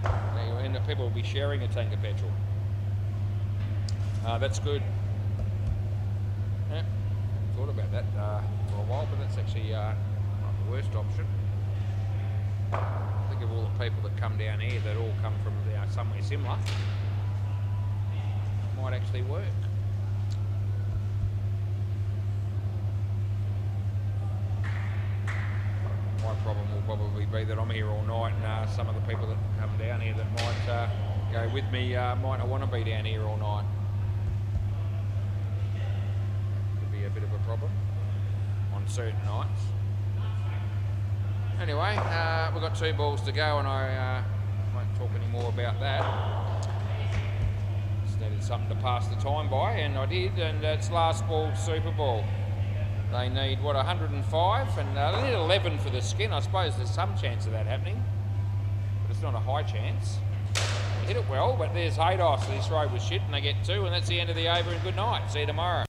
And people will be sharing a tank of petrol. That's good. Yeah, thought about that for a while, but that's actually not the worst option. Think of all the people that come down here that all come from somewhere similar. Might actually work. My problem will probably be that I'm here all night, and some of the people that come down here that might go with me might not want to be down here all night. A bit of a problem on certain nights. Anyway, we've got 2 balls to go, and I won't talk any more about that. Just needed something to pass the time by, and I did, and it's last ball, Super Ball. They need, 105, and they need 11 for the skin. I suppose there's some chance of that happening, but it's not a high chance. Hit it well, but there's Haydos. This road was shit, and they get 2, and that's the end of the over, and good night. See you tomorrow.